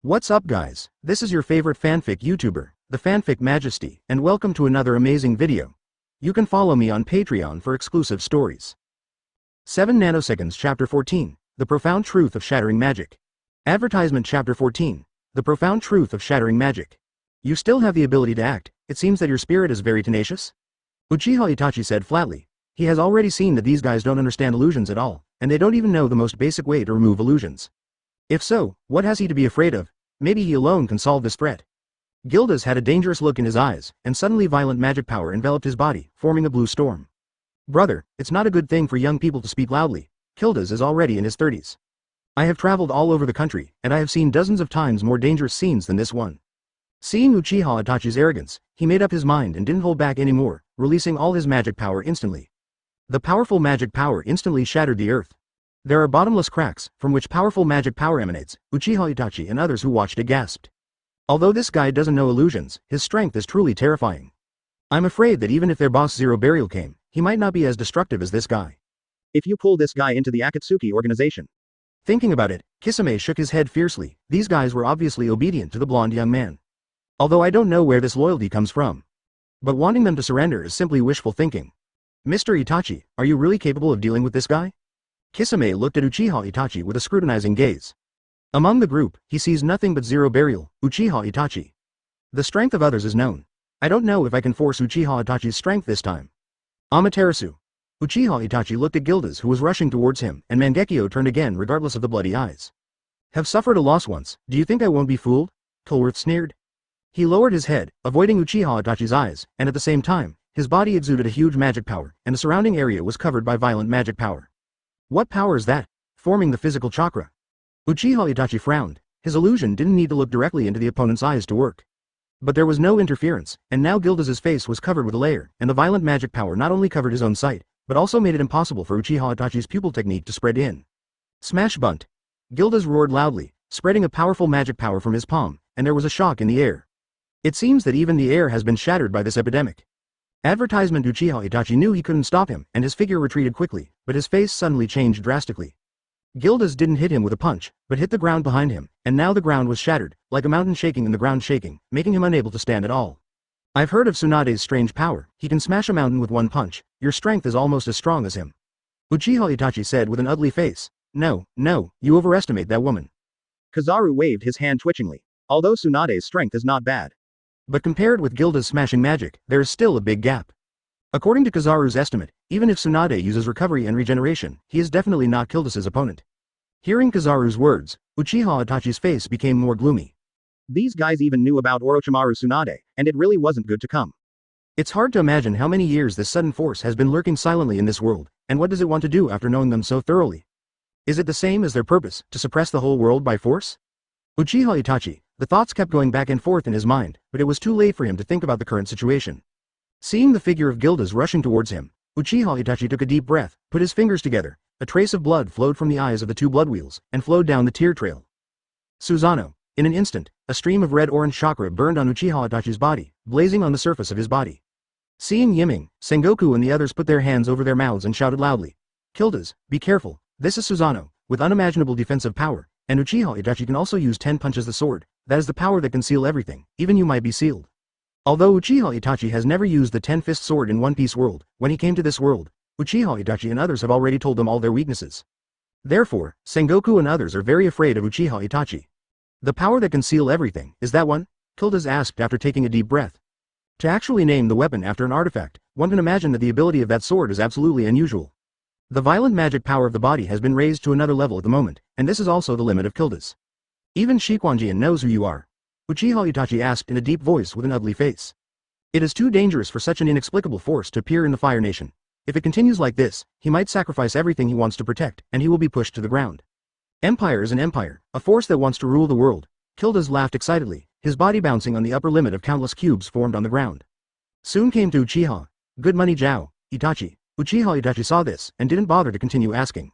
What's up guys, this is your favorite fanfic YouTuber, the Fanfic Majesty, and welcome to another amazing video. You can follow me on Patreon for exclusive stories. 7 Nanoseconds Chapter 14, The Profound Truth of Shattering Magic. Advertisement Chapter 14, The Profound Truth of Shattering Magic. You still have the ability to act, it seems that your spirit is very tenacious? Uchiha Itachi said flatly. He has already seen that these guys don't understand illusions at all, and they don't even know the most basic way to remove illusions. If so, what has he to be afraid of? Maybe he alone can solve this threat. Gildas had a dangerous look in his eyes, and suddenly violent magic power enveloped his body, forming a blue storm. Brother, it's not a good thing for young people to speak loudly. Gildas is already in his 30s. I have traveled all over the country, and I have seen dozens of times more dangerous scenes than this one. Seeing Uchiha Itachi's arrogance, he made up his mind and didn't hold back anymore, releasing all his magic power instantly. The powerful magic power instantly shattered the earth. There are bottomless cracks, from which powerful magic power emanates. Uchiha Itachi and others who watched it gasped. Although this guy doesn't know illusions, his strength is truly terrifying. I'm afraid that even if their boss Zero Burial came, he might not be as destructive as this guy. If you pull this guy into the Akatsuki organization. Thinking about it, Kisame shook his head fiercely. These guys were obviously obedient to the blonde young man. Although I don't know where this loyalty comes from. But wanting them to surrender is simply wishful thinking. Mr. Itachi, are you really capable of dealing with this guy? Kisame looked at Uchiha Itachi with a scrutinizing gaze. Among the group, he sees nothing but Zero Burial, Uchiha Itachi. The strength of others is known. I don't know if I can force Uchiha Itachi's strength this time. Amaterasu. Uchiha Itachi looked at Gildas who was rushing towards him, and Mangekyo turned again regardless of the bloody eyes. Have suffered a loss once, do you think I won't be fooled? Tulworth sneered. He lowered his head, avoiding Uchiha Itachi's eyes, and at the same time, his body exuded a huge magic power, and the surrounding area was covered by violent magic power. What power is that? Forming the physical chakra. Uchiha Itachi frowned. His illusion didn't need to look directly into the opponent's eyes to work. But there was no interference, and now Gildas's face was covered with a layer, and the violent magic power not only covered his own sight, but also made it impossible for Uchiha Itachi's pupil technique to spread in. Smash bunt. Gildas roared loudly, spreading a powerful magic power from his palm, and there was a shock in the air. It seems that even the air has been shattered by this epidemic. Advertisement. Uchiha Itachi knew he couldn't stop him, and his figure retreated quickly, but his face suddenly changed drastically. Gildas didn't hit him with a punch, but hit the ground behind him, and now the ground was shattered, like a mountain shaking and the ground shaking, making him unable to stand at all. I've heard of Tsunade's strange power. He can smash a mountain with one punch. Your strength is almost as strong as him. Uchiha Itachi said with an ugly face. No, you overestimate that woman. Kizaru waved his hand twitchingly. Although Tsunade's strength is not bad. But compared with Gilda's smashing magic, there is still a big gap. According to Kizaru's estimate, even if Tsunade uses recovery and regeneration, he is definitely not Gildas's opponent. Hearing Kizaru's words, Uchiha Itachi's face became more gloomy. These guys even knew about Orochimaru Tsunade, and it really wasn't good to come. It's hard to imagine how many years this sudden force has been lurking silently in this world, and what does it want to do after knowing them so thoroughly? Is it the same as their purpose, to suppress the whole world by force? Uchiha Itachi. The thoughts kept going back and forth in his mind, but it was too late for him to think about the current situation. Seeing the figure of Gildas rushing towards him, Uchiha Itachi took a deep breath, put his fingers together, a trace of blood flowed from the eyes of the two blood wheels, and flowed down the tear trail. Susanoo. In an instant, a stream of red-orange chakra burned on Uchiha Itachi's body, blazing on the surface of his body. Seeing Yiming, Sengoku and the others put their hands over their mouths and shouted loudly. Gildas, be careful, this is Susanoo, with unimaginable defensive power, and Uchiha Itachi can also use 10 punches the sword. That is the power that can seal everything, even you might be sealed. Although Uchiha Itachi has never used the 10-fist sword in One Piece world, when he came to this world, Uchiha Itachi and others have already told them all their weaknesses. Therefore, Sengoku and others are very afraid of Uchiha Itachi. The power that can seal everything, is that one? Gildas asked after taking a deep breath. To actually name the weapon after an artifact, one can imagine that the ability of that sword is absolutely unusual. The violent magic power of the body has been raised to another level at the moment, and this is also the limit of Gildas. Even Shikwanjian knows who you are. Uchiha Itachi asked in a deep voice with an ugly face. It is too dangerous for such an inexplicable force to appear in the Fire Nation. If it continues like this, he might sacrifice everything he wants to protect, and he will be pushed to the ground. Empire is an empire, a force that wants to rule the world. Gildas laughed excitedly, his body bouncing on the upper limit of countless cubes formed on the ground. Soon came to Uchiha. Good money Jiao, Itachi. Uchiha Itachi saw this, and didn't bother to continue asking.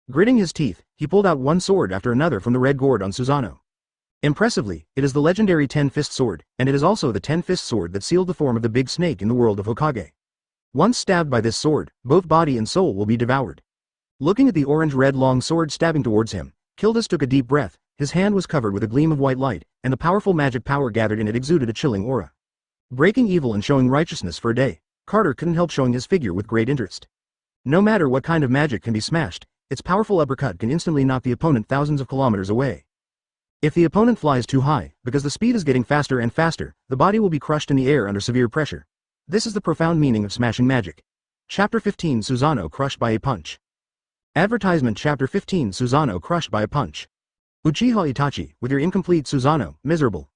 Gritting his teeth, he pulled out one sword after another from the red gourd on Susanoo. Impressively, it is the legendary 10-fist sword, and it is also the 10-fist sword that sealed the form of the big snake in the world of Hokage. Once stabbed by this sword, both body and soul will be devoured. Looking at the orange-red long sword stabbing towards him, Gildas took a deep breath, His hand was covered with a gleam of white light, and the powerful magic power gathered in it exuded a chilling aura. Breaking evil and showing righteousness for a day, Carter couldn't help showing his figure with great interest. No matter what kind of magic can be smashed, its powerful uppercut can instantly knock the opponent thousands of kilometers away. If the opponent flies too high, because the speed is getting faster and faster, the body will be crushed in the air under severe pressure. This is the profound meaning of smashing magic. Chapter 15 Susanoo crushed by a punch. Advertisement Chapter 15 Susanoo crushed by a punch. Uchiha Itachi, with your incomplete Susanoo, miserable.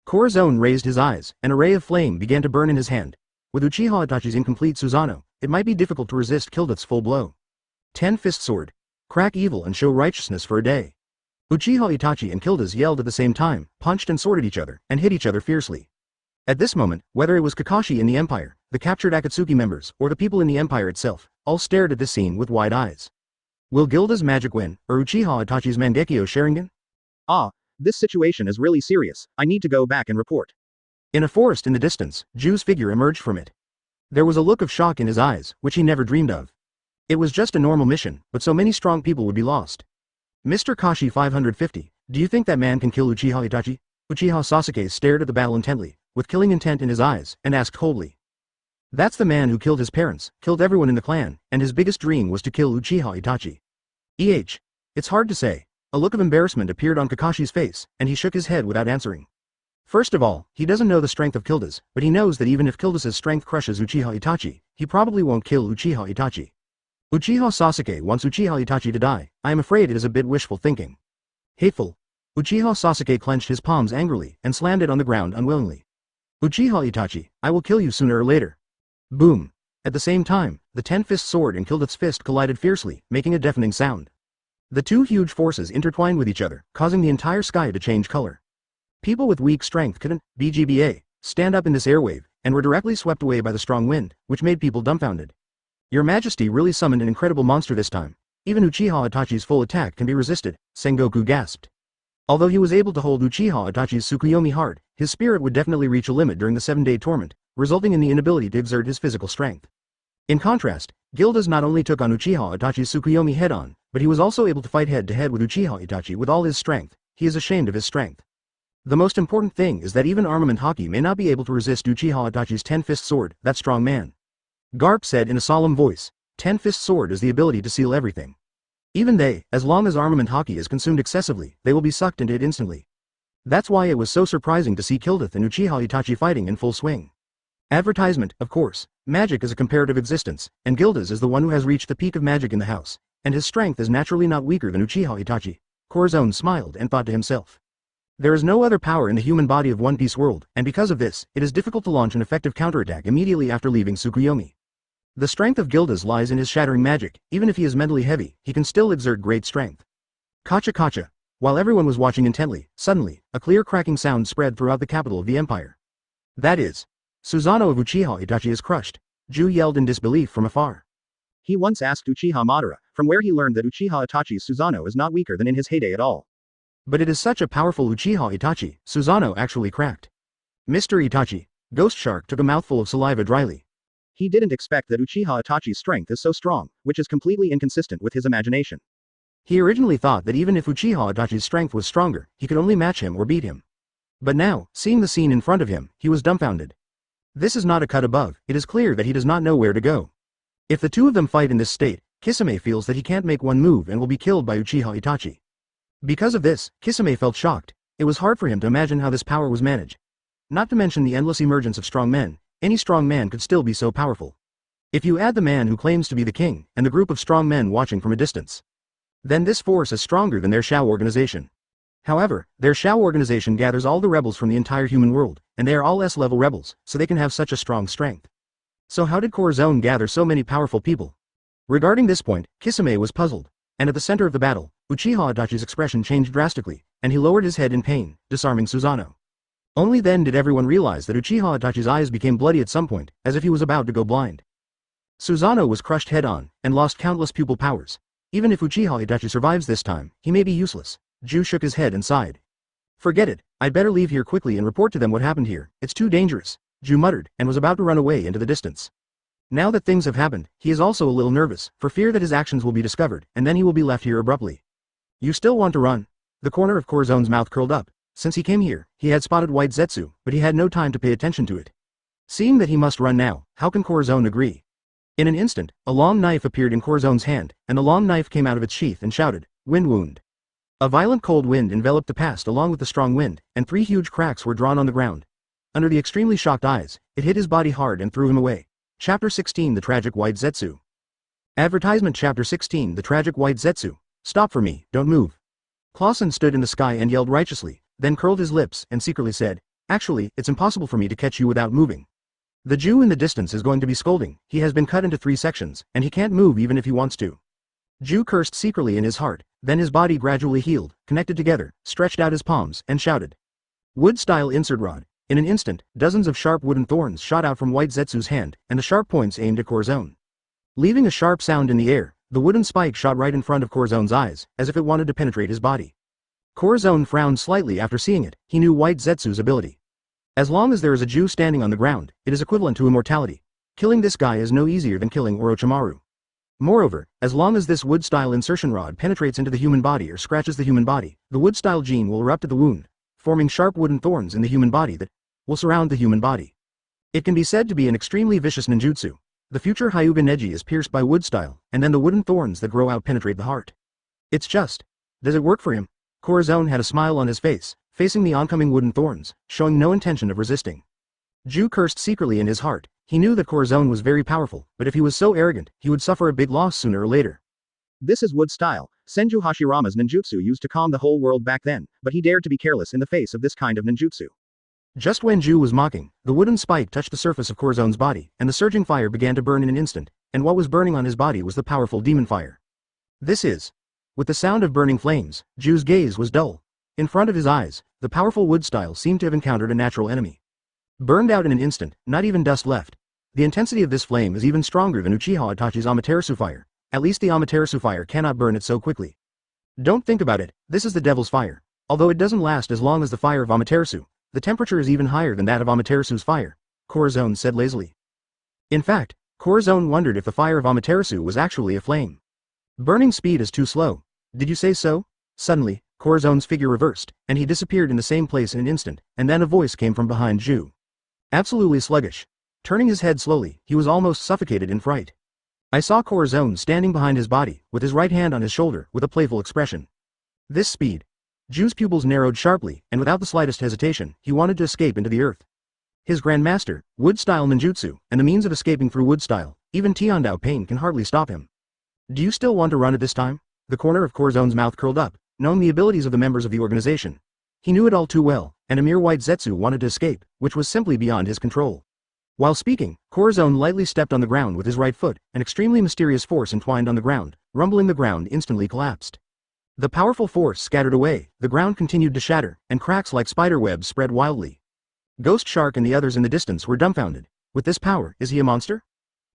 Corazon raised his eyes, and a ray of flame began to burn in his hand. With Uchiha Itachi's incomplete Susanoo, it might be difficult to resist Kilduth's full blow. 10-fist sword. Crack evil and show righteousness for a day. Uchiha Itachi and Kilduth yelled at the same time, punched and sworded each other, and hit each other fiercely. At this moment, whether it was Kakashi in the Empire, the captured Akatsuki members, or the people in the Empire itself, all stared at this scene with wide eyes. Will Gilda's magic win, or Uchiha Itachi's Mangekyo Sharingan? Ah, this situation is really serious, I need to go back and report. In a forest in the distance, Ju's figure emerged from it. There was a look of shock in his eyes, which he never dreamed of. It was just a normal mission, but so many strong people would be lost. Mr. Kashi 550, do you think that man can kill Uchiha Itachi? Uchiha Sasuke stared at the battle intently, with killing intent in his eyes, and asked coldly. That's the man who killed his parents, killed everyone in the clan, and his biggest dream was to kill Uchiha Itachi. It's hard to say. A look of embarrassment appeared on Kakashi's face, and he shook his head without answering. First of all, he doesn't know the strength of Kilduth, but he knows that even if Kilduth's strength crushes Uchiha Itachi, he probably won't kill Uchiha Itachi. Uchiha Sasuke wants Uchiha Itachi to die. I am afraid it is a bit wishful thinking. Hateful. Uchiha Sasuke clenched his palms angrily and slammed it on the ground unwillingly. Uchiha Itachi, I will kill you sooner or later. Boom. At the same time, the 10-fist sword and Kilduth's fist collided fiercely, making a deafening sound. The two huge forces intertwined with each other, causing the entire sky to change color. People with weak strength couldn't, BGBA, stand up in this airwave, and were directly swept away by the strong wind, which made people dumbfounded. Your Majesty really summoned an incredible monster this time. Even Uchiha Itachi's full attack can be resisted, Sengoku gasped. Although he was able to hold Uchiha Itachi's Tsukuyomi hard, his spirit would definitely reach a limit during the 7-day torment, resulting in the inability to exert his physical strength. In contrast, Gildas not only took on Uchiha Itachi's Tsukuyomi head-on, but he was also able to fight head-to-head with Uchiha Itachi with all his strength. He is ashamed of his strength. The most important thing is that even armament hockey may not be able to resist Uchiha Itachi's 10-fist sword, that strong man. Garp said in a solemn voice, 10-fist sword is the ability to seal everything. Even they, as long as armament hockey is consumed excessively, they will be sucked into it instantly. That's why it was so surprising to see Kilduth and Uchiha Itachi fighting in full swing. Advertisement, of course, magic is a comparative existence, and Gildas is the one who has reached the peak of magic in the house, and his strength is naturally not weaker than Uchiha Itachi. Corazon smiled and thought to himself. There is no other power in the human body of One Piece world, and because of this, it is difficult to launch an effective counterattack immediately after leaving Tsukuyomi. The strength of Gildas lies in his shattering magic. Even if he is mentally heavy, he can still exert great strength. Kacha kacha. While everyone was watching intently, suddenly, a clear cracking sound spread throughout the capital of the empire. That is, Susanoo of Uchiha Itachi is crushed. Ju yelled in disbelief from afar. He once asked Uchiha Madara, from where he learned that Uchiha Itachi's Susanoo is not weaker than in his heyday at all. But it is such a powerful Uchiha Itachi, Susanoo actually cracked. Mr. Itachi. Ghost Shark took a mouthful of saliva dryly. He didn't expect that Uchiha Itachi's strength is so strong, which is completely inconsistent with his imagination. He originally thought that even if Uchiha Itachi's strength was stronger, he could only match him or beat him. But now, seeing the scene in front of him, he was dumbfounded. This is not a cut above, it is clear that he does not know where to go. If the two of them fight in this state, Kisame feels that he can't make one move and will be killed by Uchiha Itachi. Because of this, Kisame felt shocked. It was hard for him to imagine how this power was managed. Not to mention the endless emergence of strong men. Any strong man could still be so powerful. If you add the man who claims to be the king, and the group of strong men watching from a distance, then this force is stronger than their Shao organization. However, their Shao organization gathers all the rebels from the entire human world, and they are all S-level rebels, so they can have such a strong strength. So how did Corazon gather so many powerful people? Regarding this point, Kisame was puzzled, and at the center of the battle, Uchiha Itachi's expression changed drastically, and he lowered his head in pain, disarming Susanoo. Only then did everyone realize that Uchiha Itachi's eyes became bloody at some point, as if he was about to go blind. Susanoo was crushed head-on, and lost countless pupil powers. Even if Uchiha Itachi survives this time, he may be useless. Ju shook his head and sighed. Forget it, I'd better leave here quickly and report to them what happened here, it's too dangerous, Ju muttered, and was about to run away into the distance. Now that things have happened, he is also a little nervous, for fear that his actions will be discovered, and then he will be left here abruptly. You still want to run? The corner of Corazon's mouth curled up. Since he came here, he had spotted White Zetsu, but he had no time to pay attention to it. Seeing that he must run now, how can Corazon agree? In an instant, a long knife appeared in Corazon's hand, and the long knife came out of its sheath and shouted, "Wind wound." A violent cold wind enveloped the past along with the strong wind, and 3 huge cracks were drawn on the ground. Under the extremely shocked eyes, it hit his body hard and threw him away. Chapter 16 The Tragic White Zetsu. Advertisement. Chapter 16 The Tragic White Zetsu. Stop for me, don't move. Corazon stood in the sky and yelled righteously, then curled his lips and secretly said, "Actually, it's impossible for me to catch you without moving." The Jew in the distance is going to be scolding. He has been cut into 3 sections, and he can't move even if he wants to. Jew cursed secretly in his heart, then his body gradually healed, connected together, stretched out his palms, and shouted. Wood-style insert rod. In an instant, dozens of sharp wooden thorns shot out from White Zetsu's hand, and the sharp points aimed at Corazon. Leaving a sharp sound in the air, the wooden spike shot right in front of Corazon's eyes, as if it wanted to penetrate his body. Corazon frowned slightly after seeing it. He knew White Zetsu's ability. As long as there is a Jew standing on the ground, it is equivalent to immortality. Killing this guy is no easier than killing Orochimaru. Moreover, as long as this wood-style insertion rod penetrates into the human body or scratches the human body, the wood-style gene will erupt at the wound, forming sharp wooden thorns in the human body that will surround the human body. It can be said to be an extremely vicious ninjutsu. The future Hyuga Neji is pierced by wood-style, and then the wooden thorns that grow out penetrate the heart. It's just. Does it work for him? Corazon had a smile on his face, facing the oncoming wooden thorns, showing no intention of resisting. Jew cursed secretly in his heart. He knew that Corazon was very powerful, but if he was so arrogant, he would suffer a big loss sooner or later. This is wood style. Senju Hashirama's ninjutsu used to calm the whole world back then, but he dared to be careless in the face of this kind of ninjutsu. Just when Jew was mocking, the wooden spike touched the surface of Corazon's body, and the surging fire began to burn in an instant, and what was burning on his body was the powerful demon fire. This is. With the sound of burning flames, Jew's gaze was dull. In front of his eyes, the powerful wood style seemed to have encountered a natural enemy. Burned out in an instant, not even dust left. The intensity of this flame is even stronger than Uchiha Itachi's Amaterasu fire. At least the Amaterasu fire cannot burn it so quickly. Don't think about it, this is the devil's fire. Although it doesn't last as long as the fire of Amaterasu, the temperature is even higher than that of Amaterasu's fire, Corazon said lazily. In fact, Corazon wondered if the fire of Amaterasu was actually a flame. Burning speed is too slow. Did you say so? Suddenly, Corazon's figure reversed, and he disappeared in the same place in an instant, and then a voice came from behind Jew. Absolutely sluggish. Turning his head slowly, he was almost suffocated in fright. I saw Corazon standing behind his body, with his right hand on his shoulder, with a playful expression. This speed. Jew's pupils narrowed sharply, and without the slightest hesitation, he wanted to escape into the earth. His grandmaster, wood-style ninjutsu, and the means of escaping through wood-style, even Tiandao pain can hardly stop him. Do you still want to run at this time? The corner of Corazon's mouth curled up, knowing the abilities of the members of the organization. He knew it all too well, and a mere White Zetsu wanted to escape, which was simply beyond his control. While speaking, Corazon lightly stepped on the ground with his right foot, an extremely mysterious force entwined on the ground, rumbling the ground instantly collapsed. The powerful force scattered away, the ground continued to shatter, and cracks like spider webs spread wildly. Ghost Shark and the others in the distance were dumbfounded. With this power, is he a monster?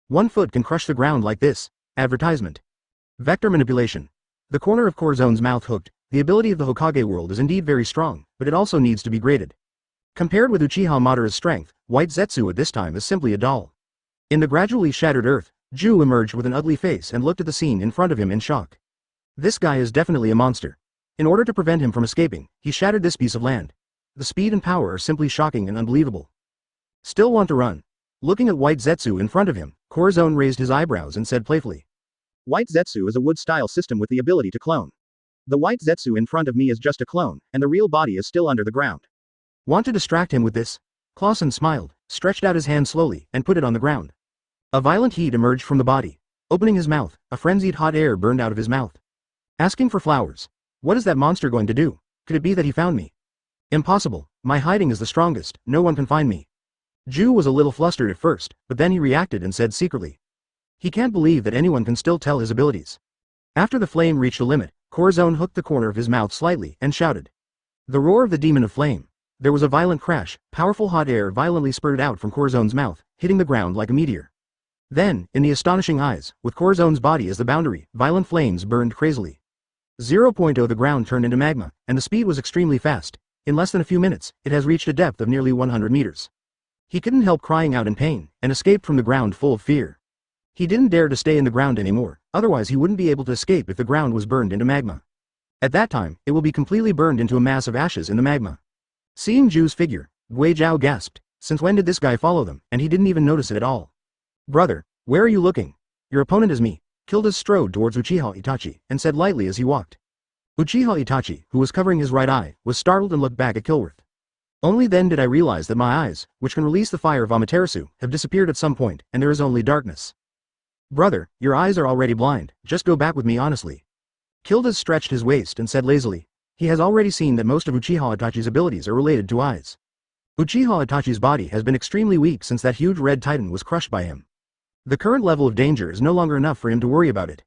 1 foot can crush the ground like this. Advertisement. Vector manipulation. The corner of Corazon's mouth hooked. The ability of the Hokage world is indeed very strong, but it also needs to be graded. Compared with Uchiha Madara's strength, White Zetsu at this time is simply a doll. In the gradually shattered earth, Jew emerged with an ugly face and looked at the scene in front of him in shock. This guy is definitely a monster. In order to prevent him from escaping, he shattered this piece of land. The speed and power are simply shocking and unbelievable. Still want to run? Looking at White Zetsu in front of him, Corazon raised his eyebrows and said playfully. White Zetsu is a wood-style system with the ability to clone. The White Zetsu in front of me is just a clone, and the real body is still under the ground. Want to distract him with this? Corazon smiled, stretched out his hand slowly, and put it on the ground. A violent heat emerged from the body. Opening his mouth, a frenzied hot air burned out of his mouth. Asking for flowers. What is that monster going to do? Could it be that he found me? Impossible. My hiding is the strongest, no one can find me. Jew was a little flustered at first, but then he reacted and said secretly. He can't believe that anyone can still tell his abilities. After the flame reached a limit, Corazon hooked the corner of his mouth slightly and shouted. The roar of the demon of flame. There was a violent crash, powerful hot air violently spurted out from Corazon's mouth, hitting the ground like a meteor. Then, in the astonishing eyes, with Corazon's body as the boundary, violent flames burned crazily. 0.0 The ground turned into magma, and the speed was extremely fast. In less than a few minutes, it has reached a depth of nearly 100 meters. He couldn't help crying out in pain, and escaped from the ground full of fear. He didn't dare to stay in the ground anymore, otherwise he wouldn't be able to escape if the ground was burned into magma. At that time, it will be completely burned into a mass of ashes in the magma. Seeing Ju's figure, Gui Zhao gasped, since when did this guy follow them, and he didn't even notice it at all. Brother, where are you looking? Your opponent is me. Gildas strode towards Uchiha Itachi, and said lightly as he walked. Uchiha Itachi, who was covering his right eye, was startled and looked back at Kilworth. Only then did I realize that my eyes, which can release the fire of Amaterasu, have disappeared at some point, and there is only darkness. Brother, your eyes are already blind, just go back with me honestly. Gildas stretched his waist and said lazily. He has already seen that most of Uchiha Itachi's abilities are related to eyes. Uchiha Itachi's body has been extremely weak since that huge red titan was crushed by him. The current level of danger is no longer enough for him to worry about it.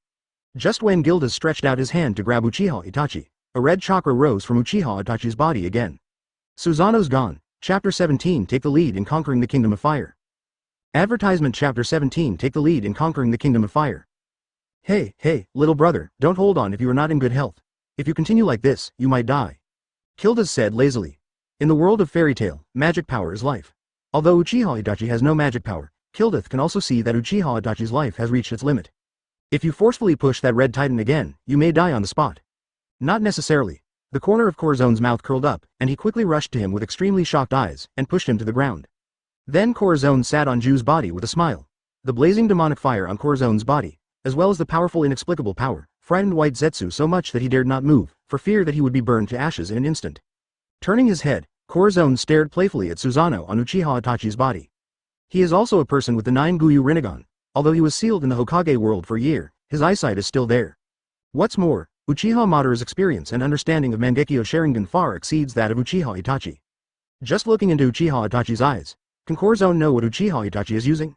Just when Gildas stretched out his hand to grab Uchiha Itachi, a red chakra rose from Uchiha Itachi's body again. Susanoo's gone. Chapter 17 Take the lead in conquering the Kingdom of Fire. Advertisement Chapter 17 Take the lead in conquering the Kingdom of Fire. Hey, little brother, don't hold on if you are not in good health. If you continue like this, you might die. Gildas said lazily. In the world of fairy tale, magic power is life. Although Uchiha Itachi has no magic power, Gildas can also see that Uchiha Itachi's life has reached its limit. If you forcefully push that red titan again, you may die on the spot. Not necessarily. The corner of Corazon's mouth curled up, and he quickly rushed to him with extremely shocked eyes, and pushed him to the ground. Then Corazon sat on Ju's body with a smile. The blazing demonic fire on Corazon's body, as well as the powerful inexplicable power, frightened White Zetsu so much that he dared not move, for fear that he would be burned to ashes in an instant. Turning his head, Corazon stared playfully at Susanoo on Uchiha Itachi's body. He is also a person with the 9 Guyu Rinnegan. Although he was sealed in the Hokage world for a year, his eyesight is still there. What's more, Uchiha Madara's experience and understanding of Mangekyo Sharingan far exceeds that of Uchiha Itachi. Just looking into Uchiha Itachi's eyes, can Corazon know what Uchiha Itachi is using?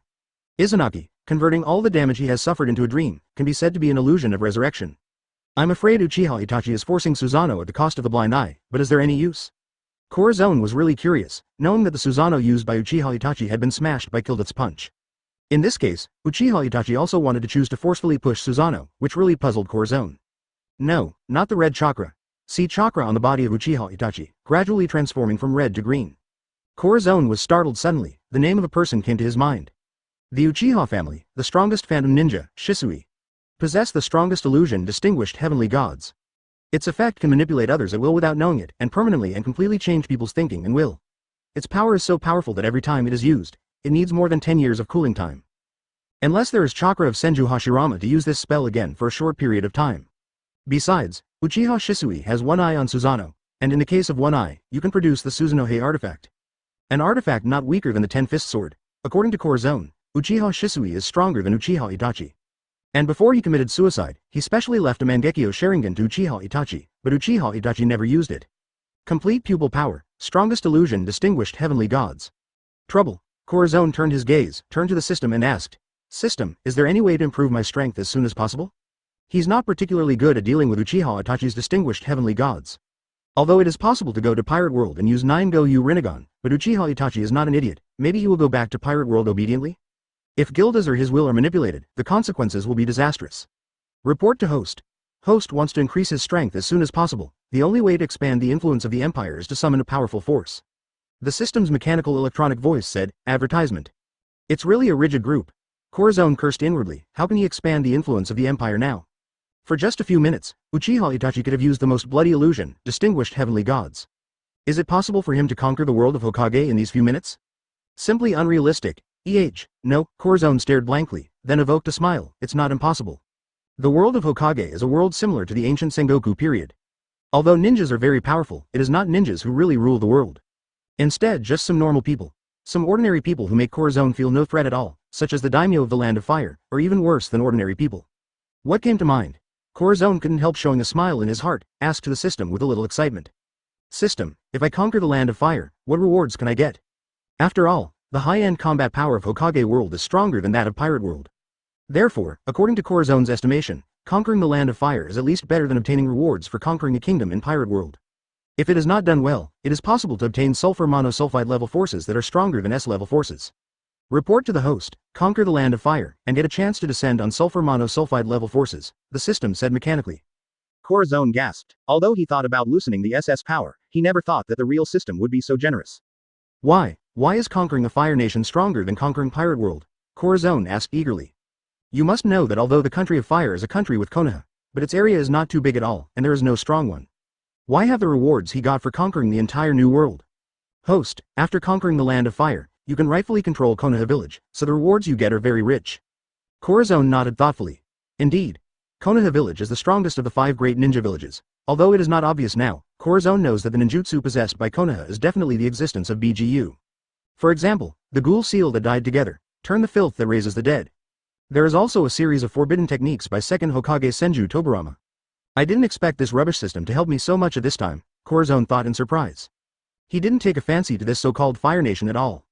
Izanagi, converting all the damage he has suffered into a dream, can be said to be an illusion of resurrection. I'm afraid Uchiha Itachi is forcing Susanoo at the cost of the blind eye, but is there any use? Corazon was really curious, knowing that the Susanoo used by Uchiha Itachi had been smashed by Gildas' punch. In this case, Uchiha Itachi also wanted to choose to forcefully push Susanoo, which really puzzled Corazon. No, not the red chakra. See chakra on the body of Uchiha Itachi, gradually transforming from red to green. Corazon was startled suddenly. The name of a person came to his mind. The Uchiha family, the strongest phantom ninja, Shisui, possess the strongest illusion distinguished heavenly gods. Its effect can manipulate others at will without knowing it, and permanently and completely change people's thinking and will. Its power is so powerful that every time it is used, it needs more than 10 years of cooling time. Unless there is chakra of Senju Hashirama to use this spell again for a short period of time. Besides, Uchiha Shisui has one eye on Susanoo, and in the case of one eye, you can produce the Susanoo artifact. An artifact not weaker than the 10-fist sword. According to Corazon, Uchiha Shisui is stronger than Uchiha Itachi. And before he committed suicide, he specially left a Mangekyo Sharingan to Uchiha Itachi, but Uchiha Itachi never used it. Complete pupil power, strongest illusion distinguished heavenly gods. Trouble. Corazon turned to the system and asked, System, is there any way to improve my strength as soon as possible? He's not particularly good at dealing with Uchiha Itachi's distinguished heavenly gods. Although it is possible to go to Pirate World and use 9 Goyu Rinnegan, but Uchiha Itachi is not an idiot, maybe he will go back to Pirate World obediently? If Gildas or his will are manipulated, the consequences will be disastrous. Report to Host. Host wants to increase his strength as soon as possible. The only way to expand the influence of the Empire is to summon a powerful force. The system's mechanical electronic voice said, Advertisement. It's really a rigid group. Corazon cursed inwardly. How can he expand the influence of the Empire now? For just a few minutes, Uchiha Itachi could have used the most bloody illusion, distinguished heavenly gods. Is it possible for him to conquer the world of Hokage in these few minutes? Simply unrealistic. No, Corazon stared blankly, then evoked a smile. It's not impossible. The world of Hokage is a world similar to the ancient Sengoku period. Although ninjas are very powerful, it is not ninjas who really rule the world. Instead, just some normal people. Some ordinary people who make Corazon feel no threat at all, such as the daimyo of the Land of Fire, or even worse than ordinary people. What came to mind? Corazon couldn't help showing a smile in his heart, asked to the system with a little excitement. System, if I conquer the Land of Fire, what rewards can I get? After all, the high-end combat power of Hokage World is stronger than that of Pirate World. Therefore, according to Corazon's estimation, conquering the Land of Fire is at least better than obtaining rewards for conquering a kingdom in Pirate World. If it is not done well, it is possible to obtain sulfur monosulfide level forces that are stronger than S-level forces. Report to the host, conquer the Land of Fire, and get a chance to descend on sulfur monosulfide level forces, the system said mechanically. Corazon gasped. Although he thought about loosening the SS power, he never thought that the real system would be so generous. Why is conquering a fire nation stronger than conquering Pirate World? Corazon asked eagerly. You must know that although the country of fire is a country with Konoha, but its area is not too big at all, and there is no strong one. Why have the rewards he got for conquering the entire new world? Host, after conquering the land of fire, you can rightfully control Konoha village, so the rewards you get are very rich. Corazon nodded thoughtfully. Indeed, Konoha village is the strongest of the 5 great ninja villages. Although it is not obvious now, Corazon knows that the ninjutsu possessed by Konoha is definitely the existence of BGU. For example, the ghoul seal that died together, turn the filth that raises the dead. There is also a series of forbidden techniques by second Hokage Senju Tobirama. I didn't expect this rubbish system to help me so much at this time, Corazon thought in surprise. He didn't take a fancy to this so-called Fire Nation at all.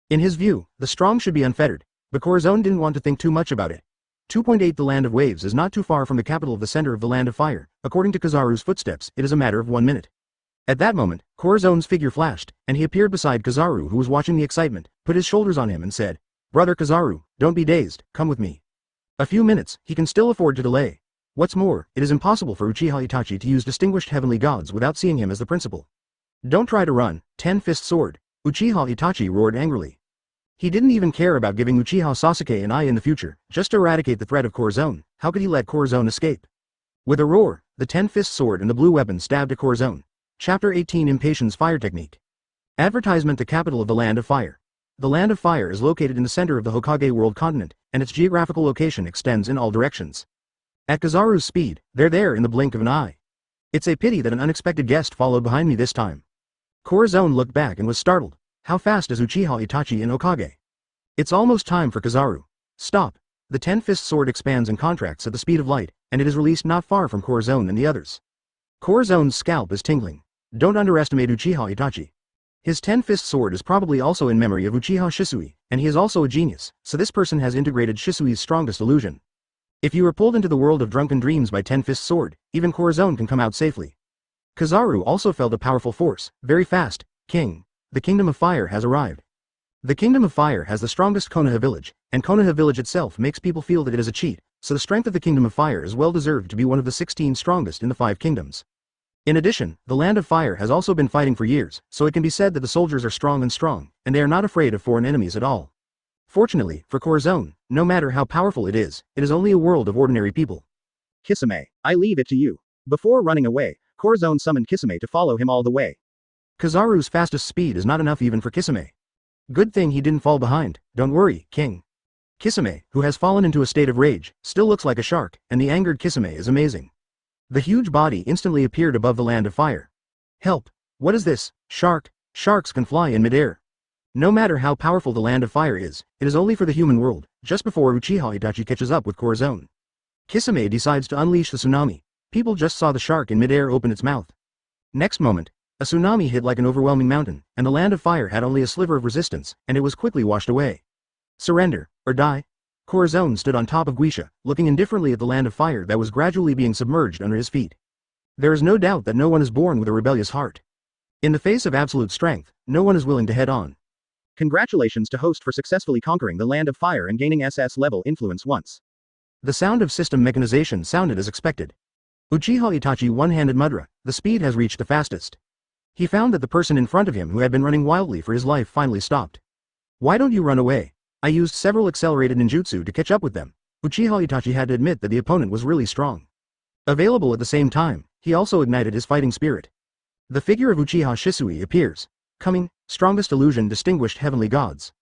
In his view, the strong should be unfettered, but Corazon didn't want to think too much about it. 2.8 The Land of Waves is not too far from the capital of the center of the Land of Fire. According to Kizaru's footsteps, it is a matter of 1 minute. At that moment, Corazon's figure flashed, and he appeared beside Kizaru, who was watching the excitement, put his shoulders on him and said, "Brother Kizaru, don't be dazed, come with me." A few minutes, he can still afford to delay. What's more, it is impossible for Uchiha Itachi to use distinguished heavenly gods without seeing him as the principal. Don't try to run, 10-fist sword, Uchiha Itachi roared angrily. He didn't even care about giving Uchiha Sasuke an eye in the future, just to eradicate the threat of Corazon. How could he let Corazon escape? With a roar, the 10-fist sword and the blue weapon stabbed at Corazon. Chapter 18 Impatience Fire Technique. Advertisement: the capital of the Land of Fire. The Land of Fire is located in the center of the Hokage world continent, and its geographical location extends in all directions. At Kizaru's speed, they're there in the blink of an eye. It's a pity that an unexpected guest followed behind me this time. Corazon looked back and was startled. How fast is Uchiha Itachi in Hokage? It's almost time for Kizaru. Stop. The 10-fist sword expands and contracts at the speed of light, and it is released not far from Corazon and the others. Corazon's scalp is tingling. Don't underestimate Uchiha Itachi. His 10-fist sword is probably also in memory of Uchiha Shisui, and he is also a genius, so this person has integrated Shisui's strongest illusion. If you are pulled into the world of drunken dreams by 10-fist sword, even Corazon can come out safely. Kizaru also felt a powerful force, very fast. King. The Kingdom of Fire has arrived. The Kingdom of Fire has the strongest Konoha village, and Konoha village itself makes people feel that it is a cheat, so the strength of the Kingdom of Fire is well deserved to be one of the 16 strongest in the 5 kingdoms. In addition, the Land of Fire has also been fighting for years, so it can be said that the soldiers are strong, and they are not afraid of foreign enemies at all. Fortunately, for Corazon, no matter how powerful it is only a world of ordinary people. Kisame, I leave it to you. Before running away, Corazon summoned Kisame to follow him all the way. Kizaru's fastest speed is not enough even for Kisame. Good thing he didn't fall behind. Don't worry, King. Kisame, who has fallen into a state of rage, still looks like a shark, and the angered Kisame is amazing. The huge body instantly appeared above the Land of Fire. Help! What is this? Shark! Sharks can fly in midair. No matter how powerful the Land of Fire is, it is only for the human world. Just before Uchiha Itachi catches up with Corazon, Kisame decides to unleash the tsunami. People just saw the shark in midair open its mouth. Next moment, a tsunami hit like an overwhelming mountain, and the Land of Fire had only a sliver of resistance, and it was quickly washed away. Surrender, or die? Corazon stood on top of Guisha, looking indifferently at the Land of Fire that was gradually being submerged under his feet. There is no doubt that no one is born with a rebellious heart. In the face of absolute strength, no one is willing to head on. Congratulations to host for successfully conquering the Land of Fire and gaining SS level influence once. The sound of system mechanization sounded as expected. Uchiha Itachi one-handed mudra, the speed has reached the fastest. He found that the person in front of him who had been running wildly for his life finally stopped. Why don't you run away? I used several accelerated ninjutsu to catch up with them. Uchiha Itachi had to admit that the opponent was really strong. Available at the same time, he also ignited his fighting spirit. The figure of Uchiha Shisui appears. Coming, strongest illusion distinguished heavenly gods.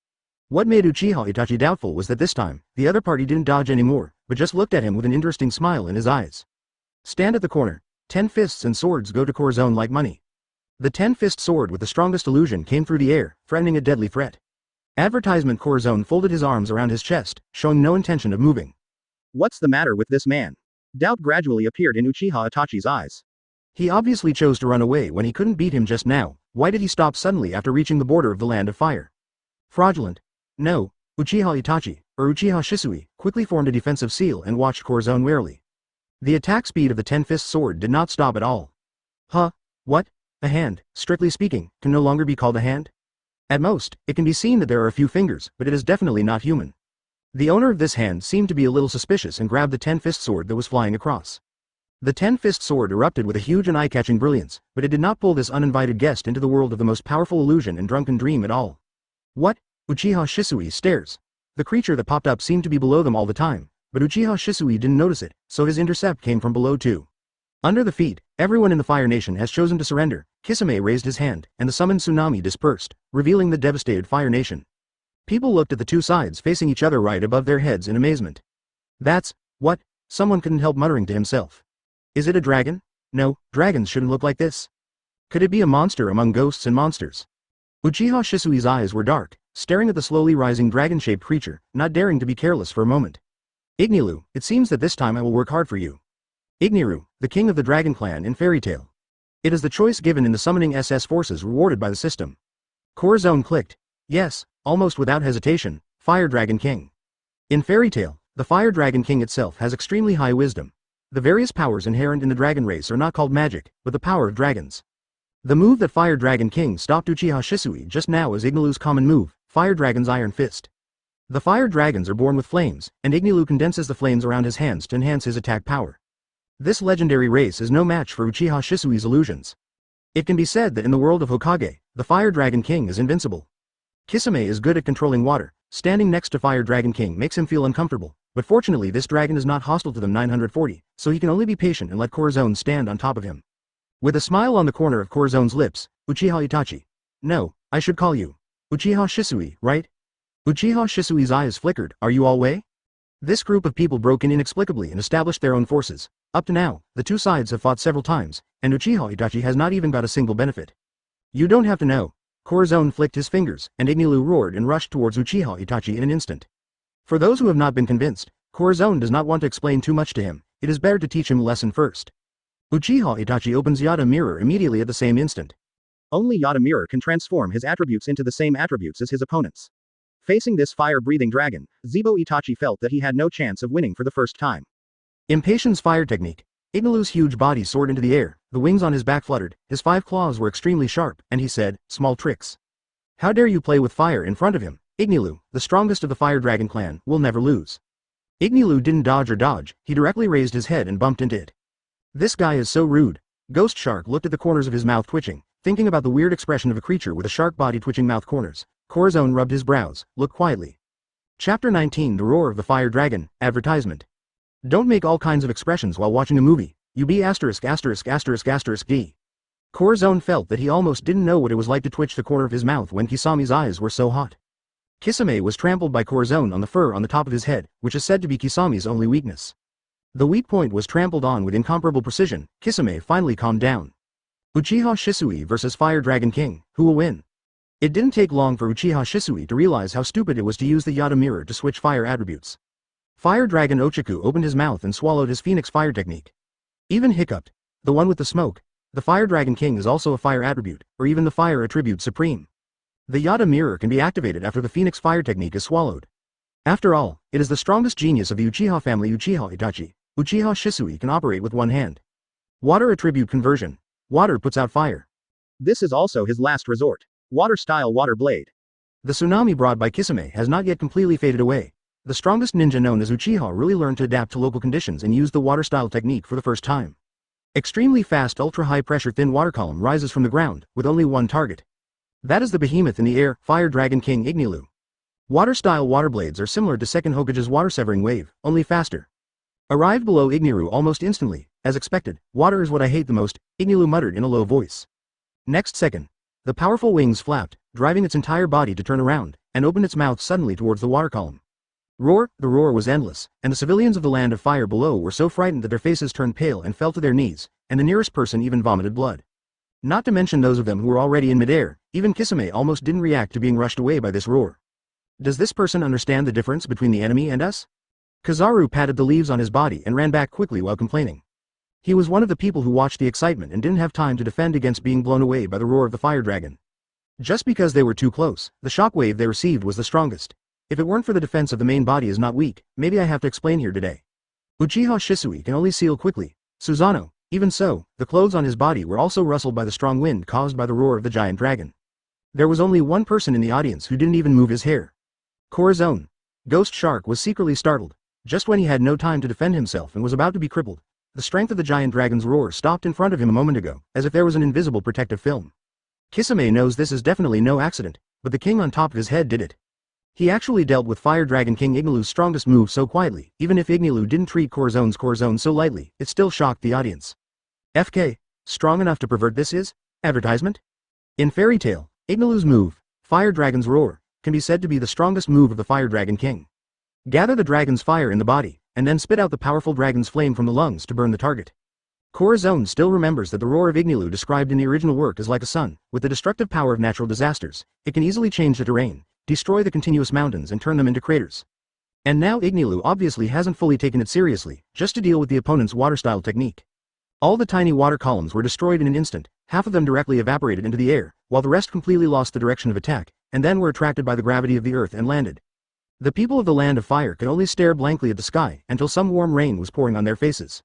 What made Uchiha Itachi doubtful was that this time, the other party didn't dodge anymore, but just looked at him with an interesting smile in his eyes. Stand at the corner. 10 fists and swords go to Corazon like money. The 10-fist sword with the strongest illusion came through the air, threatening a deadly threat. Advertisement: Corazon folded his arms around his chest, showing no intention of moving. What's the matter with this man? Doubt gradually appeared in Uchiha Itachi's eyes. He obviously chose to run away when he couldn't beat him just now. Why did he stop suddenly after reaching the border of the Land of Fire? Fraudulent. No. Uchiha Itachi, or Uchiha Shisui, quickly formed a defensive seal and watched Corazon warily. The attack speed of the 10-fist sword did not stop at all. Huh? What? A hand, strictly speaking, can no longer be called a hand? At most, it can be seen that there are a few fingers, but it is definitely not human. The owner of this hand seemed to be a little suspicious and grabbed the 10-fist sword that was flying across. The 10-fist sword erupted with a huge and eye-catching brilliance, but it did not pull this uninvited guest into the world of the most powerful illusion and drunken dream at all. What? Uchiha Shisui stares. The creature that popped up seemed to be below them all the time, but Uchiha Shisui didn't notice it, so his intercept came from below too. Under the feet, everyone in the Fire Nation has chosen to surrender. Kisame raised his hand, and the summoned tsunami dispersed, revealing the devastated Fire Nation. People looked at the two sides facing each other right above their heads in amazement. That's what? Someone couldn't help muttering to himself. Is it a dragon? No, dragons shouldn't look like this. Could it be a monster among ghosts and monsters? Uchiha Shisui's eyes were dark, staring at the slowly rising dragon-shaped creature, not daring to be careless for a moment. Ignilu, it seems that this time I will work hard for you. Igniru, the king of the dragon clan in fairy tale. It is the choice given in the summoning SS forces rewarded by the system. Corazon clicked. Yes, almost without hesitation, Fire Dragon King. In fairy tale, the Fire Dragon King itself has extremely high wisdom. The various powers inherent in the dragon race are not called magic, but the power of dragons. The move that Fire Dragon King stopped Uchiha Shisui just now is Ignilu's common move, Fire Dragon's Iron Fist. The fire dragons are born with flames, and Ignilu condenses the flames around his hands to enhance his attack power. This legendary race is no match for Uchiha Shisui's illusions. It can be said that in the world of Hokage, the Fire Dragon King is invincible. Kisame is good at controlling water. Standing next to Fire Dragon King makes him feel uncomfortable, but fortunately this dragon is not hostile to them 940, so he can only be patient and let Corazon stand on top of him. With a smile on the corner of Corazon's lips, Uchiha Itachi. No, I should call you Uchiha Shisui, right? Uchiha Shisui's eyes flickered. Are you all way? This group of people broke in inexplicably and established their own forces. Up to now, the two sides have fought several times, and Uchiha Itachi has not even got a single benefit. You don't have to know. Corazon flicked his fingers, and Ignilu roared and rushed towards Uchiha Itachi in an instant. For those who have not been convinced, Corazon does not want to explain too much to him. It is better to teach him a lesson first. Uchiha Itachi opens Yada Mirror immediately at the same instant. Only Yada Mirror can transform his attributes into the same attributes as his opponents. Facing this fire-breathing dragon, Zebo Itachi felt that he had no chance of winning for the first time. Impatience fire technique. Ignilu's huge body soared into the air, the wings on his back fluttered, his 5 claws were extremely sharp, and he said, small tricks. How dare you play with fire in front of him? Ignilu, the strongest of the Fire Dragon clan, will never lose. Ignilu didn't dodge or dodge, he directly raised his head and bumped into it. This guy is so rude. Ghost Shark looked at the corners of his mouth twitching, thinking about the weird expression of a creature with a shark body twitching mouth corners. Corazon rubbed his brows, looked quietly. Chapter 19 The Roar of the Fire Dragon, Advertisement. Don't make all kinds of expressions while watching a movie. You be ******D. Corazon felt that he almost didn't know what it was like to twitch the corner of his mouth when Kisame's eyes were so hot. Kisame was trampled by Corazon on the fur on the top of his head, which is said to be Kisame's only weakness. The weak point was trampled on with incomparable precision. Kisame finally calmed down. Uchiha Shisui versus Fire Dragon King, who will win? It didn't take long for Uchiha Shisui to realize how stupid it was to use the Yada Mirror to switch fire attributes. Fire Dragon Ochaku opened his mouth and swallowed his Phoenix Fire technique. Even hiccuped. The one with the smoke. The Fire Dragon King is also a fire attribute, or even the fire attribute supreme. The Yada Mirror can be activated after the Phoenix Fire technique is swallowed. After all, it is the strongest genius of the Uchiha family Uchiha Itachi. Uchiha Shisui can operate with one hand. Water attribute conversion. Water puts out fire. This is also his last resort. Water-style water blade. The tsunami brought by Kisame has not yet completely faded away. The strongest ninja known as Uchiha really learned to adapt to local conditions and used the water-style technique for the first time. Extremely fast ultra-high-pressure thin water column rises from the ground, with only one target. That is the behemoth in the air, Fire Dragon King Ignilu. Water-style water blades are similar to Second Hokage's water-severing wave, only faster. Arrived below Igniru almost instantly. As expected, water is what I hate the most, Ignilu muttered in a low voice. Next second, the powerful wings flapped, driving its entire body to turn around, and open its mouth suddenly towards the water column. Roar, the roar was endless, and the civilians of the land of fire below were so frightened that their faces turned pale and fell to their knees, and the nearest person even vomited blood. Not to mention those of them who were already in midair, even Kisame almost didn't react to being rushed away by this roar. Does this person understand the difference between the enemy and us? Kizaru patted the leaves on his body and ran back quickly while complaining. He was one of the people who watched the excitement and didn't have time to defend against being blown away by the roar of the fire dragon. Just because they were too close, the shockwave they received was the strongest. If it weren't for the defense of the main body is not weak, maybe I have to explain here today. Uchiha Shisui can only seal quickly. Susanoo, even so, the clothes on his body were also rustled by the strong wind caused by the roar of the giant dragon. There was only one person in the audience who didn't even move his hair. Corazon. Ghost Shark was secretly startled. Just when he had no time to defend himself and was about to be crippled, the strength of the giant dragon's roar stopped in front of him a moment ago, as if there was an invisible protective film. Kisame knows this is definitely no accident, but the king on top of his head did it. He actually dealt with Fire Dragon King Ignilu's strongest move so quietly, even if Ignilu didn't treat Corazon so lightly, it still shocked the audience. FK, strong enough to pervert this is? Advertisement? In fairy tale, Ignilu's move, Fire Dragon's Roar, can be said to be the strongest move of the Fire Dragon King. Gather the dragon's fire in the body, and then spit out the powerful dragon's flame from the lungs to burn the target. Corazon still remembers that the roar of Ignilu described in the original work is like a sun, with the destructive power of natural disasters. It can easily change the terrain, destroy the continuous mountains and turn them into craters. And now Ignilu obviously hasn't fully taken it seriously, just to deal with the opponent's water-style technique. All the tiny water columns were destroyed in an instant, half of them directly evaporated into the air, while the rest completely lost the direction of attack, and then were attracted by the gravity of the earth and landed. The people of the Land of Fire could only stare blankly at the sky until some warm rain was pouring on their faces.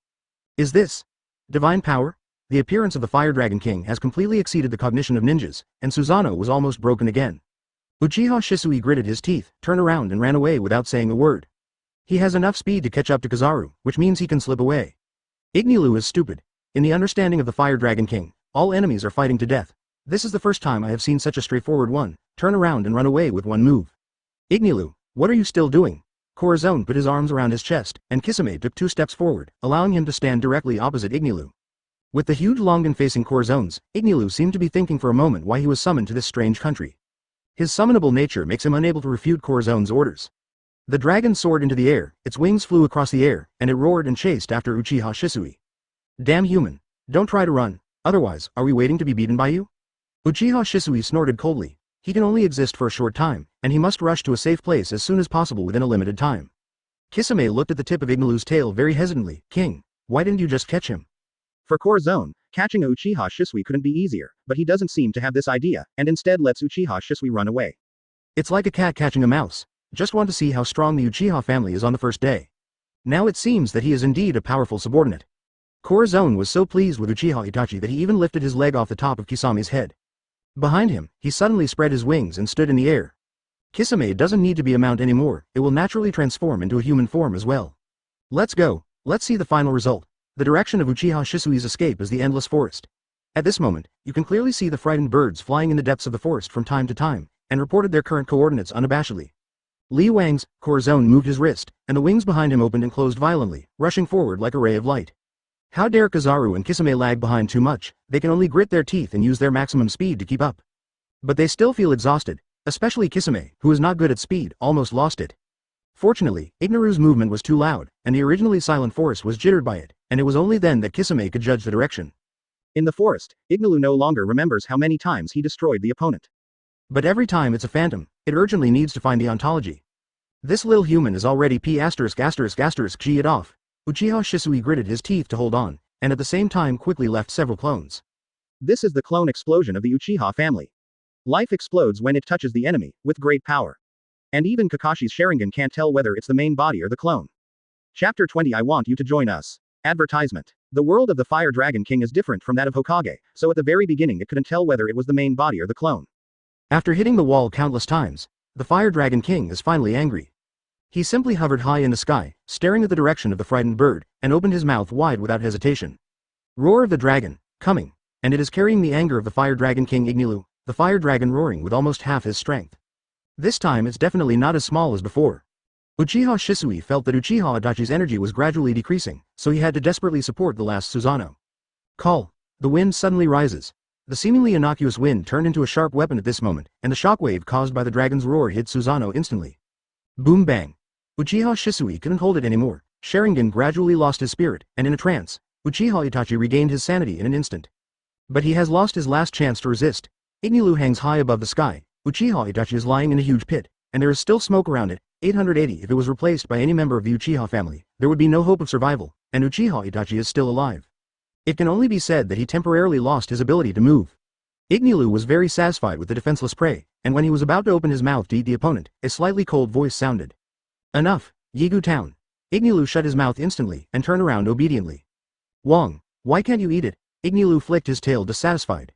Is this divine power? The appearance of the Fire Dragon King has completely exceeded the cognition of ninjas, and Susanoo was almost broken again. Uchiha Shisui gritted his teeth, turned around and ran away without saying a word. He has enough speed to catch up to Kizaru, which means he can slip away. Ignilu is stupid. In the understanding of the Fire Dragon King, all enemies are fighting to death. This is the first time I have seen such a straightforward one, turn around and run away with one move. Ignilu, what are you still doing? Corazon put his arms around his chest, and Kisame took 2 steps forward, allowing him to stand directly opposite Ignilu. With the huge longan facing Corazon's, Ignilu seemed to be thinking for a moment why he was summoned to this strange country. His summonable nature makes him unable to refute Corazon's orders. The dragon soared into the air, its wings flew across the air, and it roared and chased after Uchiha Shisui. Damn human. Don't try to run, otherwise, are we waiting to be beaten by you? Uchiha Shisui snorted coldly. He can only exist for a short time, and he must rush to a safe place as soon as possible within a limited time. Kisame looked at the tip of Ignilu's tail very hesitantly. King, why didn't you just catch him? For Corazon, catching a Uchiha Shisui couldn't be easier, but he doesn't seem to have this idea, and instead lets Uchiha Shisui run away. It's like a cat catching a mouse. Just want to see how strong the Uchiha family is on the first day. Now it seems that he is indeed a powerful subordinate. Corazon was so pleased with Uchiha Itachi that he even lifted his leg off the top of Kisame's head. Behind him, he suddenly spread his wings and stood in the air. Kisame doesn't need to be a mount anymore, it will naturally transform into a human form as well. Let's go, let's see the final result. The direction of Uchiha Shisui's escape is the endless forest. At this moment, you can clearly see the frightened birds flying in the depths of the forest from time to time, and reported their current coordinates unabashedly. Li Wang's Corazon moved his wrist, and the wings behind him opened and closed violently, rushing forward like a ray of light. How dare Kizaru and Kisame lag behind too much? They can only grit their teeth and use their maximum speed to keep up. But they still feel exhausted, especially Kisame, who is not good at speed, almost lost it. Fortunately, Igniru's movement was too loud, and the originally silent forest was jittered by it, and it was only then that Kisame could judge the direction. In the forest, Ignilu no longer remembers how many times he destroyed the opponent. But every time it's a phantom, it urgently needs to find the ontology. This little human is already G it off. Uchiha Shisui gritted his teeth to hold on, and at the same time quickly left several clones. This is the clone explosion of the Uchiha family. Life explodes when it touches the enemy, with great power. And even Kakashi's Sharingan can't tell whether it's the main body or the clone. Chapter 20 I want you to join us. Advertisement. The world of the Fire Dragon King is different from that of Hokage, so at the very beginning it couldn't tell whether it was the main body or the clone. After hitting the wall countless times, the Fire Dragon King is finally angry. He simply hovered high in the sky, staring at the direction of the frightened bird, and opened his mouth wide without hesitation. Roar of the dragon, coming, and it is carrying the anger of the Fire Dragon King Ignilu, the Fire Dragon roaring with almost half his strength. This time it's definitely not as small as before. Uchiha Shisui felt that Uchiha Itachi's energy was gradually decreasing, so he had to desperately support the last Susanoo. Call. The wind suddenly rises. The seemingly innocuous wind turned into a sharp weapon at this moment, and the shockwave caused by the dragon's roar hit Susanoo instantly. Boom bang. Uchiha Shisui couldn't hold it anymore. Sharingan gradually lost his spirit, and in a trance, Uchiha Itachi regained his sanity in an instant. But he has lost his last chance to resist. Ignilu hangs high above the sky. Uchiha Itachi is lying in a huge pit, and there is still smoke around it. 880 If it was replaced by any member of the Uchiha family, there would be no hope of survival, and Uchiha Itachi is still alive. It can only be said that he temporarily lost his ability to move. Ignilu was very satisfied with the defenseless prey, and when he was about to open his mouth to eat the opponent, a slightly cold voice sounded. Enough, Yigu Town. Ignilu shut his mouth instantly, and turned around obediently. Wong, why can't you eat it? Ignilu flicked his tail dissatisfied.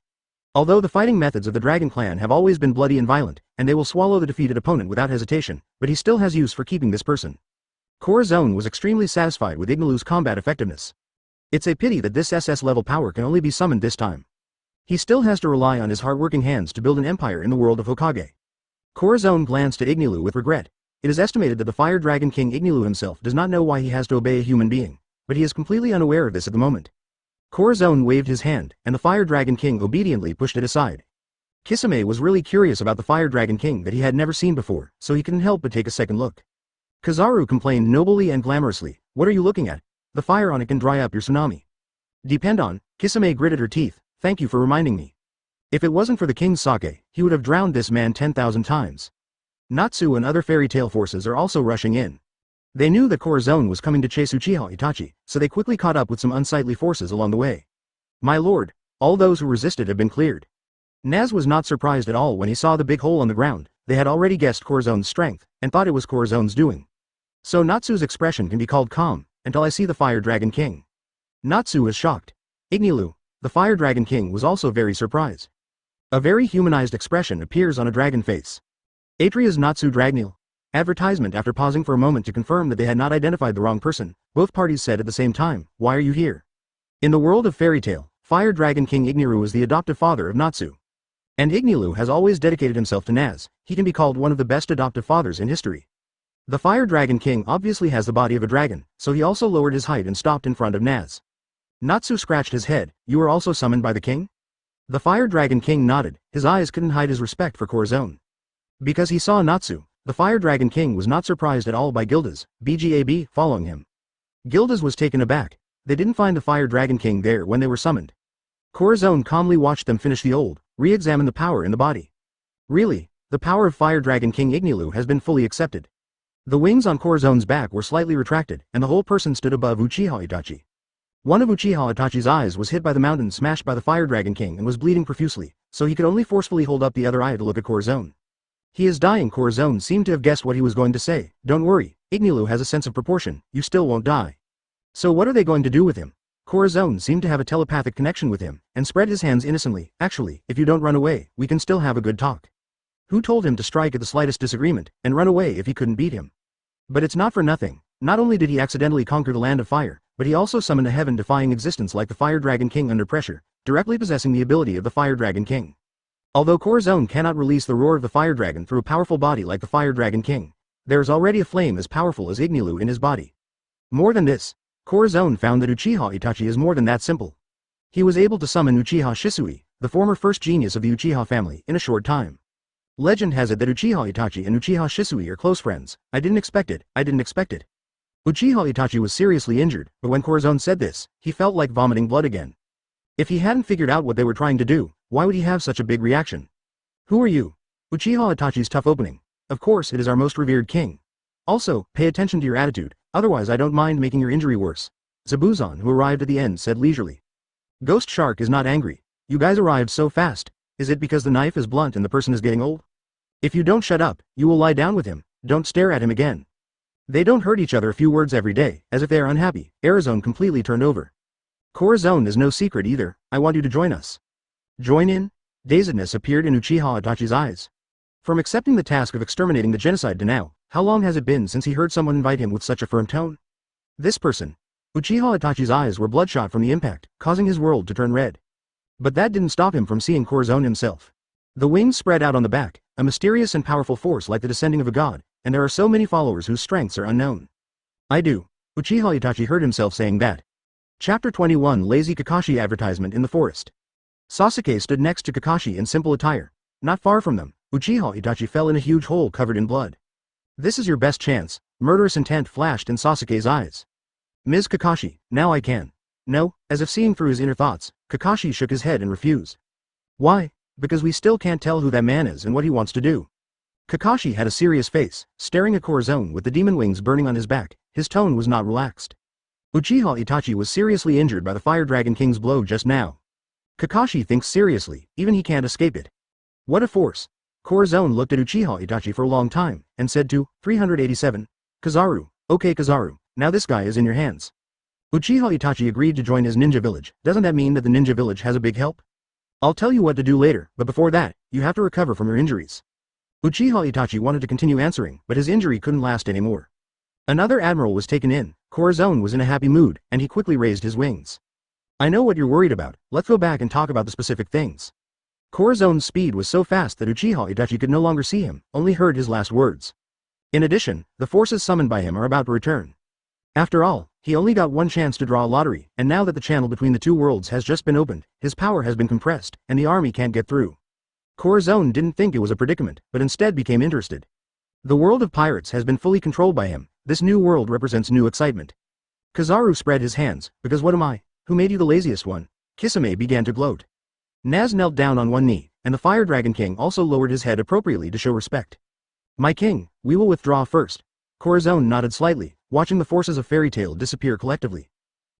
Although the fighting methods of the Dragon Clan have always been bloody and violent, and they will swallow the defeated opponent without hesitation, but he still has use for keeping this person. Corazon was extremely satisfied with Ignilu's combat effectiveness. It's a pity that this SS-level power can only be summoned this time. He still has to rely on his hardworking hands to build an empire in the world of Hokage. Corazon glanced at Ignilu with regret. It is estimated that the Fire Dragon King Ignilu himself does not know why he has to obey a human being, but he is completely unaware of this at the moment. Corazon waved his hand, and the Fire Dragon King obediently pushed it aside. Kisame was really curious about the Fire Dragon King that he had never seen before, so he couldn't help but take a second look. Kizaru complained nobly and glamorously, "What are you looking at? The fire on it can dry up your tsunami." "Depend on," Kisame gritted her teeth, "thank you for reminding me. If it wasn't for the king's sake, he would have drowned this man 10,000 times." Natsu and other fairy tale forces are also rushing in. They knew that Corazon was coming to chase Uchiha Itachi, so they quickly caught up with some unsightly forces along the way. "My lord, all those who resisted have been cleared." Naz was not surprised at all when he saw the big hole on the ground. They had already guessed Corazon's strength, and thought it was Corazon's doing. So Natsu's expression can be called calm, until I see the Fire Dragon King. Natsu was shocked. Ignilu, the Fire Dragon King, was also very surprised. A very humanized expression appears on a dragon face. Atria's Natsu Dragneel. Advertisement. After pausing for a moment to confirm that they had not identified the wrong person, both parties said at the same time, "Why are you here?" In the world of fairy tale, Fire Dragon King Igniru is the adoptive father of Natsu. And Ignilu has always dedicated himself to Naz. He can be called one of the best adoptive fathers in history. The Fire Dragon King obviously has the body of a dragon, so he also lowered his height and stopped in front of Naz. Natsu scratched his head. "You were also summoned by the king?" The Fire Dragon King nodded. His eyes couldn't hide his respect for Corazon. Because he saw Natsu, the Fire Dragon King was not surprised at all by Gildas, BGAB, following him. Gildas was taken aback. They didn't find the Fire Dragon King there when they were summoned. Corazon calmly watched them finish the re-examine the power in the body. Really, the power of Fire Dragon King Ignilu has been fully accepted. The wings on Corazon's back were slightly retracted, and the whole person stood above Uchiha Itachi. One of Uchiha Itachi's eyes was hit by the mountain smashed by the Fire Dragon King and was bleeding profusely, so he could only forcefully hold up the other eye to look at Corazon. "He is dying." Corazon seemed to have guessed what he was going to say. "Don't worry, Ignilu has a sense of proportion, you still won't die." "So what are they going to do with him?" Corazon seemed to have a telepathic connection with him, and spread his hands innocently. "Actually, if you don't run away, we can still have a good talk." Who told him to strike at the slightest disagreement, and run away if he couldn't beat him? But it's not for nothing. Not only did he accidentally conquer the land of fire, but he also summoned a heaven-defying existence like the Fire Dragon King under pressure, directly possessing the ability of the Fire Dragon King. Although Corazon cannot release the roar of the Fire Dragon through a powerful body like the Fire Dragon King, there is already a flame as powerful as Ignilu in his body. More than this, Corazon found that Uchiha Itachi is more than that simple. He was able to summon Uchiha Shisui, the former first genius of the Uchiha family, in a short time. Legend has it that Uchiha Itachi and Uchiha Shisui are close friends. I didn't expect it. Uchiha Itachi was seriously injured, but when Corazon said this, he felt like vomiting blood again. If he hadn't figured out what they were trying to do, why would he have such a big reaction? "Who are you?" Uchiha Itachi's tough opening. "Of course, it is our most revered king. Also, pay attention to your attitude, otherwise I don't mind making your injury worse." Zabuzon, who arrived at the end, said leisurely. Ghost Shark is not angry. "You guys arrived so fast. Is it because the knife is blunt and the person is getting old? If you don't shut up, you will lie down with him. Don't stare at him again." They don't hurt each other a few words every day, as if they are unhappy. Arizone completely turned over. "Corazon is no secret either. I want you to join us." "Join in?" Dazedness appeared in Uchiha Itachi's eyes. From accepting the task of exterminating the genocide to now, how long has it been since he heard someone invite him with such a firm tone? This person. Uchiha Itachi's eyes were bloodshot from the impact, causing his world to turn red. But that didn't stop him from seeing Corazon himself. The wings spread out on the back, a mysterious and powerful force like the descending of a god, and there are so many followers whose strengths are unknown. "I do." Uchiha Itachi heard himself saying that. Chapter 21 Lazy Kakashi advertisement in the forest. Sasuke stood next to Kakashi in simple attire. Not far from them, Uchiha Itachi fell in a huge hole covered in blood. "This is your best chance." Murderous intent flashed in Sasuke's eyes. "Ms. Kakashi, now I can." "No," as if seeing through his inner thoughts, Kakashi shook his head and refused. "Why?" "Because we still can't tell who that man is and what he wants to do." Kakashi had a serious face, staring at Corazon with the demon wings burning on his back. His tone was not relaxed. Uchiha Itachi was seriously injured by the Fire Dragon King's blow just now. Kakashi thinks seriously, even he can't escape it. What a force. Corazon looked at Uchiha Itachi for a long time, and said to 387, "Kizaru, okay Kizaru, now this guy is in your hands." Uchiha Itachi agreed to join his ninja village. Doesn't that mean that the ninja village has a big help? "I'll tell you what to do later, but before that, you have to recover from your injuries." Uchiha Itachi wanted to continue answering, but his injury couldn't last anymore. Another admiral was taken in. Corazon was in a happy mood, and he quickly raised his wings. "I know what you're worried about. Let's go back and talk about the specific things." Corazon's speed was so fast that Uchiha Itachi could no longer see him, only heard his last words. In addition, the forces summoned by him are about to return. After all, he only got one chance to draw a lottery, and now that the channel between the two worlds has just been opened, his power has been compressed, and the army can't get through. Corazon didn't think it was a predicament, but instead became interested. The world of pirates has been fully controlled by him. This new world represents new excitement. Kizaru spread his hands, because what am I? Who made you the laziest one? Kisame began to gloat. Naz knelt down on one knee, and the Fire Dragon King also lowered his head appropriately to show respect. My king, we will withdraw first. Corazon nodded slightly, watching the forces of Fairy Tail disappear collectively.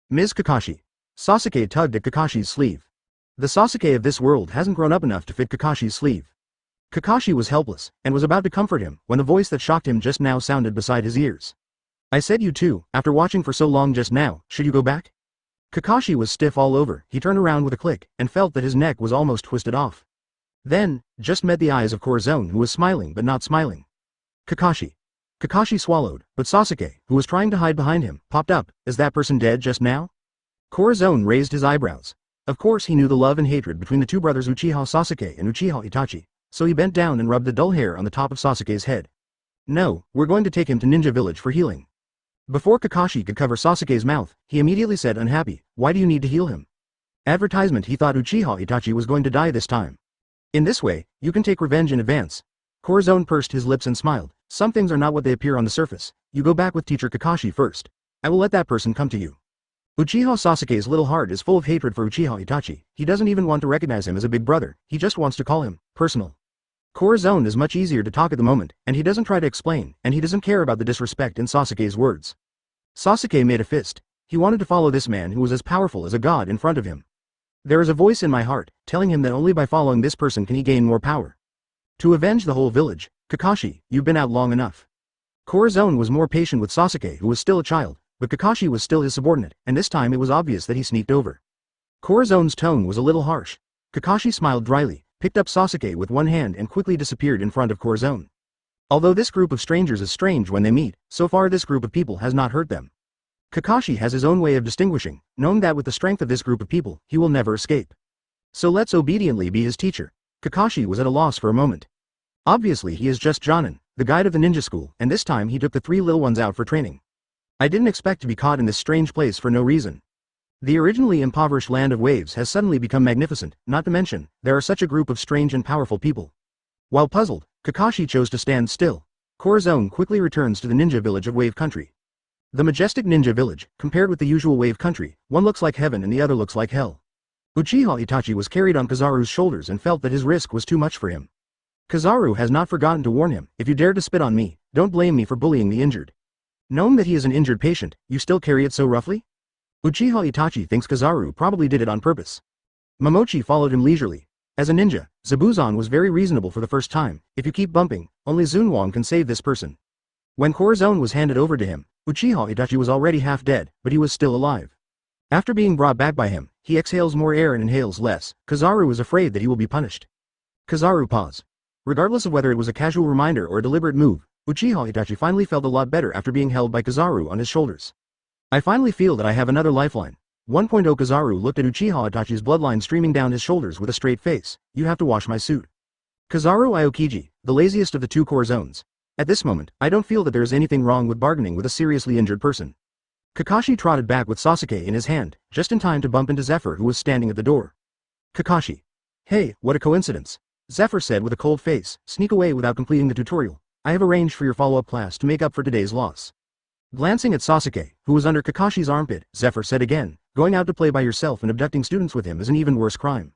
Ms. Kakashi. Sasuke tugged at Kakashi's sleeve. The Sasuke of this world hasn't grown up enough to fit Kakashi's sleeve. Kakashi was helpless, and was about to comfort him, when the voice that shocked him just now sounded beside his ears. I said you too, after watching for so long just now, should you go back? Kakashi was stiff all over, he turned around with a click, and felt that his neck was almost twisted off. Then, just met the eyes of Corazon who was smiling but not smiling. Kakashi. Kakashi swallowed, but Sasuke, who was trying to hide behind him, popped up. Is that person dead just now? Corazon raised his eyebrows. Of course he knew the love and hatred between the two brothers Uchiha Sasuke and Uchiha Itachi, so he bent down and rubbed the dull hair on the top of Sasuke's head. No, we're going to take him to Ninja Village for healing. Before Kakashi could cover Sasuke's mouth, he immediately said unhappy, why do you need to heal him? Advertisement. He thought Uchiha Itachi was going to die this time. In this way, you can take revenge in advance. Corazon pursed his lips and smiled. Some things are not what they appear on the surface. You go back with teacher Kakashi first. I will let that person come to you. Uchiha Sasuke's little heart is full of hatred for Uchiha Itachi. He doesn't even want to recognize him as a big brother, he just wants to call him personal. Corazon is much easier to talk at the moment, and he doesn't try to explain, and he doesn't care about the disrespect in Sasuke's words. Sasuke made a fist. He wanted to follow this man who was as powerful as a god in front of him. There is a voice in my heart, telling him that only by following this person can he gain more power. To avenge the whole village. Kakashi, you've been out long enough. Corazon was more patient with Sasuke, who was still a child, but Kakashi was still his subordinate, and this time it was obvious that he sneaked over. Corazon's tone was a little harsh. Kakashi smiled dryly, picked up Sasuke with one hand and quickly disappeared in front of Corazon. Although this group of strangers is strange when they meet, so far this group of people has not hurt them. Kakashi has his own way of distinguishing, knowing that with the strength of this group of people, he will never escape. So let's obediently be his teacher. Kakashi was at a loss for a moment. Obviously he is just Jonin, the guide of the ninja school, and this time he took the three little ones out for training. I didn't expect to be caught in this strange place for no reason. The originally impoverished land of waves has suddenly become magnificent, not to mention, there are such a group of strange and powerful people. While puzzled, Kakashi chose to stand still. Corazon quickly returns to the ninja village of Wave Country. The majestic ninja village, compared with the usual Wave Country, one looks like heaven and the other looks like hell. Uchiha Itachi was carried on Kizaru's shoulders and felt that his risk was too much for him. Kizaru has not forgotten to warn him, if you dare to spit on me, don't blame me for bullying the injured. Knowing that he is an injured patient, you still carry it so roughly? Uchiha Itachi thinks Kizaru probably did it on purpose. Momochi followed him leisurely. As a ninja, Zabuzan was very reasonable for the first time. If you keep bumping, only Zunwang can save this person. When Corazon was handed over to him, Uchiha Itachi was already half dead, but he was still alive. After being brought back by him, he exhales more air and inhales less. Kizaru is afraid that he will be punished. Kizaru paused. Regardless of whether it was a casual reminder or a deliberate move, Uchiha Itachi finally felt a lot better after being held by Kizaru on his shoulders. I finally feel that I have another lifeline. 1.0 Kizaru looked at Uchiha Itachi's bloodline streaming down his shoulders with a straight face. You have to wash my suit. Kizaru Aokiji, the laziest of the two Corazons. At this moment, I don't feel that there is anything wrong with bargaining with a seriously injured person. Kakashi trotted back with Sasuke in his hand, just in time to bump into Zephyr who was standing at the door. Kakashi. Hey, what a coincidence. Zephyr said with a cold face, sneak away without completing the tutorial. I have arranged for your follow-up class to make up for today's loss. Glancing at Sasuke, who was under Kakashi's armpit, Zephyr said again, going out to play by yourself and abducting students with him is an even worse crime.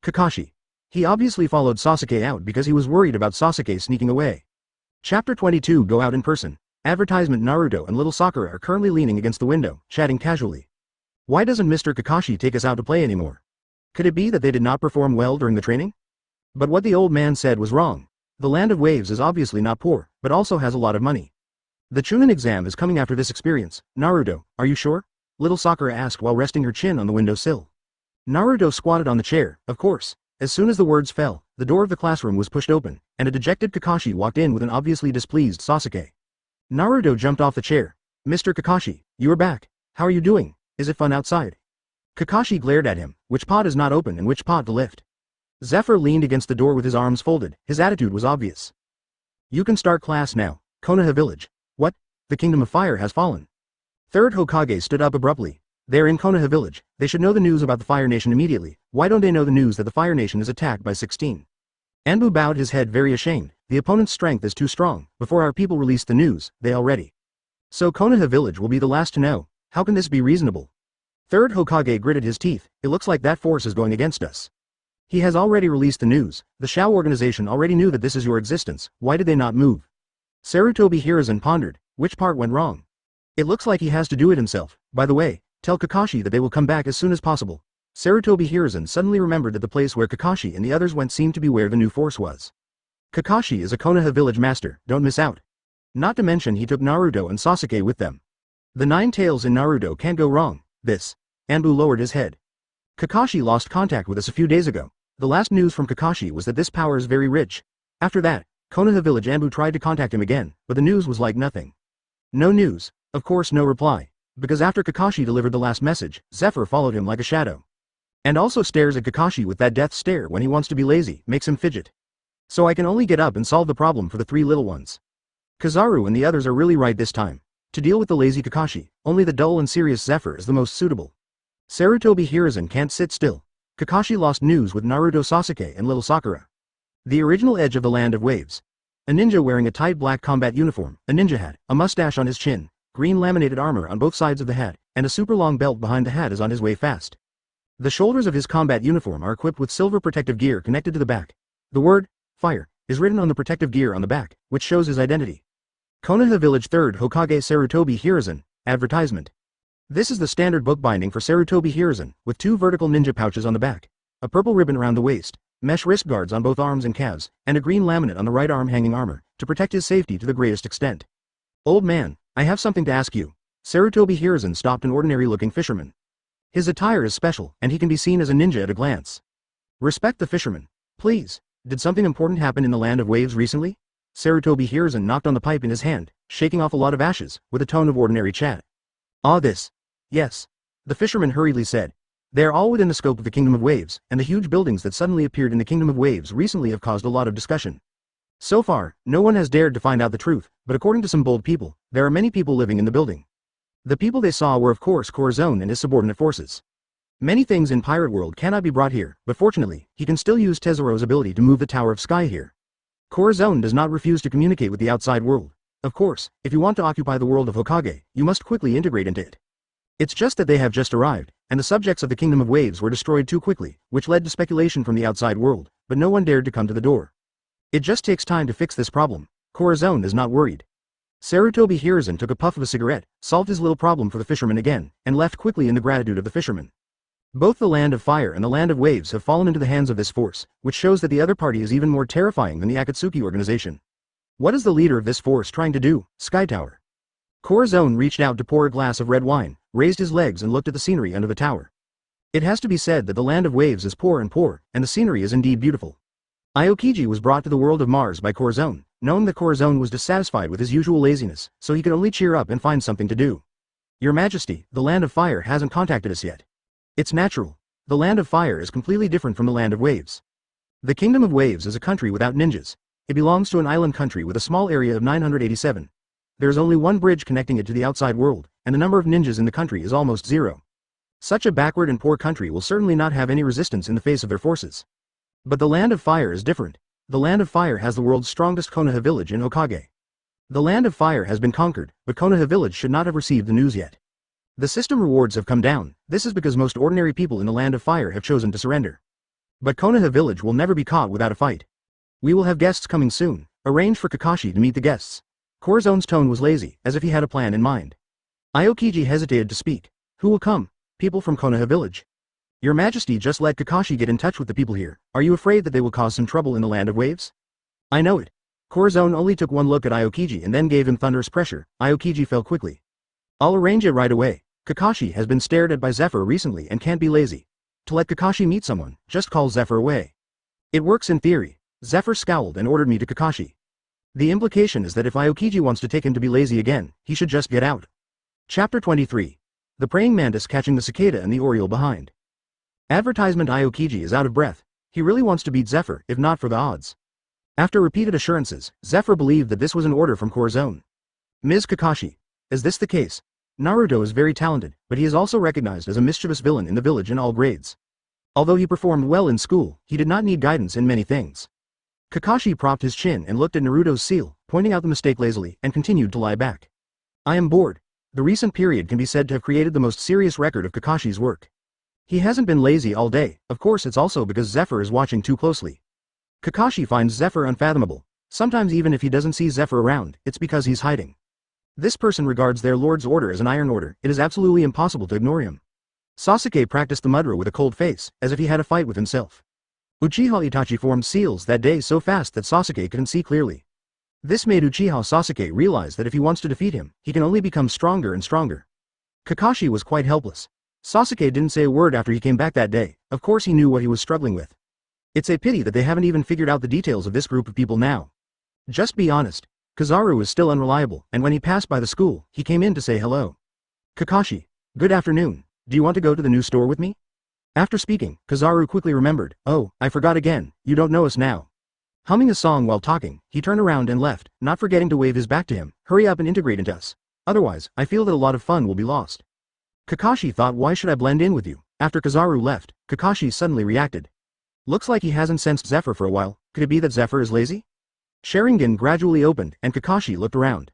Kakashi. He obviously followed Sasuke out because he was worried about Sasuke sneaking away. Chapter 22 Go out in person. Advertisement. Naruto and little Sakura are currently leaning against the window, chatting casually. Why doesn't Mr. Kakashi take us out to play anymore? Could it be that they did not perform well during the training? But what the old man said was wrong. The land of waves is obviously not poor, but also has a lot of money. The Chunin exam is coming after this experience. Naruto, are you sure? Little Sakura asked while resting her chin on the windowsill. Naruto squatted on the chair, of course. As soon as the words fell, the door of the classroom was pushed open, and a dejected Kakashi walked in with an obviously displeased Sasuke. Naruto jumped off the chair. Mr. Kakashi, you are back. How are you doing? Is it fun outside? Kakashi glared at him. Which pod is not open and which pod to lift? Zephyr leaned against the door with his arms folded, his attitude was obvious. You can start class now. Konoha village. What? The kingdom of fire has fallen. Third Hokage stood up abruptly. They're in Konoha village, they should know the news about the Fire Nation immediately. Why don't they know the news that the Fire Nation is attacked by 16? Anbu bowed his head very ashamed. The opponent's strength is too strong. Before our people release the news, they already. So Konoha village will be the last to know. How can this be reasonable? Third Hokage gritted his teeth. It looks like that force is going against us. He has already released the news. The Shao organization already knew that this is your existence. Why did they not move? Sarutobi Hiruzen pondered. Which part went wrong? It looks like he has to do it himself. By the way, tell Kakashi that they will come back as soon as possible. Sarutobi Hiruzen suddenly remembered that the place where Kakashi and the others went seemed to be where the new force was. Kakashi is a Konoha village master, don't miss out. Not to mention he took Naruto and Sasuke with them. The 9 tails in Naruto can't go wrong. This. Anbu lowered his head. Kakashi lost contact with us a few days ago. The last news from Kakashi was that this power is very rich. After that, Konoha village Anbu tried to contact him again, but the news was like nothing. No news. Of course no reply. Because after Kakashi delivered the last message, Zephyr followed him like a shadow. And also stares at Kakashi with that death stare when he wants to be lazy, makes him fidget. So I can only get up and solve the problem for the 3 little ones. Kizaru and the others are really right this time. To deal with the lazy Kakashi, only the dull and serious Zephyr is the most suitable. Sarutobi Hiruzen can't sit still. Kakashi lost news with Naruto Sasuke and little Sakura. The original edge of the Land of Waves. A ninja wearing a tight black combat uniform, a ninja hat, a mustache on his chin, green laminated armor on both sides of the hat, and a super long belt behind the hat is on his way fast. The shoulders of his combat uniform are equipped with silver protective gear connected to the back. The word, fire, is written on the protective gear on the back, which shows his identity. Konoha Village 3rd Hokage Sarutobi Hiruzen, advertisement. This is the standard bookbinding for Sarutobi Hiruzen, with 2 vertical ninja pouches on the back, a purple ribbon around the waist, mesh wrist guards on both arms and calves, and a green laminate on the right arm hanging armor, to protect his safety to the greatest extent. Old man, I have something to ask you. Sarutobi Hiruzen stopped an ordinary-looking fisherman. His attire is special, and he can be seen as a ninja at a glance. Respect the fisherman. Please, did something important happen in the Land of Waves recently? Sarutobi Hiruzen knocked on the pipe in his hand, shaking off a lot of ashes, with a tone of ordinary chat. Ah this. Yes. The fisherman hurriedly said. They are all within the scope of the Kingdom of Waves, and the huge buildings that suddenly appeared in the Kingdom of Waves recently have caused a lot of discussion. So far, no one has dared to find out the truth, but according to some bold people, there are many people living in the building. The people they saw were of course Corazon and his subordinate forces. Many things in Pirate World cannot be brought here, but fortunately, he can still use Tezuro's ability to move the Tower of Sky here. Corazon does not refuse to communicate with the outside world. Of course, if you want to occupy the world of Hokage, you must quickly integrate into it. It's just that they have just arrived, and the subjects of the Kingdom of Waves were destroyed too quickly, which led to speculation from the outside world, but no one dared to come to the door. It just takes time to fix this problem. Corazon is not worried. Sarutobi Hiruzen took a puff of a cigarette, solved his little problem for the fisherman again, and left quickly in the gratitude of the fisherman. Both the Land of Fire and the Land of Waves have fallen into the hands of this force, which shows that the other party is even more terrifying than the Akatsuki organization. What is the leader of this force trying to do? Sky Tower. Corazon reached out to pour a glass of red wine, raised his legs and looked at the scenery under the tower. It has to be said that the Land of Waves is poor, and the scenery is indeed beautiful. Aokiji was brought to the world of Mars by Corazon, knowing that Corazon was dissatisfied with his usual laziness, so he could only cheer up and find something to do. Your Majesty, the Land of Fire hasn't contacted us yet. It's natural. The Land of Fire is completely different from the Land of Waves. The Kingdom of Waves is a country without ninjas. It belongs to an island country with a small area of 987. There is only one bridge connecting it to the outside world, and the number of ninjas in the country is almost 0. Such a backward and poor country will certainly not have any resistance in the face of their forces. But the Land of Fire is different. The Land of Fire has the world's strongest Konoha village in Hokage. The Land of Fire has been conquered, but Konoha village should not have received the news yet. The system rewards have come down. This is because most ordinary people in the Land of Fire have chosen to surrender. But Konoha village will never be caught without a fight. We will have guests coming soon. Arrange for Kakashi to meet the guests. Corazon's tone was lazy, as if he had a plan in mind. Aokiji hesitated to speak. Who will come? People from Konoha village. Your Majesty just let Kakashi get in touch with the people here. Are you afraid that they will cause some trouble in the Land of Waves? I know it. Corazon only took one look at Aokiji and then gave him thunderous pressure. Aokiji fell quickly. I'll arrange it right away. Kakashi has been stared at by Zephyr recently and can't be lazy. To let Kakashi meet someone, just call Zephyr away. It works in theory. Zephyr scowled and ordered me to Kakashi. The implication is that if Aokiji wants to take him to be lazy again, he should just get out. Chapter 23. The praying mantis catching the cicada and the oriole behind. Advertisement. Aokiji is out of breath. He really wants to beat Zephyr, if not for the odds. After repeated assurances, Zephyr believed that this was an order from Corazon. Ms. Kakashi. Is this the case? Naruto is very talented, but he is also recognized as a mischievous villain in the village in all grades. Although he performed well in school, he did not need guidance in many things. Kakashi propped his chin and looked at Naruto's seal, pointing out the mistake lazily, and continued to lie back. I am bored. The recent period can be said to have created the most serious record of Kakashi's work. He hasn't been lazy all day, of course it's also because Zephyr is watching too closely. Kakashi finds Zephyr unfathomable. Sometimes even if he doesn't see Zephyr around, it's because he's hiding. This person regards their lord's order as an iron order, it is absolutely impossible to ignore him. Sasuke practiced the mudra with a cold face, as if he had a fight with himself. Uchiha Itachi formed seals that day so fast that Sasuke couldn't see clearly. This made Uchiha Sasuke realize that if he wants to defeat him, he can only become stronger and stronger. Kakashi was quite helpless. Sasuke didn't say a word after he came back that day, of course he knew what he was struggling with. It's a pity that they haven't even figured out the details of this group of people now. Just be honest. Kizaru is still unreliable, and when he passed by the school, he came in to say hello. Kakashi. Good afternoon. Do you want to go to the new store with me? After speaking, Kizaru quickly remembered, oh, I forgot again, you don't know us now. Humming a song while talking, he turned around and left, not forgetting to wave his back to him, hurry up and integrate into us. Otherwise, I feel that a lot of fun will be lost. Kakashi thought why should I blend in with you? After Kizaru left, Kakashi suddenly reacted. Looks like he hasn't sensed Zephyr for a while, could it be that Zephyr is lazy? Sharingan gradually opened and Kakashi looked around.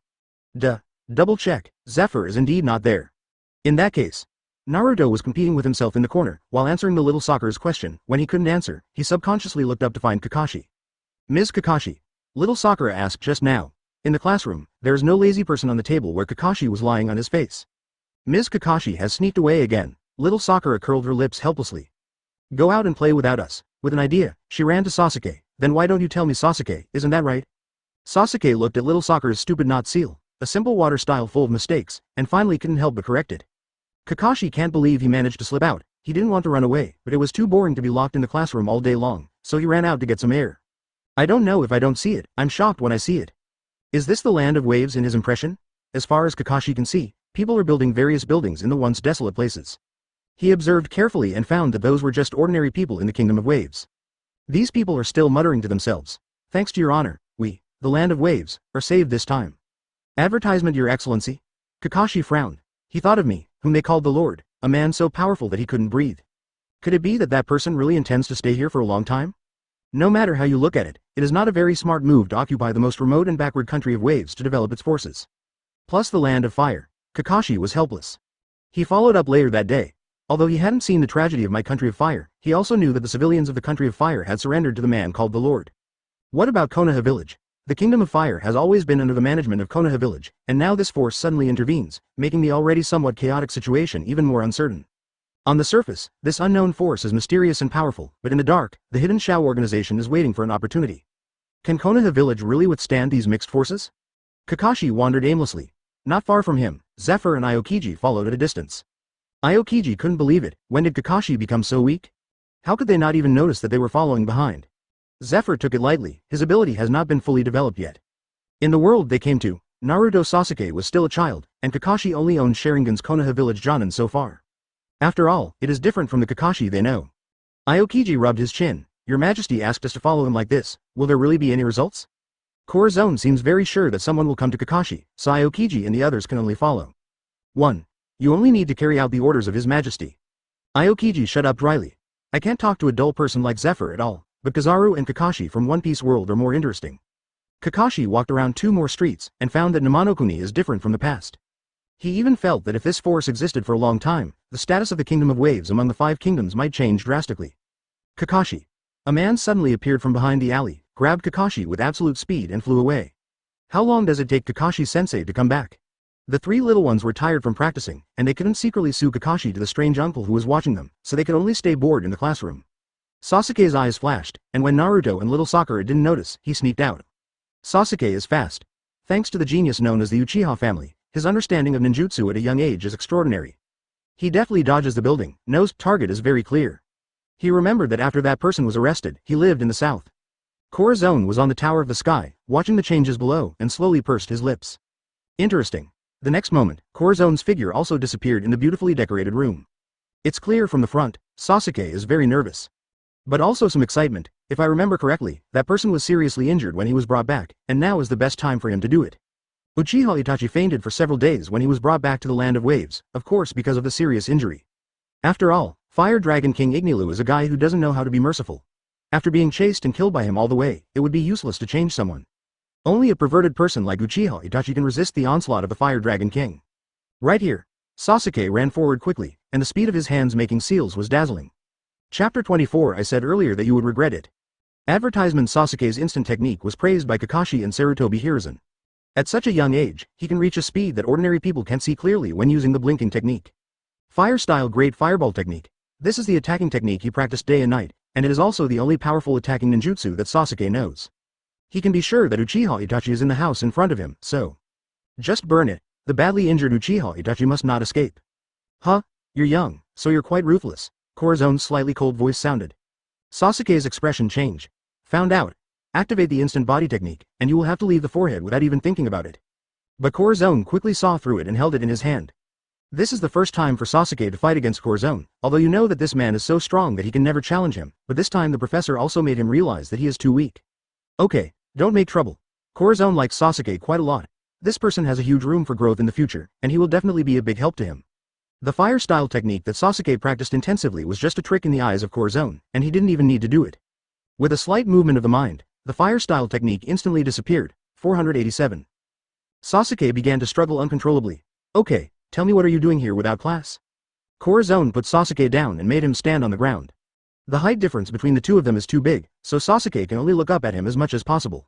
Double check, Zephyr is indeed not there. In that case, Naruto was competing with himself in the corner, while answering the little Sakura's question. When he couldn't answer, he subconsciously looked up to find Kakashi. Ms. Kakashi. Little Sakura asked just now. In the classroom, there is no lazy person on the table where Kakashi was lying on his face. Ms. Kakashi has sneaked away again. Little Sakura curled her lips helplessly. Go out and play without us. With an idea, she ran to Sasuke. Then why don't you tell me, Sasuke, isn't that right? Sasuke looked at little Sakura's stupid knot seal, a simple water style full of mistakes, and finally couldn't help but correct it. Kakashi can't believe he managed to slip out. He didn't want to run away, but it was too boring to be locked in the classroom all day long, so he ran out to get some air. I don't know if I don't see it, I'm shocked when I see it. Is this the land of waves in his impression? As far as Kakashi can see, people are building various buildings in the once desolate places. He observed carefully and found that those were just ordinary people in the kingdom of waves. These people are still muttering to themselves. Thanks to your honor, we, the land of waves, are saved this time. Advertisement, your excellency? Kakashi frowned. He thought of me, whom they called the Lord, a man so powerful that he couldn't breathe. Could it be that that person really intends to stay here for a long time? No matter how you look at it, it is not a very smart move to occupy the most remote and backward country of waves to develop its forces. Plus the land of fire. Kakashi was helpless. He followed up later that day. Although he hadn't seen the tragedy of my country of fire, he also knew that the civilians of the country of fire had surrendered to the man called the Lord. What about Konoha village? The kingdom of fire has always been under the management of Konoha village, and now this force suddenly intervenes, making the already somewhat chaotic situation even more uncertain. On the surface, this unknown force is mysterious and powerful, but in the dark, the hidden Shao organization is waiting for an opportunity. Can Konoha village really withstand these mixed forces? Kakashi wandered aimlessly. Not far from him, Zephyr and Aokiji followed at a distance. Aokiji couldn't believe it. When did Kakashi become so weak? How could they not even notice that they were following behind? Zephyr took it lightly, his ability has not been fully developed yet. In the world they came to, Naruto Sasuke was still a child, and Kakashi only owned Sharingan's Konoha village Jonin so far. After all, it is different from the Kakashi they know. Aokiji rubbed his chin. Your Majesty asked us to follow him like this, will there really be any results? Corazon seems very sure that someone will come to Kakashi, so Aokiji and the others can only follow. 1. You only need to carry out the orders of His Majesty. Aokiji shut up dryly. I can't talk to a dull person like Zephyr at all, but Kizaru and Kakashi from One Piece world are more interesting. Kakashi walked around 2 more streets, and found that Namonokuni is different from the past. He even felt that if this force existed for a long time, the status of the Kingdom of Waves among the 5 kingdoms might change drastically. Kakashi. A man suddenly appeared from behind the alley, grabbed Kakashi with absolute speed and flew away. How long does it take Kakashi-sensei to come back? The 3 little ones were tired from practicing, and they couldn't secretly sue Kakashi to the strange uncle who was watching them, so they could only stay bored in the classroom. Sasuke's eyes flashed, and when Naruto and little Sakura didn't notice, he sneaked out. Sasuke is fast. Thanks to the genius known as the Uchiha family, his understanding of ninjutsu at a young age is extraordinary. He deftly dodges the building, knows target is very clear. He remembered that after that person was arrested, he lived in the south. Corazon was on the tower of the sky, watching the changes below, and slowly pursed his lips. Interesting. The next moment, Corazon's figure also disappeared in the beautifully decorated room. It's clear from the front, Sasuke is very nervous. But also some excitement. If I remember correctly, that person was seriously injured when he was brought back, and now is the best time for him to do it. Uchiha Itachi fainted for several days when he was brought back to the Land of Waves, of course because of the serious injury. After all, Fire Dragon King Ignilu is a guy who doesn't know how to be merciful. After being chased and killed by him all the way, it would be useless to change someone. Only a perverted person like Uchiha Itachi can resist the onslaught of the Fire Dragon King. Right here. Sasuke ran forward quickly, and the speed of his hands making seals was dazzling. Chapter 24. I said earlier that you would regret it. Advertisement. Sasuke's instant technique was praised by Kakashi and Sarutobi Hiruzen. At such a young age, he can reach a speed that ordinary people can't see clearly when using the blinking technique. Fire-style Great Fireball Technique. This is the attacking technique he practiced day and night, and it is also the only powerful attacking ninjutsu that Sasuke knows. He can be sure that Uchiha Itachi is in the house in front of him, so just burn it. The badly injured Uchiha Itachi must not escape. Huh? You're young, so you're quite ruthless. Corazon's slightly cold voice sounded. Sasuke's expression changed. Found out. Activate the instant body technique, and you will have to leave the forehead without even thinking about it. But Corazon quickly saw through it and held it in his hand. This is the first time for Sasuke to fight against Corazon, although you know that this man is so strong that he can never challenge him, but this time the professor also made him realize that he is too weak. Okay, don't make trouble. Corazon likes Sasuke quite a lot. This person has a huge room for growth in the future, and he will definitely be a big help to him. The fire-style technique that Sasuke practiced intensively was just a trick in the eyes of Corazon, and he didn't even need to do it. With a slight movement of the mind, the fire-style technique instantly disappeared. 487. Sasuke began to struggle uncontrollably. Okay, tell me, what are you doing here without class? Corazon put Sasuke down and made him stand on the ground. The height difference between the two of them is too big, so Sasuke can only look up at him as much as possible.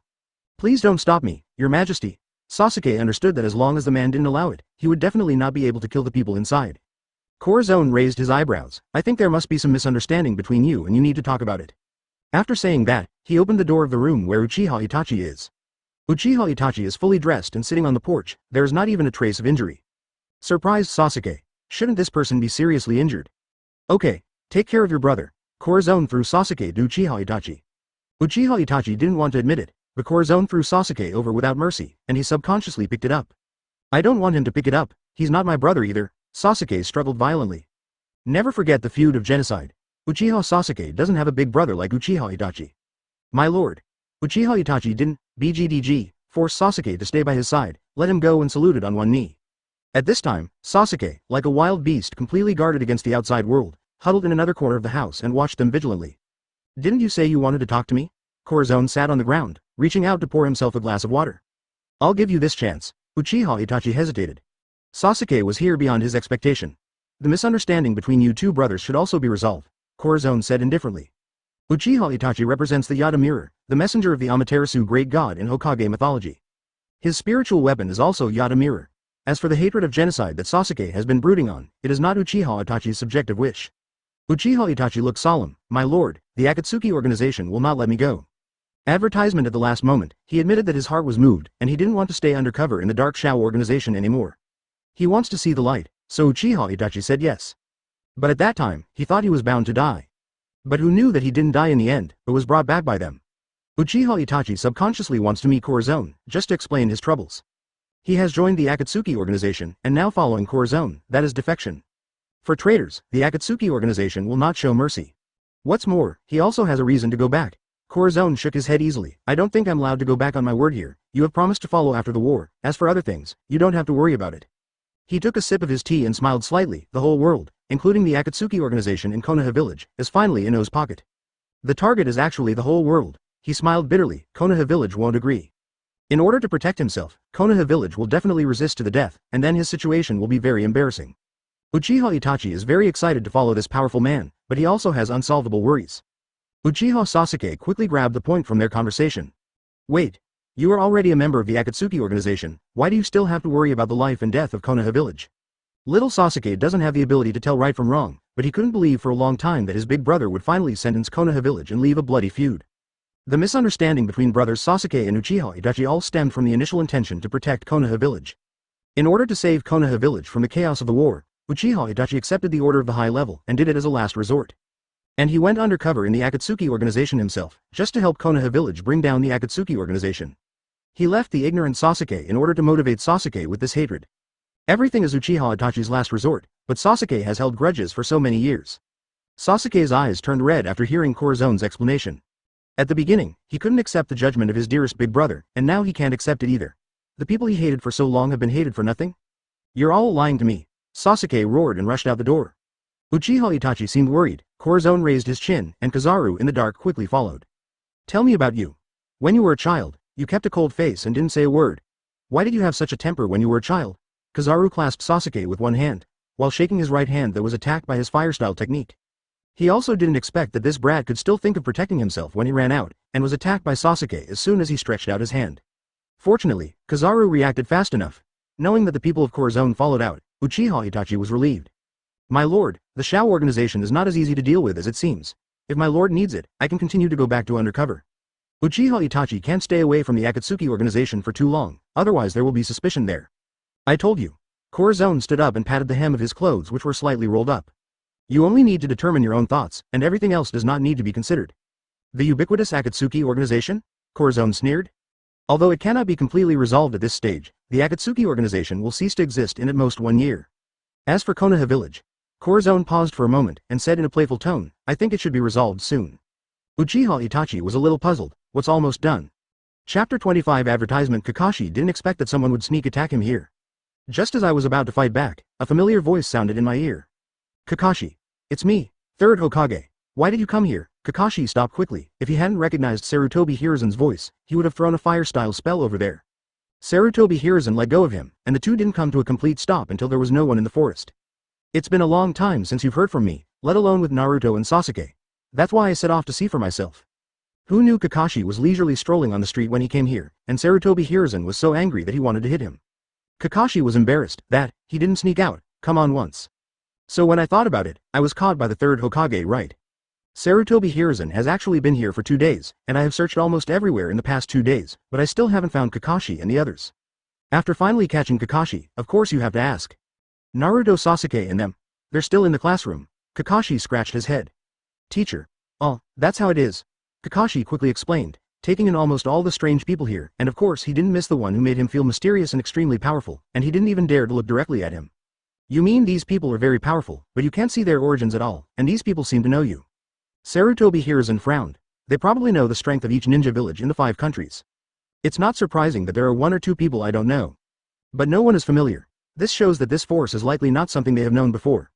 Please don't stop me, Your Majesty. Sasuke understood that as long as the man didn't allow it, he would definitely not be able to kill the people inside. Corazon raised his eyebrows. I think there must be some misunderstanding between you and you need to talk about it. After saying that, he opened the door of the room where Uchiha Itachi is. Uchiha Itachi is fully dressed and sitting on the porch. There is not even a trace of injury. Surprised Sasuke. Shouldn't this person be seriously injured? Okay, take care of your brother. Corazon threw Sasuke to Uchiha Itachi. Uchiha Itachi didn't want to admit it, but Corazon threw Sasuke over without mercy, and he subconsciously picked it up. I don't want him to pick it up, he's not my brother either. Sasuke struggled violently. Never forget the feud of genocide. Uchiha Sasuke doesn't have a big brother like Uchiha Itachi. My lord. Uchiha Itachi didn't, BGDG, force Sasuke to stay by his side, let him go and saluted on one knee. At this time, Sasuke, like a wild beast completely guarded against the outside world, huddled in another corner of the house and watched them vigilantly. Didn't you say you wanted to talk to me? Corazon sat on the ground, reaching out to pour himself a glass of water. I'll give you this chance. Uchiha Itachi hesitated. Sasuke was here beyond his expectation. The misunderstanding between you two brothers should also be resolved, Corazon said indifferently. Uchiha Itachi represents the Yada Mirror, the messenger of the Amaterasu great god in Hokage mythology. His spiritual weapon is also Yada Mirror. As for the hatred of genocide that Sasuke has been brooding on, it is not Uchiha Itachi's subjective wish. Uchiha Itachi looked solemn. My lord, the Akatsuki organization will not let me go. Advertisement. At the last moment, he admitted that his heart was moved, and he didn't want to stay undercover in the Dark Shao organization anymore. He wants to see the light, so Uchiha Itachi said yes. But at that time, he thought he was bound to die. But who knew that he didn't die in the end, but was brought back by them? Uchiha Itachi subconsciously wants to meet Corazon, just to explain his troubles. He has joined the Akatsuki organization, and now following Corazon, that is defection. For traitors, the Akatsuki organization will not show mercy. What's more, he also has a reason to go back. Corazon shook his head easily. I don't think I'm allowed to go back on my word here. You have promised to follow after the war. As for other things, you don't have to worry about it. He took a sip of his tea and smiled slightly. The whole world, including the Akatsuki organization in Konoha village, is finally in O's pocket. The target is actually the whole world. He smiled bitterly. Konoha village won't agree. In order to protect himself, Konoha village will definitely resist to the death, and then his situation will be very embarrassing. Uchiha Itachi is very excited to follow this powerful man, but he also has unsolvable worries. Uchiha Sasuke quickly grabbed the point from their conversation. Wait. You are already a member of the Akatsuki organization, why do you still have to worry about the life and death of Konoha village? Little Sasuke doesn't have the ability to tell right from wrong, but he couldn't believe for a long time that his big brother would finally sentence Konoha village and leave a bloody feud. The misunderstanding between brothers Sasuke and Uchiha Itachi all stemmed from the initial intention to protect Konoha village. In order to save Konoha village from the chaos of the war, Uchiha Itachi accepted the order of the high level and did it as a last resort. And he went undercover in the Akatsuki organization himself, just to help Konoha village bring down the Akatsuki organization. He left the ignorant Sasuke in order to motivate Sasuke with this hatred. Everything is Uchiha Itachi's last resort, but Sasuke has held grudges for so many years. Sasuke's eyes turned red after hearing Corazon's explanation. At the beginning, he couldn't accept the judgment of his dearest big brother, and now he can't accept it either. The people he hated for so long have been hated for nothing? You're all lying to me. Sasuke roared and rushed out the door. Uchiha Itachi seemed worried, Corazon raised his chin, and Kizaru in the dark quickly followed. Tell me about you. When you were a child, you kept a cold face and didn't say a word. Why did you have such a temper when you were a child? Kizaru clasped Sasuke with one hand, while shaking his right hand that was attacked by his fire-style technique. He also didn't expect that this brat could still think of protecting himself when he ran out, and was attacked by Sasuke as soon as he stretched out his hand. Fortunately, Kizaru reacted fast enough. Knowing that the people of Corazon followed out, Uchiha Itachi was relieved. My lord, the Shao organization is not as easy to deal with as it seems. If my lord needs it, I can continue to go back to undercover. Uchiha Itachi can't stay away from the Akatsuki organization for too long, otherwise there will be suspicion there. I told you. Corazon stood up and patted the hem of his clothes which were slightly rolled up. You only need to determine your own thoughts, and everything else does not need to be considered. The ubiquitous Akatsuki organization? Corazon sneered. Although it cannot be completely resolved at this stage, the Akatsuki organization will cease to exist in at most 1 year. As for Konoha village, Corazon paused for a moment and said in a playful tone, I think it should be resolved soon. Uchiha Itachi was a little puzzled. What's almost done? Chapter 25 Advertisement. Kakashi didn't expect that someone would sneak attack him here. Just as I was about to fight back, a familiar voice sounded in my ear. Kakashi. It's me, third Hokage. Why did you come here? Kakashi stopped quickly. If he hadn't recognized Sarutobi Hiruzen's voice, he would have thrown a fire-style spell over there. Sarutobi Hiruzen let go of him, and the two didn't come to a complete stop until there was no one in the forest. It's been a long time since you've heard from me, let alone with Naruto and Sasuke. That's why I set off to see for myself. Who knew Kakashi was leisurely strolling on the street when he came here, and Sarutobi Hiruzen was so angry that he wanted to hit him. Kakashi was embarrassed that he didn't sneak out, come on once. So when I thought about it, I was caught by the third Hokage, right? Sarutobi Hiruzen has actually been here for 2 days, and I have searched almost everywhere in the past 2 days, but I still haven't found Kakashi and the others. After finally catching Kakashi, of course you have to ask. Naruto, Sasuke and them. They're still in the classroom. Kakashi scratched his head. Teacher. Oh, that's how it is. Kakashi quickly explained, taking in almost all the strange people here, and of course he didn't miss the one who made him feel mysterious and extremely powerful, and he didn't even dare to look directly at him. You mean these people are very powerful, but you can't see their origins at all, and these people seem to know you. Sarutobi Hiruzen frowned. They probably know the strength of each ninja village in the 5 countries. It's not surprising that there are 1 or 2 people I don't know. But no one is familiar. This shows that this force is likely not something they have known before.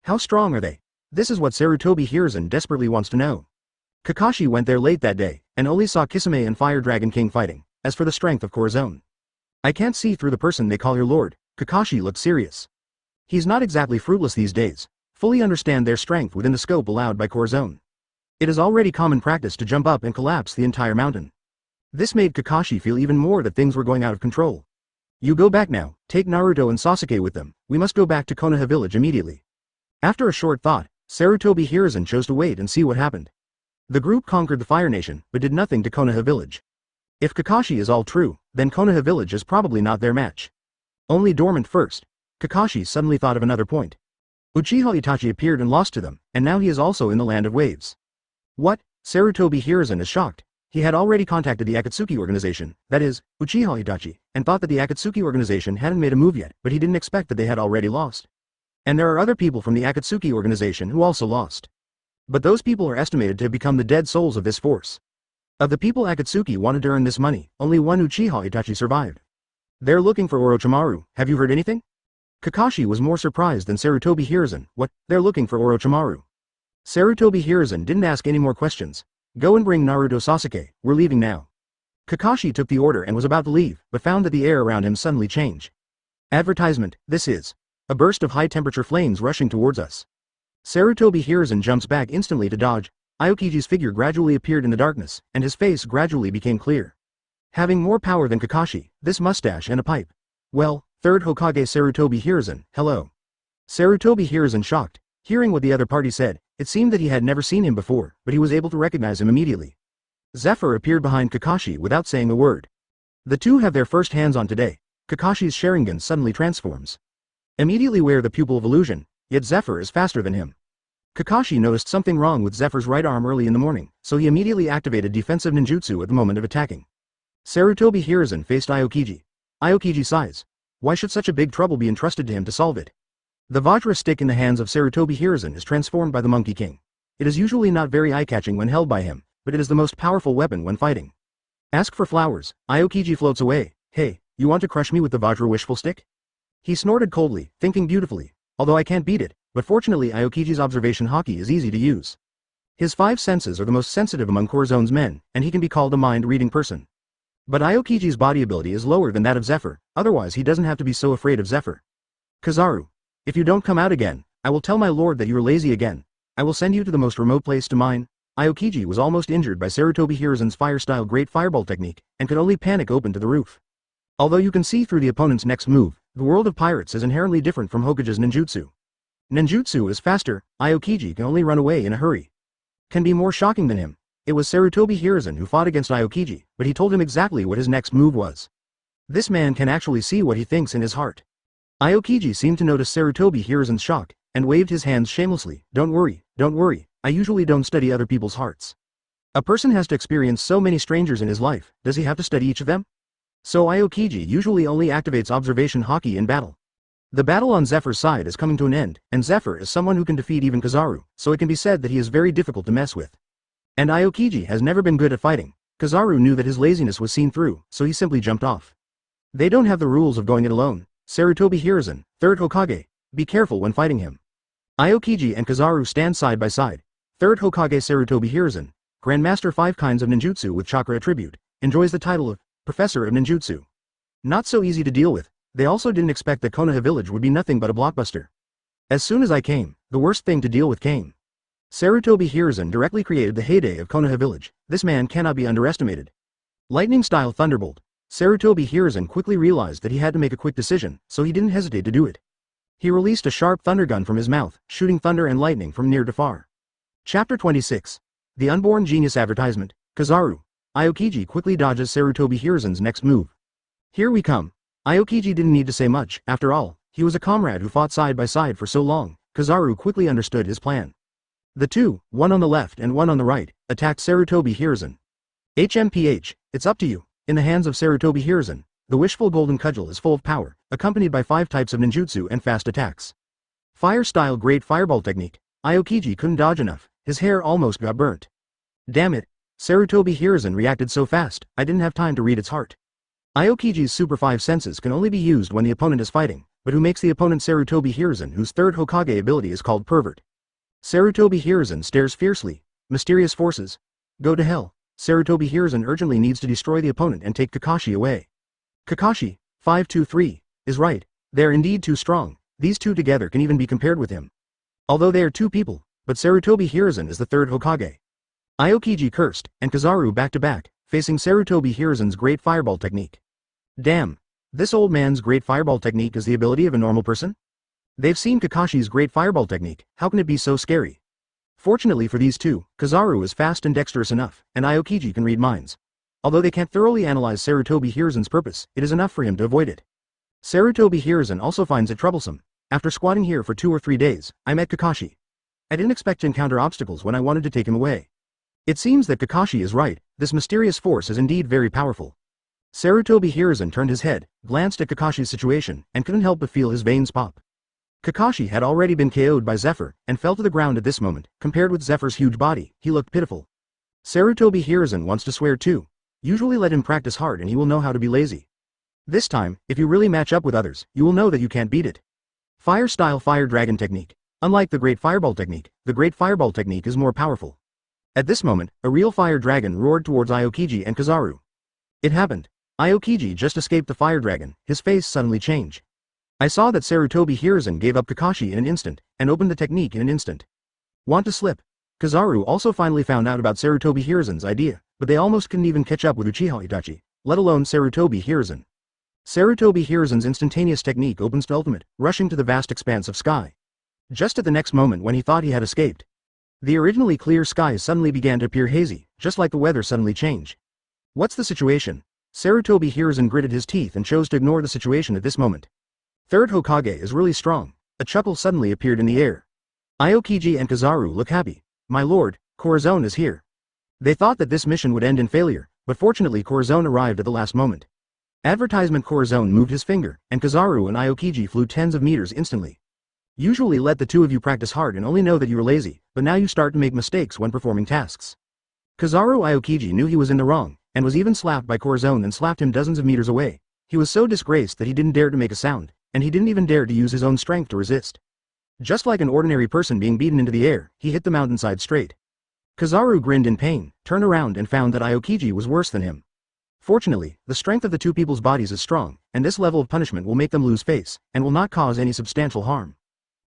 How strong are they? This is what Sarutobi Hiruzen desperately wants to know. Kakashi went there late that day, and only saw Kisame and Fire Dragon King fighting. As for the strength of Corazon, I can't see through the person they call your lord. Kakashi looked serious. He's not exactly fruitless these days. Fully understand their strength within the scope allowed by Corazon. It is already common practice to jump up and collapse the entire mountain. This made Kakashi feel even more that things were going out of control. You go back now, take Naruto and Sasuke with them, we must go back to Konoha village immediately. After a short thought, Sarutobi Hiruzen chose to wait and see what happened. The group conquered the Fire Nation, but did nothing to Konoha village. If Kakashi is all true, then Konoha village is probably not their match. Only dormant first. Kakashi suddenly thought of another point. Uchiha Itachi appeared and lost to them, and now he is also in the land of waves. What? Sarutobi Hiruzen is shocked. He had already contacted the Akatsuki organization, that is, Uchiha Itachi, and thought that the Akatsuki organization hadn't made a move yet, but he didn't expect that they had already lost. And there are other people from the Akatsuki organization who also lost. But those people are estimated to have become the dead souls of this force. Of the people Akatsuki wanted to earn this money, only one Uchiha Itachi survived. They're looking for Orochimaru, have you heard anything? Kakashi was more surprised than Sarutobi Hiruzen. What? They're looking for Orochimaru. Sarutobi Hiruzen didn't ask any more questions. Go and bring Naruto, Sasuke, we're leaving now. Kakashi took the order and was about to leave, but found that the air around him suddenly changed. Advertisement, this is a burst of high-temperature flames rushing towards us. Sarutobi Hiruzen jumps back instantly to dodge. Aokiji's figure gradually appeared in the darkness, and his face gradually became clear. Having more power than Kakashi, this mustache and a pipe. Well, third Hokage Sarutobi Hiruzen, hello. Sarutobi Hiruzen shocked. Hearing what the other party said, it seemed that he had never seen him before, but he was able to recognize him immediately. Zephyr appeared behind Kakashi without saying a word. The two have their first hands-on today. Kakashi's Sharingan suddenly transforms. Immediately wear the pupil of illusion, yet Zephyr is faster than him. Kakashi noticed something wrong with Zephyr's right arm early in the morning, so he immediately activated defensive ninjutsu at the moment of attacking. Sarutobi Hiruzen faced Aokiji. Aokiji sighs. Why should such a big trouble be entrusted to him to solve it? The Vajra stick in the hands of Sarutobi Hiruzen is transformed by the Monkey King. It is usually not very eye-catching when held by him, but it is the most powerful weapon when fighting. Ask for flowers. Aokiji floats away. Hey, you want to crush me with the Vajra wishful stick? He snorted coldly, thinking beautifully. Although I can't beat it, but fortunately Aokiji's observation haki is easy to use. His 5 senses are the most sensitive among Corazon's men, and he can be called a mind-reading person. But Aokiji's body ability is lower than that of Zephyr, otherwise he doesn't have to be so afraid of Zephyr. Kizaru. If you don't come out again, I will tell my lord that you are lazy again. I will send you to the most remote place to mine. Aokiji was almost injured by Sarutobi Hiruzen's fire-style Great Fireball technique, and could only panic open to the roof. Although you can see through the opponent's next move, the world of pirates is inherently different from Hokage's ninjutsu. Ninjutsu is faster, Aokiji can only run away in a hurry. Can be more shocking than him. It was Sarutobi Hiruzen who fought against Aokiji, but he told him exactly what his next move was. This man can actually see what he thinks in his heart. Aokiji seemed to notice Sarutobi Hiruzen's shock, and waved his hands shamelessly. Don't worry, I usually don't study other people's hearts. A person has to experience so many strangers in his life, does he have to study each of them? So Aokiji usually only activates observation haki in battle. The battle on Zephyr's side is coming to an end, and Zephyr is someone who can defeat even Kizaru, so it can be said that he is very difficult to mess with. And Aokiji has never been good at fighting. Kizaru knew that his laziness was seen through, so he simply jumped off. They don't have the rules of going it alone. Sarutobi Hiruzen, 3rd Hokage, be careful when fighting him. Aokiji and Kizaru stand side by side. 3rd Hokage Sarutobi Hiruzen, Grandmaster 5 kinds of ninjutsu with chakra attribute, enjoys the title of Professor of Ninjutsu. Not so easy to deal with. They also didn't expect that Konoha village would be nothing but a blockbuster. As soon as I came, the worst thing to deal with came. Sarutobi Hiruzen directly created the heyday of Konoha village. This man cannot be underestimated. Lightning-style thunderbolt. Sarutobi Hiruzen quickly realized that he had to make a quick decision, so he didn't hesitate to do it. He released a sharp thunder gun from his mouth, shooting thunder and lightning from near to far. Chapter 26. The Unborn Genius Advertisement. Kizaru. Aokiji quickly dodges Sarutobi Hiruzen's next move. Here we come. Aokiji didn't need to say much, after all, he was a comrade who fought side by side for so long. Kizaru quickly understood his plan. The two, one on the left and one on the right, attacked Sarutobi Hiruzen. HMPH, it's up to you. In the hands of Sarutobi Hiruzen, the wishful golden cudgel is full of power, accompanied by 5 types of ninjutsu and fast attacks. Fire-style Great Fireball technique. Aokiji couldn't dodge enough, his hair almost got burnt. Damn it. Sarutobi Hiruzen reacted so fast, I didn't have time to read its heart. Aokiji's Super 5 senses can only be used when the opponent is fighting, but who makes the opponent Sarutobi Hiruzen, whose 3rd Hokage ability is called Pervert. Sarutobi Hiruzen stares fiercely. Mysterious forces. Go to hell. Sarutobi Hiruzen urgently needs to destroy the opponent and take Kakashi away. Kakashi, 523, is right. They are indeed too strong. These two together can even be compared with him. Although they are 2 people, but Sarutobi Hiruzen is the 3rd Hokage. Aokiji cursed, and Kizaru back to back, facing Sarutobi Hiruzen's Great Fireball technique. Damn. This old man's Great Fireball technique is the ability of a normal person? They've seen Kakashi's Great Fireball technique, how can it be so scary? Fortunately for these two, Kizaru is fast and dexterous enough, and Aokiji can read minds. Although they can't thoroughly analyze Sarutobi Hiruzen's purpose, it is enough for him to avoid it. Sarutobi Hiruzen also finds it troublesome. After squatting here for 2 or 3 days, I met Kakashi. I didn't expect to encounter obstacles when I wanted to take him away. It seems that Kakashi is right, this mysterious force is indeed very powerful. Sarutobi Hiruzen turned his head, glanced at Kakashi's situation, and couldn't help but feel his veins pop. Kakashi had already been KO'd by Zephyr, and fell to the ground at this moment. Compared with Zephyr's huge body, he looked pitiful. Sarutobi Hiruzen wants to swear too. Usually let him practice hard and he will know how to be lazy. This time, if you really match up with others, you will know that you can't beat it. Fire-style Fire Dragon technique. Unlike the Great Fireball technique, the Great Fireball technique is more powerful. At this moment, a real fire dragon roared towards Aokiji and Kizaru. It happened. Aokiji just escaped the fire dragon, his face suddenly changed. I saw that Sarutobi Hiruzen gave up Kakashi in an instant, and opened the technique in an instant. Want to slip? Kizaru also finally found out about Sarutobi Hiruzen's idea, but they almost couldn't even catch up with Uchiha Itachi, let alone Sarutobi Hiruzen. Sarutobi Hiruzen's instantaneous technique opens to ultimate, rushing to the vast expanse of sky. Just at the next moment when he thought he had escaped, the originally clear skies suddenly began to appear hazy, just like the weather suddenly changed. What's the situation? Sarutobi Hiruzen gritted his teeth and chose to ignore the situation at this moment. 3rd Hokage is really strong. A chuckle suddenly appeared in the air. Aokiji and Kizaru look happy. My lord, Corazon is here. They thought that this mission would end in failure, but fortunately Corazon arrived at the last moment. Advertisement Corazon moved his finger, and Kizaru and Aokiji flew tens of meters instantly. Usually let the two of you practice hard and only know that you are lazy, but now you start to make mistakes when performing tasks. Kizaru Aokiji knew he was in the wrong, and was even slapped by Corazon and slapped him dozens of meters away. He was so disgraced that he didn't dare to make a sound, and he didn't even dare to use his own strength to resist. Just like an ordinary person being beaten into the air, he hit the mountainside straight. Kizaru grinned in pain, turned around and found that Aokiji was worse than him. Fortunately, the strength of the two people's bodies is strong, and this level of punishment will make them lose face, and will not cause any substantial harm.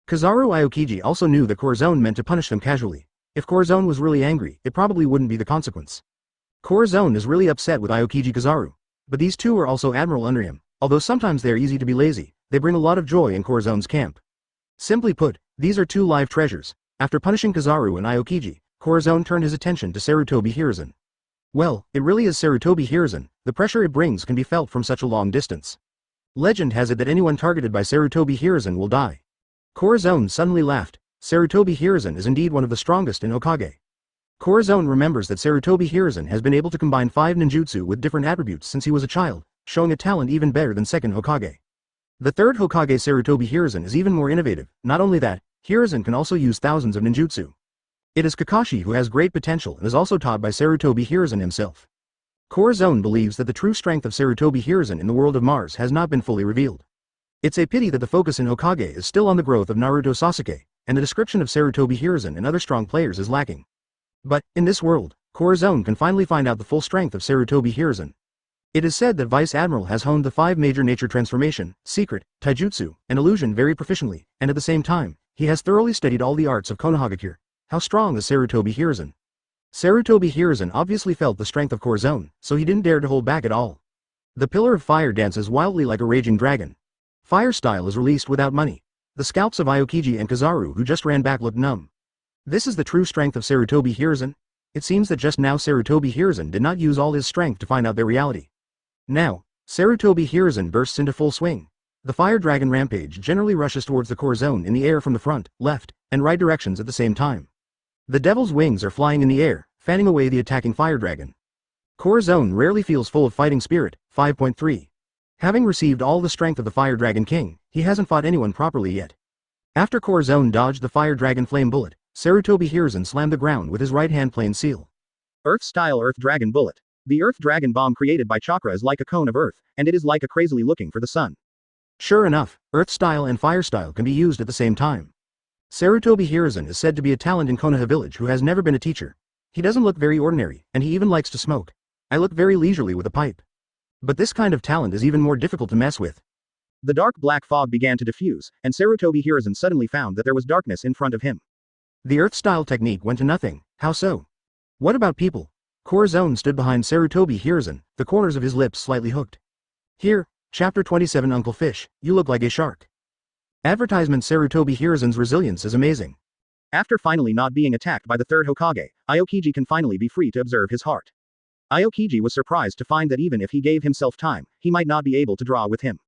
Kizaru Aokiji also knew that Corazon meant to punish them casually. If Corazon was really angry, it probably wouldn't be the consequence. Corazon is really upset with Aokiji Kizaru, but these two are also admiral under him. Although sometimes they are easy to be lazy, they bring a lot of joy in Corazon's camp. Simply put, these are two live treasures. After punishing Kizaru and Aokiji, Corazon turned his attention to Sarutobi Hiruzen. Well, it really is Sarutobi Hiruzen. The pressure it brings can be felt from such a long distance. Legend has it that anyone targeted by Sarutobi Hiruzen will die. Corazon suddenly laughed. Sarutobi Hiruzen is indeed one of the strongest in Hokage. Corazon remembers that Sarutobi Hiruzen has been able to combine 5 ninjutsu with different attributes since he was a child, showing a talent even better than second Hokage. The third Hokage Sarutobi Hiruzen is even more innovative. Not only that, Hiruzen can also use thousands of ninjutsu. It is Kakashi who has great potential and is also taught by Sarutobi Hiruzen himself. Corazon believes that the true strength of Sarutobi Hiruzen in the world of Mars has not been fully revealed. It's a pity that the focus in Hokage is still on the growth of Naruto Sasuke, and the description of Sarutobi Hiruzen and other strong players is lacking. But, in this world, Corazon can finally find out the full strength of Sarutobi Hiruzen. It is said that Vice Admiral has honed the 5 major nature transformation, secret, taijutsu, and illusion very proficiently, and at the same time, he has thoroughly studied all the arts of Konohagakure. How strong is Sarutobi Hiruzen? Sarutobi Hiruzen obviously felt the strength of Corazon, so he didn't dare to hold back at all. The Pillar of Fire dances wildly like a raging dragon. Fire style is released without money. The scalps of Aokiji and Kizaru who just ran back look numb. This is the true strength of Sarutobi Hiruzen. It seems that just now Sarutobi Hiruzen did not use all his strength to find out their reality. Now, Sarutobi Hiruzen bursts into full swing. The Fire Dragon Rampage generally rushes towards the Corazon in the air from the front, left, and right directions at the same time. The Devil's wings are flying in the air, fanning away the attacking Fire Dragon. Corazon rarely feels full of fighting spirit. 5.3. Having received all the strength of the Fire Dragon King, he hasn't fought anyone properly yet. After Corazon dodged the Fire Dragon Flame Bullet, Sarutobi Hiruzen slammed the ground with his right hand Plane Seal. Earth-style Earth Dragon Bullet. The Earth Dragon bomb created by Chakra is like a cone of Earth, and it is like a crazily looking for the sun. Sure enough, Earth-style and Fire-style can be used at the same time. Sarutobi Hiruzen is said to be a talent in Konoha village who has never been a teacher. He doesn't look very ordinary, and he even likes to smoke. I look very leisurely with a pipe. But this kind of talent is even more difficult to mess with. The dark black fog began to diffuse, and Sarutobi Hiruzen suddenly found that there was darkness in front of him. The Earth-style technique went to nothing. How so? What about people? Corazon stood behind Sarutobi Hiruzen, the corners of his lips slightly hooked. Here, Chapter 27 Uncle Fish, you look like a shark. Advertisement. Sarutobi Hiruzen's resilience is amazing. After finally not being attacked by the third Hokage, Aokiji can finally be free to observe his heart. Aokiji was surprised to find that even if he gave himself time, he might not be able to draw with him.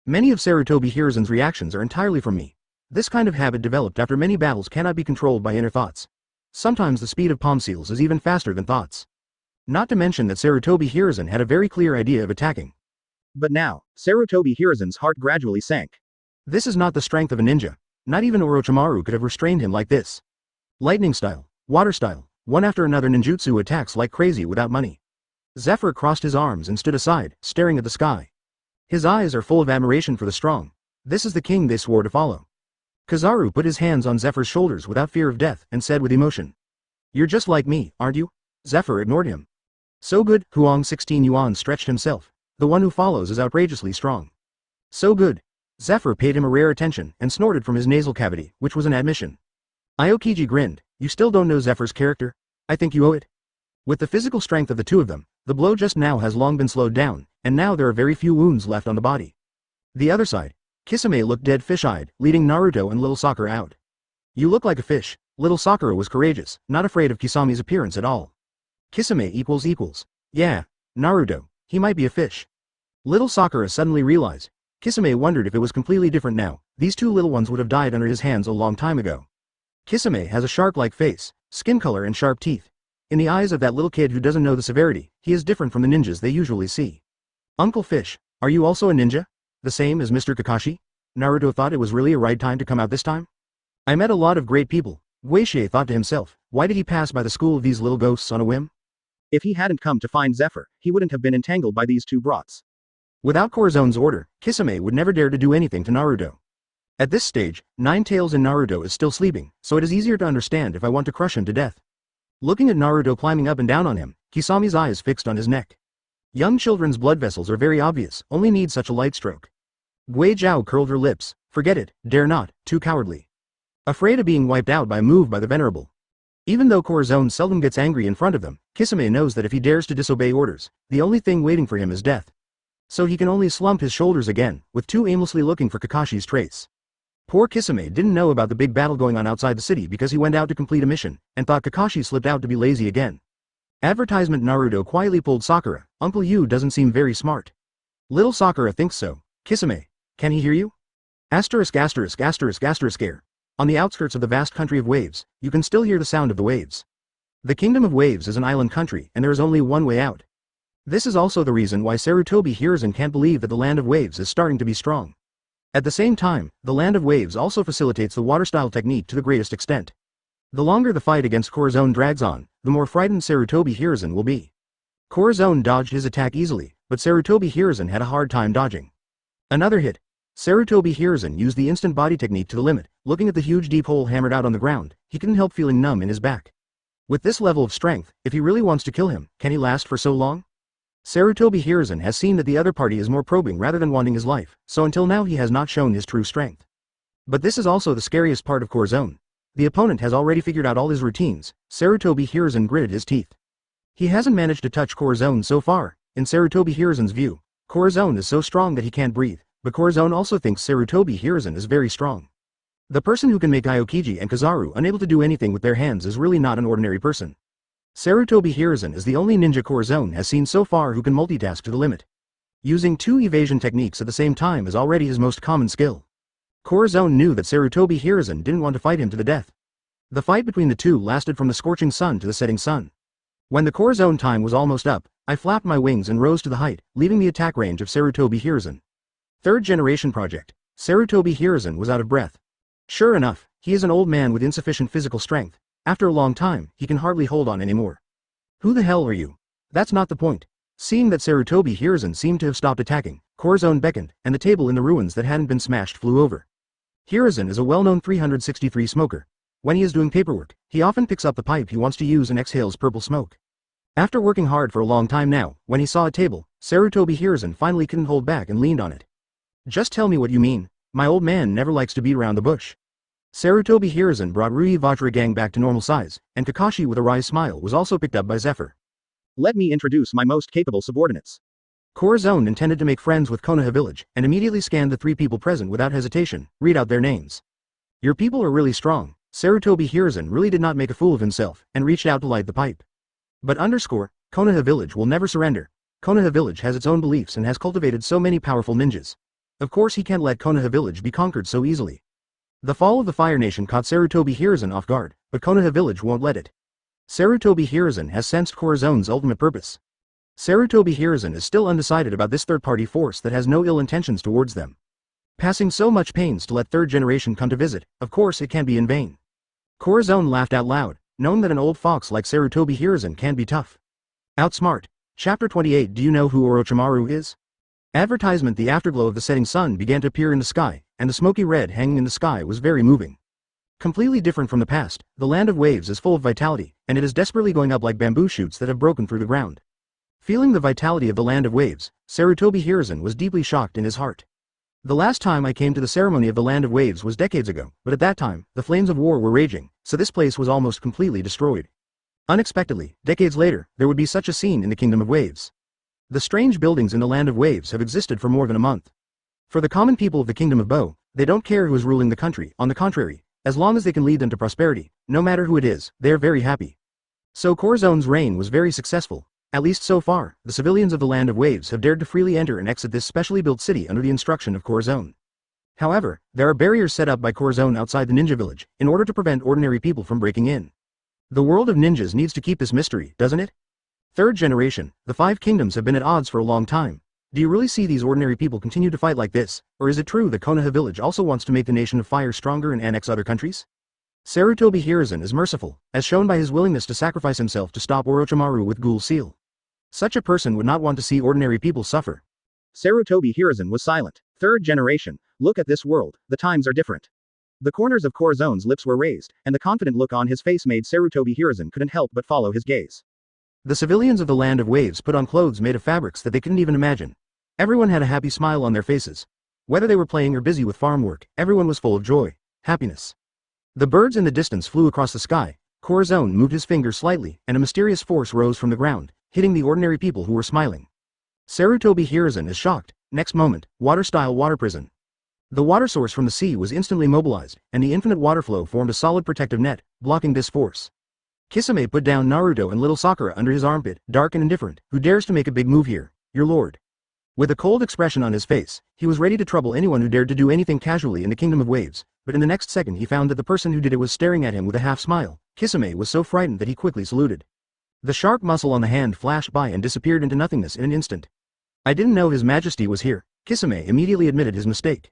Many of Sarutobi Hiruzen's reactions are entirely from me. This kind of habit developed after many battles cannot be controlled by inner thoughts. Sometimes the speed of palm seals is even faster than thoughts. Not to mention that Sarutobi Hiruzen had a very clear idea of attacking. But now, Sarutobi Hiruzen's heart gradually sank. This is not the strength of a ninja. Not even Orochimaru could have restrained him like this. Lightning style, water style, one after another ninjutsu attacks like crazy without money. Zephyr crossed his arms and stood aside, staring at the sky. His eyes are full of admiration for the strong. This is the king they swore to follow. Kizaru put his hands on Zephyr's shoulders without fear of death and said with emotion. You're just like me, aren't you? Zephyr ignored him. So good. Huang 16 Yuan stretched himself. The one who follows is outrageously strong. So good. Zephyr paid him a rare attention and snorted from his nasal cavity, which was an admission. Aokiji grinned. You still don't know Zephyr's character? I think you owe it. With the physical strength of the two of them, the blow just now has long been slowed down, and now there are very few wounds left on the body. The other side. Kisame looked dead fish-eyed, leading Naruto and little Sakura out. You look like a fish. Little Sakura was courageous, not afraid of Kisame's appearance at all. Kisame equals. Yeah, Naruto, he might be a fish. Little Sakura suddenly realized. Kisame wondered if it was completely different now. These two little ones would have died under his hands a long time ago. Kisame has a shark-like face, skin color and sharp teeth. In the eyes of that little kid who doesn't know the severity, he is different from the ninjas they usually see. Uncle Fish, are you also a ninja? The same as Mr. Kakashi? Naruto thought it was really a right time to come out this time? I met a lot of great people, Gotei thought to himself. Why did he pass by the school of these little ghosts on a whim? If he hadn't come to find Zephyr, he wouldn't have been entangled by these two brats. Without Corazon's order, Kisame would never dare to do anything to Naruto. At this stage, Nine Tails in Naruto is still sleeping, so it is easier to understand if I want to crush him to death. Looking at Naruto climbing up and down on him, Kisami's eyes fixed on his neck. Young children's blood vessels are very obvious, only need such a light stroke. Gui Zhao curled her lips. Forget it, dare not, too cowardly. Afraid of being wiped out by a move by the Venerable. Even though Corazon seldom gets angry in front of them, Kisame knows that if he dares to disobey orders, the only thing waiting for him is death. So he can only slump his shoulders again, with two aimlessly looking for Kakashi's trace. Poor Kisame didn't know about the big battle going on outside the city because he went out to complete a mission, and thought Kakashi slipped out to be lazy again. Advertisement Naruto quietly pulled Sakura. Uncle Yu doesn't seem very smart. Little Sakura thinks so. Kisame, can he hear you? Asterisk asterisk asterisk asterisk air. On the outskirts of the vast country of waves, you can still hear the sound of the waves. The Kingdom of Waves is an island country, and there is only one way out. This is also the reason why Sarutobi Hiruzen can't believe that the Land of Waves is starting to be strong. At the same time, the Land of Waves also facilitates the water-style technique to the greatest extent. The longer the fight against Corazon drags on, the more frightened Sarutobi Hiruzen will be. Corazon dodged his attack easily, but Sarutobi Hiruzen had a hard time dodging. Another hit. Sarutobi Hiruzen used the instant body technique to the limit. Looking at the huge deep hole hammered out on the ground, he couldn't help feeling numb in his back. With this level of strength, if he really wants to kill him, can he last for so long? Sarutobi Hiruzen has seen that the other party is more probing rather than wanting his life, so until now he has not shown his true strength. But this is also the scariest part of Corazon. The opponent has already figured out all his routines. Sarutobi Hiruzen gritted his teeth. He hasn't managed to touch Corazon so far. In Sarutobi Hiruzen's view, Corazon is so strong that he can't breathe, but Corazon also thinks Sarutobi Hiruzen is very strong. The person who can make Aokiji and Kizaru unable to do anything with their hands is really not an ordinary person. Sarutobi Hiruzen is the only ninja Corazon has seen so far who can multitask to the limit. Using two evasion techniques at the same time is already his most common skill. Corazon knew that Sarutobi Hiruzen didn't want to fight him to the death. The fight between the two lasted from the scorching sun to the setting sun. When the Corazon time was almost up, I flapped my wings and rose to the height, leaving the attack range of Sarutobi Hiruzen. Third generation project. Sarutobi Hiruzen was out of breath. Sure enough, he is an old man with insufficient physical strength. After a long time, he can hardly hold on anymore. Who the hell are you? That's not the point. Seeing that Sarutobi Hiruzen seemed to have stopped attacking, Corazon beckoned, and the table in the ruins that hadn't been smashed flew over. Hiruzen is a well-known 363 smoker. When he is doing paperwork, he often picks up the pipe he wants to use and exhales purple smoke. After working hard for a long time now, when he saw a table, Sarutobi Hiruzen finally couldn't hold back and leaned on it. Just tell me what you mean. My old man never likes to beat around the bush. Sarutobi Hiruzen brought Rui Vajra gang back to normal size, and Kakashi with a wry smile was also picked up by Zephyr. Let me introduce my most capable subordinates. Corazon intended to make friends with Konoha village, and immediately scanned the three people present without hesitation. Read out their names. Your people are really strong. Sarutobi Hiruzen really did not make a fool of himself, and reached out to light the pipe. But Konoha village will never surrender. Konoha village has its own beliefs and has cultivated so many powerful ninjas. Of course he can't let Konoha village be conquered so easily. The fall of the Fire Nation caught Sarutobi Hiruzen off guard, but Konoha village won't let it. Sarutobi Hiruzen has sensed Corazon's ultimate purpose. Sarutobi Hiruzen is still undecided about this third-party force that has no ill intentions towards them. Passing so much pains to let third generation come to visit, of course it can be in vain. Corazon laughed out loud, knowing that an old fox like Sarutobi Hiruzen can be tough. Outsmart. Chapter 28. Do you know who Orochimaru is? Advertisement. The afterglow of the setting sun began to appear in the sky, and the smoky red hanging in the sky was very moving. Completely different from the past, the Land of Waves is full of vitality, and it is desperately going up like bamboo shoots that have broken through the ground. Feeling the vitality of the Land of Waves, Sarutobi Hiruzen was deeply shocked in his heart. The last time I came to the ceremony of the Land of Waves was decades ago, but at that time, the flames of war were raging, so this place was almost completely destroyed. Unexpectedly, decades later, there would be such a scene in the Kingdom of Waves. The strange buildings in the Land of Waves have existed for more than a month. For the common people of the Kingdom of Bo, they don't care who is ruling the country. On the contrary, as long as they can lead them to prosperity, no matter who it is, they are very happy. So Corazon's reign was very successful. At least so far, the civilians of the Land of Waves have dared to freely enter and exit this specially built city under the instruction of Corazon. However, there are barriers set up by Corazon outside the ninja village, in order to prevent ordinary people from breaking in. The world of ninjas needs to keep this mystery, doesn't it? Third generation, the five kingdoms have been at odds for a long time. Do you really see these ordinary people continue to fight like this, or is it true that Konoha village also wants to make the nation of fire stronger and annex other countries? Sarutobi Hiruzen is merciful, as shown by his willingness to sacrifice himself to stop Orochimaru with Ghoul Seal. Such a person would not want to see ordinary people suffer. Sarutobi Hiruzen was silent. Third generation, look at this world, the times are different. The corners of Corazon's lips were raised, and the confident look on his face made Sarutobi Hiruzen couldn't help but follow his gaze. The civilians of the land of waves put on clothes made of fabrics that they couldn't even imagine. Everyone had a happy smile on their faces. Whether they were playing or busy with farm work, everyone was full of joy, happiness. The birds in the distance flew across the sky. Corazon moved his finger slightly, and a mysterious force rose from the ground, hitting the ordinary people who were smiling. Sarutobi Hiruzen is shocked. Next moment, water-style water prison. The water source from the sea was instantly mobilized, and the infinite water flow formed a solid protective net, blocking this force. Kisame put down Naruto and little Sakura under his armpit, dark and indifferent. Who dares to make a big move here, your lord? With a cold expression on his face, he was ready to trouble anyone who dared to do anything casually in the Kingdom of Waves, but in the next second he found that the person who did it was staring at him with a half-smile. Kisame was so frightened that he quickly saluted. The sharp muscle on the hand flashed by and disappeared into nothingness in an instant. I didn't know His Majesty was here. Kisame immediately admitted his mistake.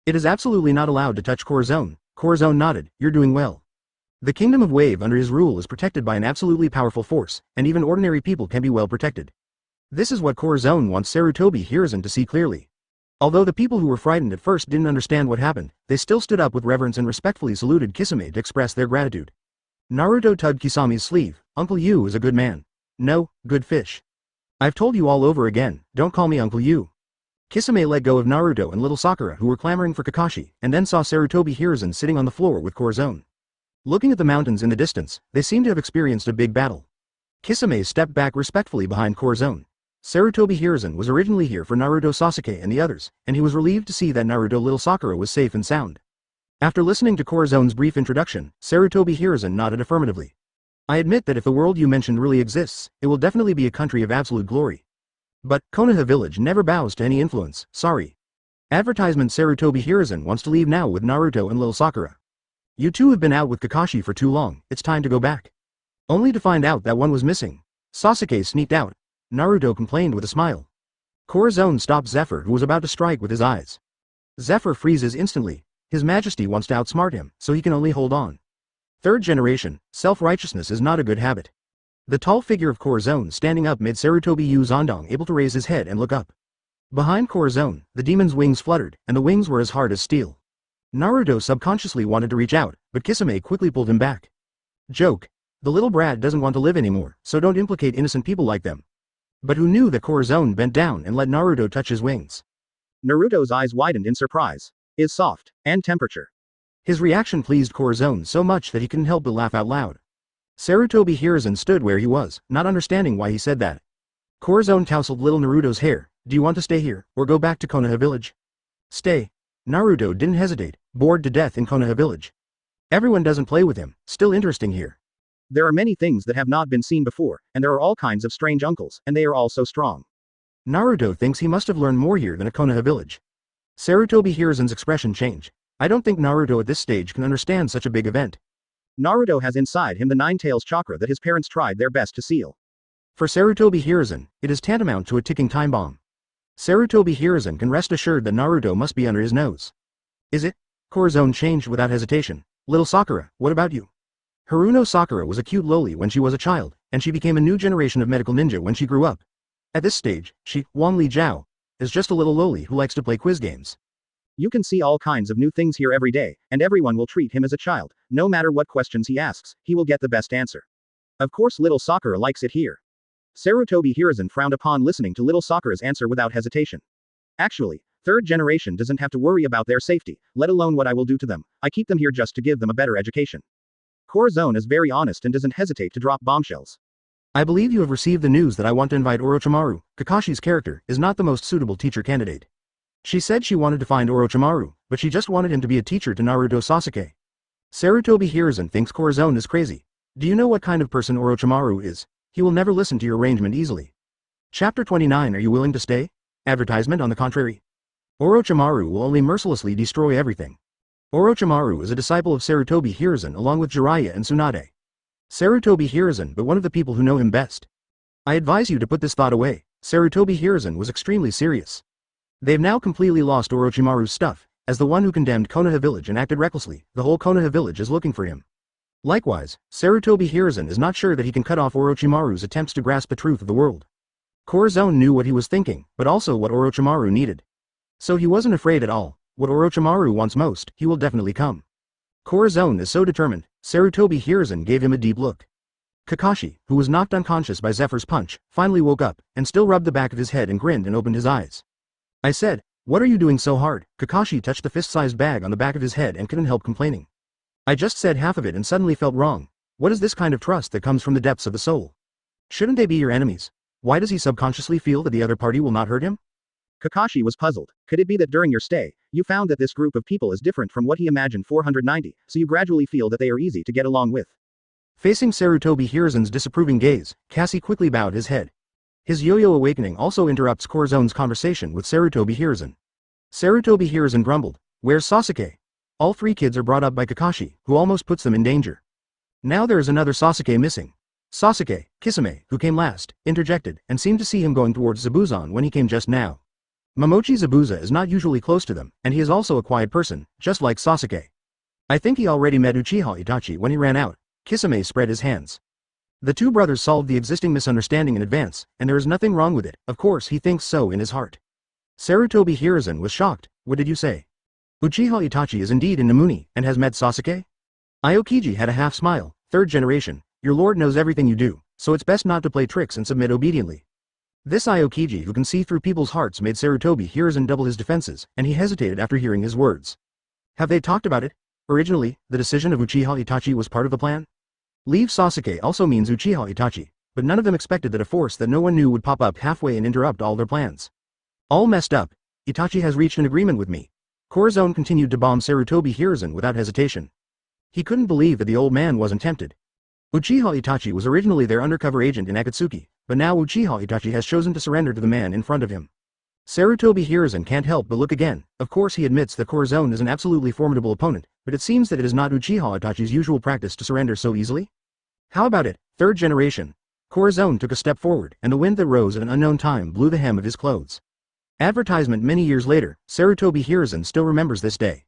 It is absolutely not allowed to touch Corazon. Corazon nodded. You're doing well. The Kingdom of Wave under his rule is protected by an absolutely powerful force, and even ordinary people can be well protected. This is what Corazon wants Sarutobi Hiruzen to see clearly. Although the people who were frightened at first didn't understand what happened, they still stood up with reverence and respectfully saluted Kisame to express their gratitude. Naruto tugged Kisame's sleeve. Uncle Yu is a good man. No, good fish. I've told you all over again, don't call me Uncle Yu. Kisame let go of Naruto and little Sakura who were clamoring for Kakashi, and then saw Sarutobi Hiruzen sitting on the floor with Corazon. Looking at the mountains in the distance, they seemed to have experienced a big battle. Kisame stepped back respectfully behind Corazon. Sarutobi Hiruzen was originally here for Naruto Sasuke and the others, and he was relieved to see that Naruto little Sakura was safe and sound. After listening to Corazon's brief introduction, Sarutobi Hiruzen nodded affirmatively. I admit that if the world you mentioned really exists, it will definitely be a country of absolute glory. But, Konoha village never bows to any influence, sorry. Advertisement Sarutobi Hiruzen wants to leave now with Naruto and little Sakura. You two have been out with Kakashi for too long, it's time to go back. Only to find out that one was missing. Sasuke sneaked out. Naruto complained with a smile. Corazon stopped Zephyr who was about to strike with his eyes. Zephyr freezes instantly. His Majesty wants to outsmart him, so he can only hold on. Third generation, self-righteousness is not a good habit. The tall figure of Corazon standing up made Sarutobi Yu Zondong able to raise his head and look up. Behind Corazon, the demon's wings fluttered, and the wings were as hard as steel. Naruto subconsciously wanted to reach out, but Kisame quickly pulled him back. Joke. The little brat doesn't want to live anymore, so don't implicate innocent people like them. But who knew that Corazon bent down and let Naruto touch his wings? Naruto's eyes widened in surprise. Is soft, and temperature. His reaction pleased Corazon so much that he couldn't help but laugh out loud. Sarutobi Hiruzen stood where he was, not understanding why he said that. Corazon tousled little Naruto's hair. Do you want to stay here, or go back to Konoha village? Stay. Naruto didn't hesitate, bored to death in Konoha village. Everyone doesn't play with him, still interesting here. There are many things that have not been seen before, and there are all kinds of strange uncles, and they are all so strong. Naruto thinks he must have learned more here than at Konoha village. Sarutobi Hiruzen's expression changed. I don't think Naruto at this stage can understand such a big event. Naruto has inside him the Nine-Tails chakra that his parents tried their best to seal. For Sarutobi Hiruzen, it is tantamount to a ticking time bomb. Sarutobi Hiruzen can rest assured that Naruto must be under his nose. Is it? Corazon changed without hesitation. Little Sakura, what about you? Haruno Sakura was a cute loli when she was a child, and she became a new generation of medical ninja when she grew up. At this stage, she, Wanli Zhao, is just a little loli who likes to play quiz games. You can see all kinds of new things here every day, and everyone will treat him as a child. No matter what questions he asks, he will get the best answer. Of course little Sakura likes it here. Sarutobi Hiruzen frowned upon listening to little Sakura's answer without hesitation. Actually, third generation doesn't have to worry about their safety, let alone what I will do to them. I keep them here just to give them a better education. Corazon is very honest and doesn't hesitate to drop bombshells. I believe you have received the news that I want to invite Orochimaru. Kakashi's character is not the most suitable teacher candidate. She said she wanted to find Orochimaru, but she just wanted him to be a teacher to Naruto Sasuke. Sarutobi Hiruzen thinks Corazon is crazy. Do you know what kind of person Orochimaru is? He will never listen to your arrangement easily. Chapter 29. Are you willing to stay? Advertisement on the contrary. Orochimaru will only mercilessly destroy everything. Orochimaru is a disciple of Sarutobi Hiruzen along with Jiraiya and Tsunade. Sarutobi Hiruzen but one of the people who know him best. I advise you to put this thought away. Sarutobi Hiruzen was extremely serious. They've now completely lost Orochimaru's stuff. As the one who condemned Konoha village and acted recklessly, the whole Konoha village is looking for him. Likewise, Sarutobi Hiruzen is not sure that he can cut off Orochimaru's attempts to grasp the truth of the world. Corazon knew what he was thinking, but also what Orochimaru needed. So he wasn't afraid at all. What Orochimaru wants most, he will definitely come. Corazon is so determined. Sarutobi Hiruzen gave him a deep look. Kakashi, who was knocked unconscious by Zephyr's punch, finally woke up, and still rubbed the back of his head and grinned and opened his eyes. I said, "What are you doing so hard?" Kakashi touched the fist-sized bag on the back of his head and couldn't help complaining. I just said half of it and suddenly felt wrong. What is this kind of trust that comes from the depths of the soul? Shouldn't they be your enemies? Why does he subconsciously feel that the other party will not hurt him? Kakashi was puzzled. Could it be that during your stay, you found that this group of people is different from what he imagined 490, so you gradually feel that they are easy to get along with? Facing Sarutobi Hiruzen's disapproving gaze, Cassie quickly bowed his head. His yo-yo awakening also interrupts Corazon's conversation with Sarutobi Hiruzen. Sarutobi Hiruzen grumbled, "Where's Sasuke?" All three kids are brought up by Kakashi, who almost puts them in danger. Now there is another Sasuke missing. Sasuke, Kisame, who came last, interjected, and seemed to see him going towards Zabuzon when he came just now. Momochi Zabuza is not usually close to them, and he is also a quiet person, just like Sasuke. I think he already met Uchiha Itachi when he ran out. Kisame spread his hands. The two brothers solved the existing misunderstanding in advance, and there is nothing wrong with it. Of course he thinks so in his heart. Sarutobi Hiruzen was shocked. What did you say? Uchiha Itachi is indeed in Namuni, and has met Sasuke? Aokiji had a half smile. Third generation, your lord knows everything you do, so it's best not to play tricks and submit obediently. This Aokiji who can see through people's hearts made Sarutobi Hiruzen double his defenses, and he hesitated after hearing his words. Have they talked about it? Originally, the decision of Uchiha Itachi was part of the plan? Leave Sasuke also means Uchiha Itachi, but none of them expected that a force that no one knew would pop up halfway and interrupt all their plans. All messed up. Itachi has reached an agreement with me. Corazon continued to bomb Sarutobi Hiruzen without hesitation. He couldn't believe that the old man wasn't tempted. Uchiha Itachi was originally their undercover agent in Akatsuki, but now Uchiha Itachi has chosen to surrender to the man in front of him. Sarutobi Hiruzen can't help but look again. Of course he admits that Corazon is an absolutely formidable opponent, but it seems that it is not Uchiha Itachi's usual practice to surrender so easily. How about it, third generation? Corazon took a step forward, and the wind that rose at an unknown time blew the hem of his clothes. Advertisement many years later, Sarutobi Hiruzen still remembers this day.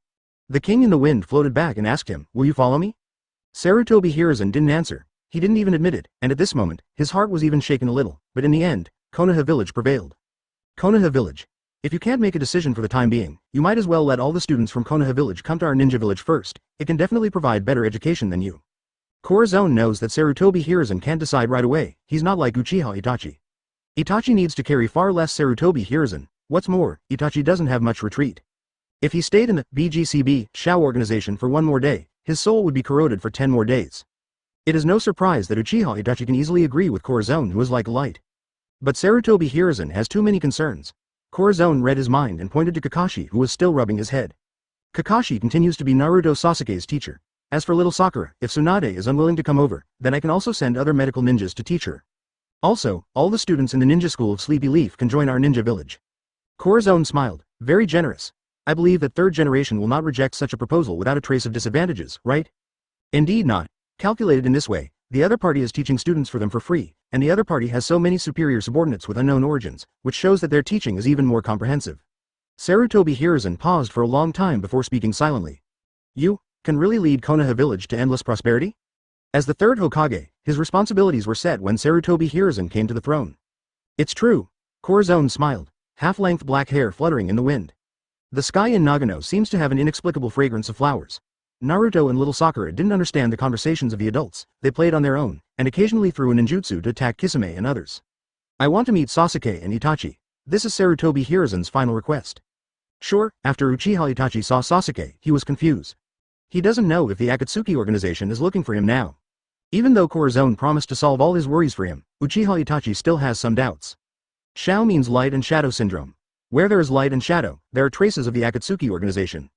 The king in the wind floated back and asked him, "Will you follow me?" Sarutobi Hiruzen didn't answer. He didn't even admit it, and at this moment, his heart was even shaken a little, but in the end, Konoha village prevailed. Konoha village. If you can't make a decision for the time being, you might as well let all the students from Konoha village come to our ninja village first. It can definitely provide better education than you. Corazon knows that Sarutobi Hiruzen can't decide right away. He's not like Uchiha Itachi. Itachi needs to carry far less Sarutobi Hiruzen. What's more, Itachi doesn't have much retreat. If he stayed in the BGCB Shao organization for one more day, his soul would be corroded for 10 more days. It is no surprise that Uchiha Itachi can easily agree with Corazon, who is like light. But Sarutobi Hiruzen has too many concerns. Corazon read his mind and pointed to Kakashi, who was still rubbing his head. Kakashi continues to be Naruto Sasuke's teacher. As for little Sakura, if Tsunade is unwilling to come over, then I can also send other medical ninjas to teach her. Also, all the students in the ninja school of Sleepy Leaf can join our ninja village. Corazon smiled. Very generous. I believe that third generation will not reject such a proposal without a trace of disadvantages, right? Indeed not. Calculated in this way, the other party is teaching students for them for free, and the other party has so many superior subordinates with unknown origins, which shows that their teaching is even more comprehensive. Sarutobi Hiruzen paused for a long time before speaking silently. You can really lead Konoha village to endless prosperity? As the third Hokage, his responsibilities were set when Sarutobi Hiruzen came to the throne. It's true. Corazon smiled, half-length black hair fluttering in the wind. The sky in Nagano seems to have an inexplicable fragrance of flowers. Naruto and little Sakura didn't understand the conversations of the adults. They played on their own, and occasionally threw a ninjutsu to attack Kisame and others. I want to meet Sasuke and Itachi. This is Sarutobi Hiruzen's final request. Sure, after Uchiha Itachi saw Sasuke, he was confused. He doesn't know if the Akatsuki organization is looking for him now. Even though Corazon promised to solve all his worries for him, Uchiha Itachi still has some doubts. Shao means light and shadow syndrome. Where there is light and shadow, there are traces of the Akatsuki organization.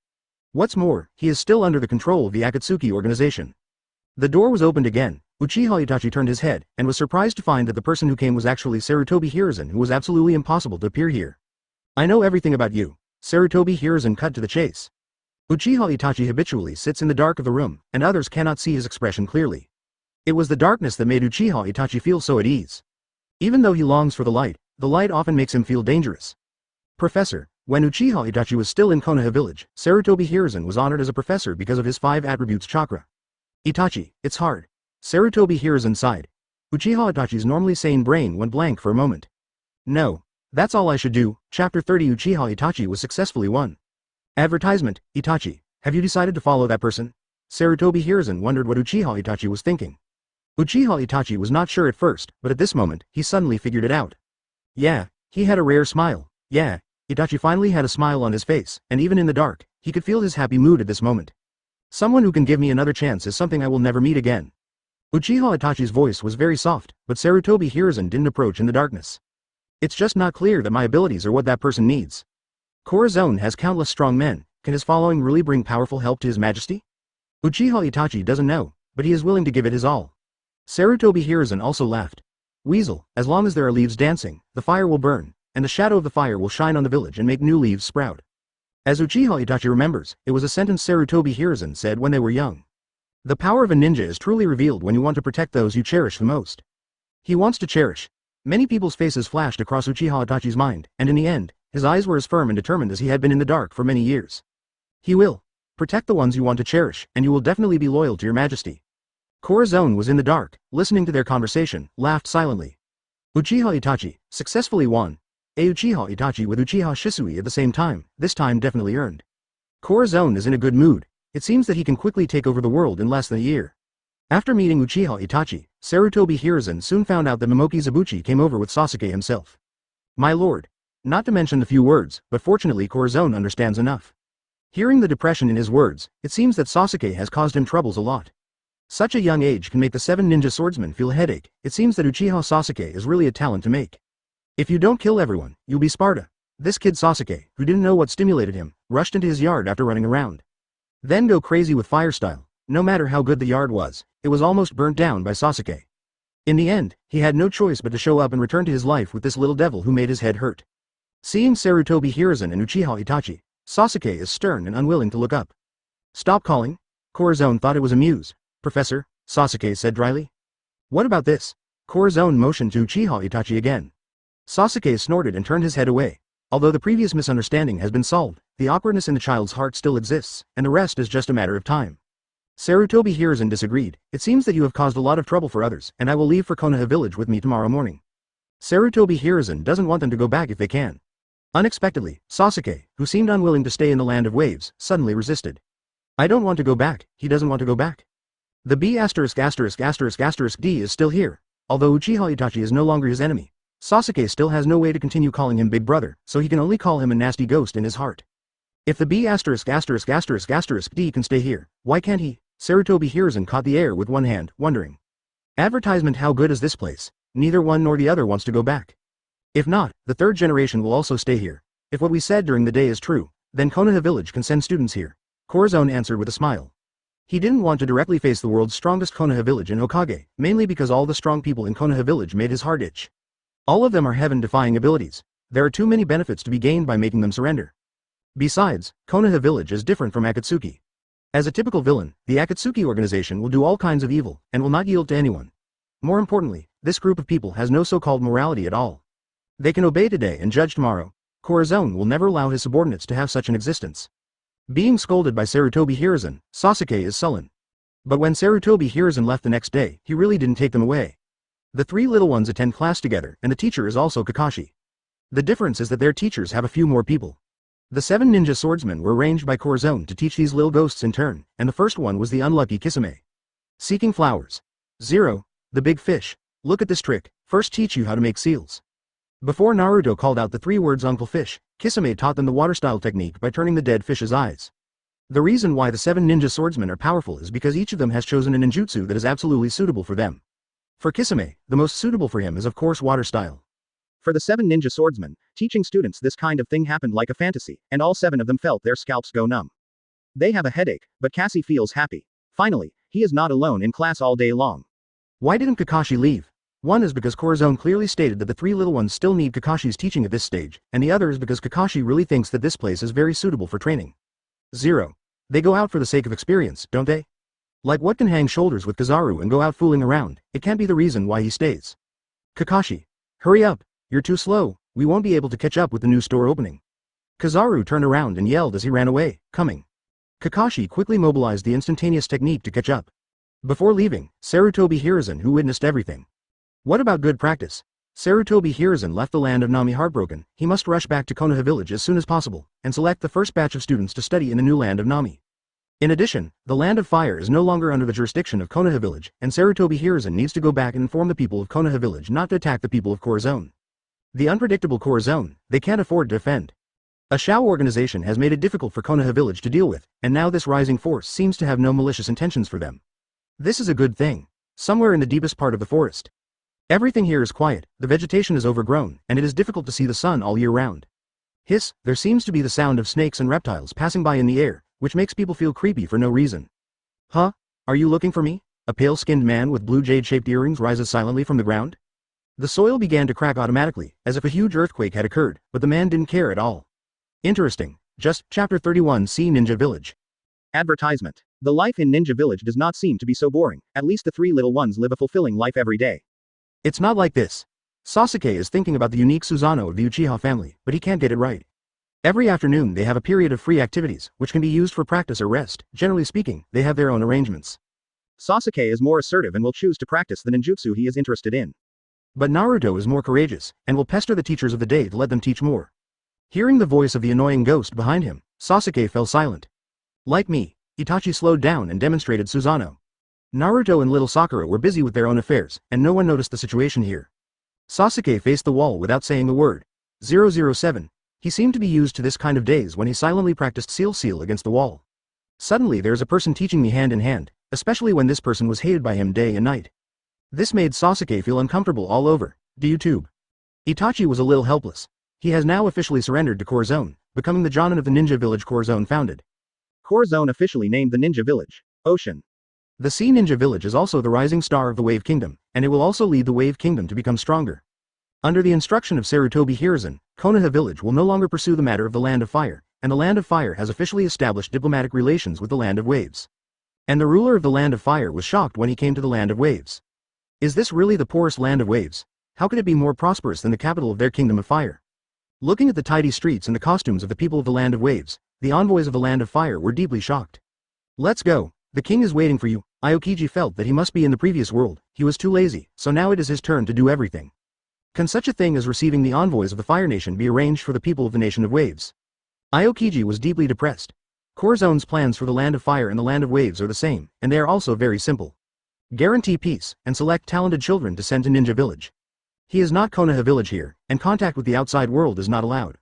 What's more, he is still under the control of the Akatsuki organization. The door was opened again. Uchiha Itachi turned his head, and was surprised to find that the person who came was actually Sarutobi Hiruzen, who was absolutely impossible to appear here. I know everything about you. Sarutobi Hiruzen cut to the chase. Uchiha Itachi habitually sits in the dark of the room, and others cannot see his expression clearly. It was the darkness that made Uchiha Itachi feel so at ease. Even though he longs for the light, The light often makes him feel dangerous. Professor. When Uchiha Itachi was still in Konoha village, Sarutobi Hiruzen was honored as a professor because of his 5 attributes chakra. Itachi, it's hard. Sarutobi Hiruzen sighed. Uchiha Itachi's normally sane brain went blank for a moment. No. That's all I should do. Chapter 30 Uchiha Itachi was successfully won. Advertisement, Itachi, have you decided to follow that person? Sarutobi Hiruzen wondered what Uchiha Itachi was thinking. Uchiha Itachi was not sure at first, but at this moment, he suddenly figured it out. Yeah, he had a rare smile. Yeah. Itachi finally had a smile on his face, and even in the dark, he could feel his happy mood at this moment. Someone who can give me another chance is something I will never meet again. Uchiha Itachi's voice was very soft, but Sarutobi Hiruzen didn't approach in the darkness. It's just not clear that my abilities are what that person needs. Corazon has countless strong men, can his following really bring powerful help to his majesty? Uchiha Itachi doesn't know, but he is willing to give it his all. Sarutobi Hiruzen also laughed. Weasel, as long as there are leaves dancing, the fire will burn, and the shadow of the fire will shine on the village and make new leaves sprout. As Uchiha Itachi remembers, it was a sentence Sarutobi Hiruzen said when they were young. The power of a ninja is truly revealed when you want to protect those you cherish the most. He wants to cherish. Many people's faces flashed across Uchiha Itachi's mind, and in the end, his eyes were as firm and determined as he had been in the dark for many years. He will protect the ones you want to cherish, and you will definitely be loyal to your majesty. Corazon was in the dark, listening to their conversation, laughed silently. Uchiha Itachi successfully won. A Uchiha Itachi with Uchiha Shisui at the same time, this time definitely earned. Corazon is in a good mood. It seems that he can quickly take over the world in less than a year. After meeting Uchiha Itachi, Sarutobi Hiruzen soon found out that Momoki Zabuchi came over with Sasuke himself. My lord. Not to mention the few words, but fortunately Corazon understands enough. Hearing the depression in his words, it seems that Sasuke has caused him troubles a lot. Such a young age can make the 7 ninja swordsmen feel a headache. It seems that Uchiha Sasuke is really a talent to make. If you don't kill everyone, you'll be Sparta. This kid Sasuke, who didn't know what stimulated him, rushed into his yard after running around. Then go crazy with fire style. No matter how good the yard was, it was almost burnt down by Sasuke. In the end, he had no choice but to show up and return to his life with this little devil who made his head hurt. Seeing Sarutobi Hiruzen and Uchiha Itachi, Sasuke is stern and unwilling to look up. Stop calling? Corazon thought it was a muse. Professor, Sasuke said dryly. What about this? Corazon motioned to Uchiha Itachi again. Sasuke snorted and turned his head away. Although the previous misunderstanding has been solved, the awkwardness in the child's heart still exists, and the rest is just a matter of time. Sarutobi Hiruzen disagreed. It seems that you have caused a lot of trouble for others, and I will leave for Konoha village with me tomorrow morning. Sarutobi Hiruzen doesn't want them to go back if they can. Unexpectedly, Sasuke, who seemed unwilling to stay in the land of waves, suddenly resisted. I don't want to go back, he doesn't want to go back. The B********** D is still here. Although Uchiha Itachi is no longer his enemy, Sasuke still has no way to continue calling him big brother, so he can only call him a nasty ghost in his heart. If the B******** D can stay here, why can't he? Sarutobi Hiruzen caught the air with one hand, wondering. Advertisement, how good is this place? Neither one nor the other wants to go back. If not, the third generation will also stay here. If what we said during the day is true, then Konoha village can send students here. Corazon answered with a smile. He didn't want to directly face the world's strongest Konoha village in Hokage, mainly because all the strong people in Konoha village made his heart itch. All of them are heaven-defying abilities. There are too many benefits to be gained by making them surrender. Besides, Konoha village is different from Akatsuki. As a typical villain, the Akatsuki organization will do all kinds of evil, and will not yield to anyone. More importantly, this group of people has no so-called morality at all. They can obey today and judge tomorrow. Corazon will never allow his subordinates to have such an existence. Being scolded by Sarutobi Hiruzen, Sasuke is sullen. But when Sarutobi Hiruzen left the next day, he really didn't take them away. The 3 little ones attend class together, and the teacher is also Kakashi. The difference is that their teachers have a few more people. The 7 ninja swordsmen were arranged by Corazon to teach these little ghosts in turn, and the first one was the unlucky Kisame. Seeking flowers. 0. The big fish. Look at this trick, first teach you how to make seals. Before Naruto called out the 3 words Uncle Fish, Kisame taught them the water style technique by turning the dead fish's eyes. The reason why the 7 ninja swordsmen are powerful is because each of them has chosen a ninjutsu that is absolutely suitable for them. For Kisame, the most suitable for him is of course water style. For the 7 ninja swordsmen, teaching students this kind of thing happened like a fantasy, and all 7 of them felt their scalps go numb. They have a headache, but Cassie feels happy. Finally, he is not alone in class all day long. Why didn't Kakashi leave? One is because Corazon clearly stated that the 3 little ones still need Kakashi's teaching at this stage, and the other is because Kakashi really thinks that this place is very suitable for training. 0. They go out for the sake of experience, don't they? Like what can hang shoulders with Kizaru and go out fooling around, it can't be the reason why he stays. Kakashi. Hurry up. You're too slow, we won't be able to catch up with the new store opening. Kizaru turned around and yelled as he ran away, coming. Kakashi quickly mobilized the instantaneous technique to catch up. Before leaving, Sarutobi Hiruzen who witnessed everything. What about good practice? Sarutobi Hiruzen left the land of Nami heartbroken. He must rush back to Konoha village as soon as possible, and select the first batch of students to study in the new land of Nami. In addition, the land of fire is no longer under the jurisdiction of Konoha village, and Sarutobi Hiruzen needs to go back and inform the people of Konoha village not to attack the people of Corazon. The unpredictable Corazon, they can't afford to defend. A Shao organization has made it difficult for Konoha village to deal with, and now this rising force seems to have no malicious intentions for them. This is a good thing. Somewhere in the deepest part of the forest. Everything here is quiet, the vegetation is overgrown, and it is difficult to see the sun all year round. Hiss, there seems to be the sound of snakes and reptiles passing by in the air, which makes people feel creepy for no reason. Huh? Are you looking for me? A pale-skinned man with blue jade-shaped earrings rises silently from the ground. The soil began to crack automatically, as if a huge earthquake had occurred, but the man didn't care at all. Interesting. Just, Chapter 31 See Ninja Village. Advertisement. The life in Ninja Village does not seem to be so boring, at least the three little ones live a fulfilling life every day. It's not like this. Sasuke is thinking about the unique Susanoo of the Uchiha family, but he can't get it right. Every afternoon they have a period of free activities, which can be used for practice or rest. Generally speaking, they have their own arrangements. Sasuke is more assertive and will choose to practice the ninjutsu he is interested in. But Naruto is more courageous, and will pester the teachers of the day to let them teach more. Hearing the voice of the annoying ghost behind him, Sasuke fell silent. Like me, Itachi slowed down and demonstrated Susanoo. Naruto and little Sakura were busy with their own affairs, and no one noticed the situation here. Sasuke faced the wall without saying a word. 007. He seemed to be used to this kind of days when he silently practiced seal against the wall. Suddenly there's a person teaching me hand in hand, especially when this person was hated by him day and night. This made Sasuke feel uncomfortable all over. YouTube. Itachi was a little helpless. He has now officially surrendered to Corazon, becoming the Jonin of the ninja village Corazon founded. Corazon officially named the ninja village, Ocean. The Sea Ninja Village is also the rising star of the Wave Kingdom, and it will also lead the Wave Kingdom to become stronger. Under the instruction of Sarutobi Hiruzen, Konoha village will no longer pursue the matter of the Land of Fire, and the Land of Fire has officially established diplomatic relations with the Land of Waves. And the ruler of the Land of Fire was shocked when he came to the Land of Waves. Is this really the poorest Land of Waves? How could it be more prosperous than the capital of their Kingdom of Fire? Looking at the tidy streets and the costumes of the people of the Land of Waves, the envoys of the Land of Fire were deeply shocked. Let's go. The king is waiting for you. Aokiji felt that he must be in the previous world. He was too lazy, so now it is his turn to do everything. Can such a thing as receiving the envoys of the Fire Nation be arranged for the people of the Nation of Waves? Aokiji was deeply depressed. Corazon's plans for the Land of Fire and the Land of Waves are the same, and they are also very simple. Guarantee peace, and select talented children to send to Ninja Village. He is not Konoha Village here, and contact with the outside world is not allowed.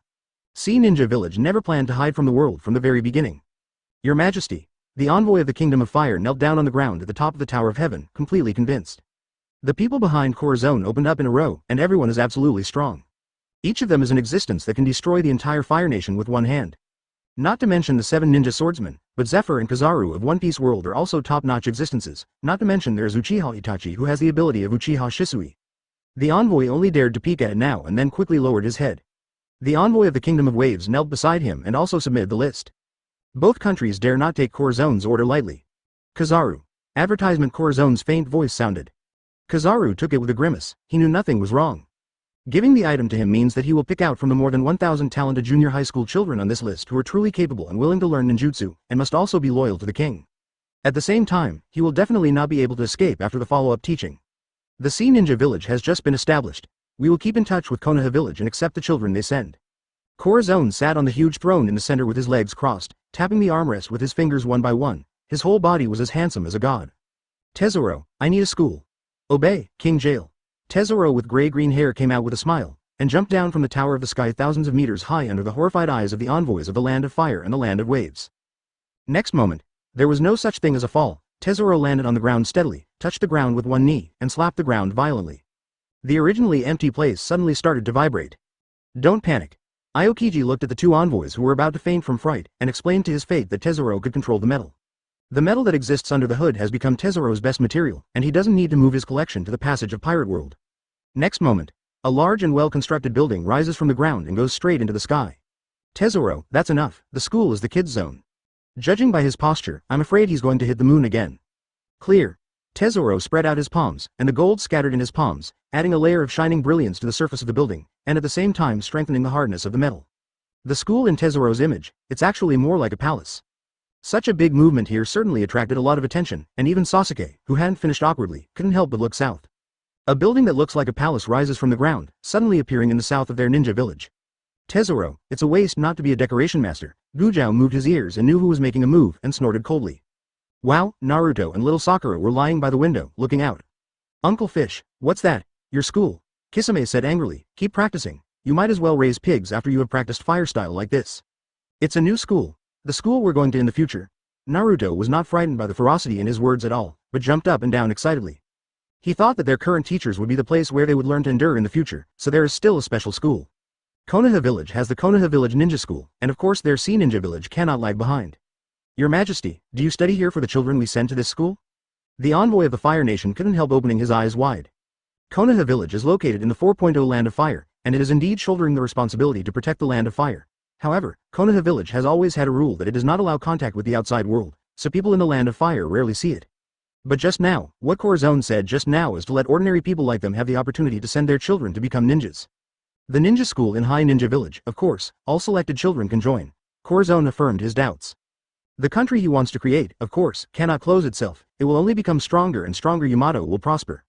Sea Ninja Village never planned to hide from the world from the very beginning. Your Majesty. The envoy of the Kingdom of Fire knelt down on the ground at the top of the Tower of Heaven, completely convinced. The people behind Corazon opened up in a row, and everyone is absolutely strong. Each of them is an existence that can destroy the entire Fire Nation with one hand. Not to mention the 7 Ninja Swordsmen, but Zephyr and Kizaru of One Piece world are also top-notch existences, not to mention there's Uchiha Itachi who has the ability of Uchiha Shisui. The envoy only dared to peek at it now and then quickly lowered his head. The envoy of the Kingdom of Waves knelt beside him and also submitted the list. Both countries dare not take Corazon's order lightly. Kizaru. Advertisement. Corazon's faint voice sounded. Kizaru took it with a grimace. He knew nothing was wrong. Giving the item to him means that he will pick out from the more than 1,000 talented junior high school children on this list who are truly capable and willing to learn ninjutsu, and must also be loyal to the king. At the same time, he will definitely not be able to escape after the follow-up teaching. The Sea Ninja Village has just been established. We will keep in touch with Konoha Village and accept the children they send. Corazon sat on the huge throne in the center with his legs crossed, tapping the armrest with his fingers one by one. His whole body was as handsome as a god. Tesoro, I need a school. Obey, King Jail. Tesoro with gray-green hair came out with a smile, and jumped down from the tower of the sky thousands of meters high under the horrified eyes of the envoys of the Land of Fire and the Land of Waves. Next moment, there was no such thing as a fall. Tesoro landed on the ground steadily, touched the ground with one knee, and slapped the ground violently. The originally empty place suddenly started to vibrate. Don't panic. Aokiji looked at the two envoys who were about to faint from fright, and explained to his fate that Tesoro could control the metal. The metal that exists under the hood has become Tesoro's best material, and he doesn't need to move his collection to the passage of Pirate World. Next moment, a large and well-constructed building rises from the ground and goes straight into the sky. Tesoro, that's enough, the school is the kids' zone. Judging by his posture, I'm afraid he's going to hit the moon again. Clear. Tesoro spread out his palms, and the gold scattered in his palms, adding a layer of shining brilliance to the surface of the building. and at the same time strengthening the hardness of the metal. The school in Tezuro's image, it's actually more like a palace. Such a big movement here certainly attracted a lot of attention, and even Sasuke, who hadn't finished awkwardly, couldn't help but look south. A building that looks like a palace rises from the ground, suddenly appearing in the south of their ninja village. Tezuro, it's a waste not to be a decoration master. Gujao moved his ears and knew who was making a move and snorted coldly. Wow, Naruto and little Sakura were lying by the window, looking out. Uncle Fish, what's that? Your school. Kisame said angrily, keep practicing. You might as well raise pigs after you have practiced fire style like this. It's a new school. The school we're going to in the future. Naruto was not frightened by the ferocity in his words at all, but jumped up and down excitedly. He thought that their current teachers would be the place where they would learn to endure in the future, so there is still a special school. Konoha Village has the Konoha Village Ninja School, and of course their Sea Ninja Village cannot lag behind. Your Majesty, do you study here for the children we send to this school? The envoy of the Fire Nation couldn't help opening his eyes wide. Konoha Village is located in the 4.0 Land of Fire, and it is indeed shouldering the responsibility to protect the Land of Fire. However, Konoha Village has always had a rule that it does not allow contact with the outside world, so people in the Land of Fire rarely see it. But just now, what Corazon said just now is to let ordinary people like them have the opportunity to send their children to become ninjas. The ninja school in High Ninja Village, of course, all selected children can join. Corazon affirmed his doubts. The country he wants to create, of course, cannot close itself. It will only become stronger and stronger. Yamato will prosper.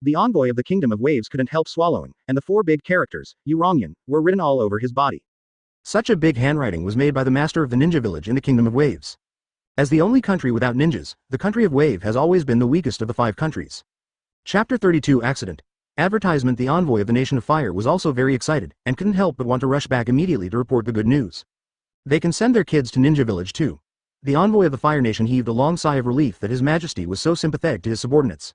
The envoy of the Kingdom of Waves couldn't help swallowing, and the four big characters, Urongyan, were written all over his body. Such a big handwriting was made by the master of the ninja village in the Kingdom of Waves. As the only country without ninjas, the country of Wave has always been the weakest of the 5 countries. Chapter 32 Accident. Advertisement. The envoy of the Nation of Fire was also very excited, and couldn't help but want to rush back immediately to report the good news. They can send their kids to Ninja Village too. The envoy of the Fire Nation heaved a long sigh of relief that His Majesty was so sympathetic to his subordinates.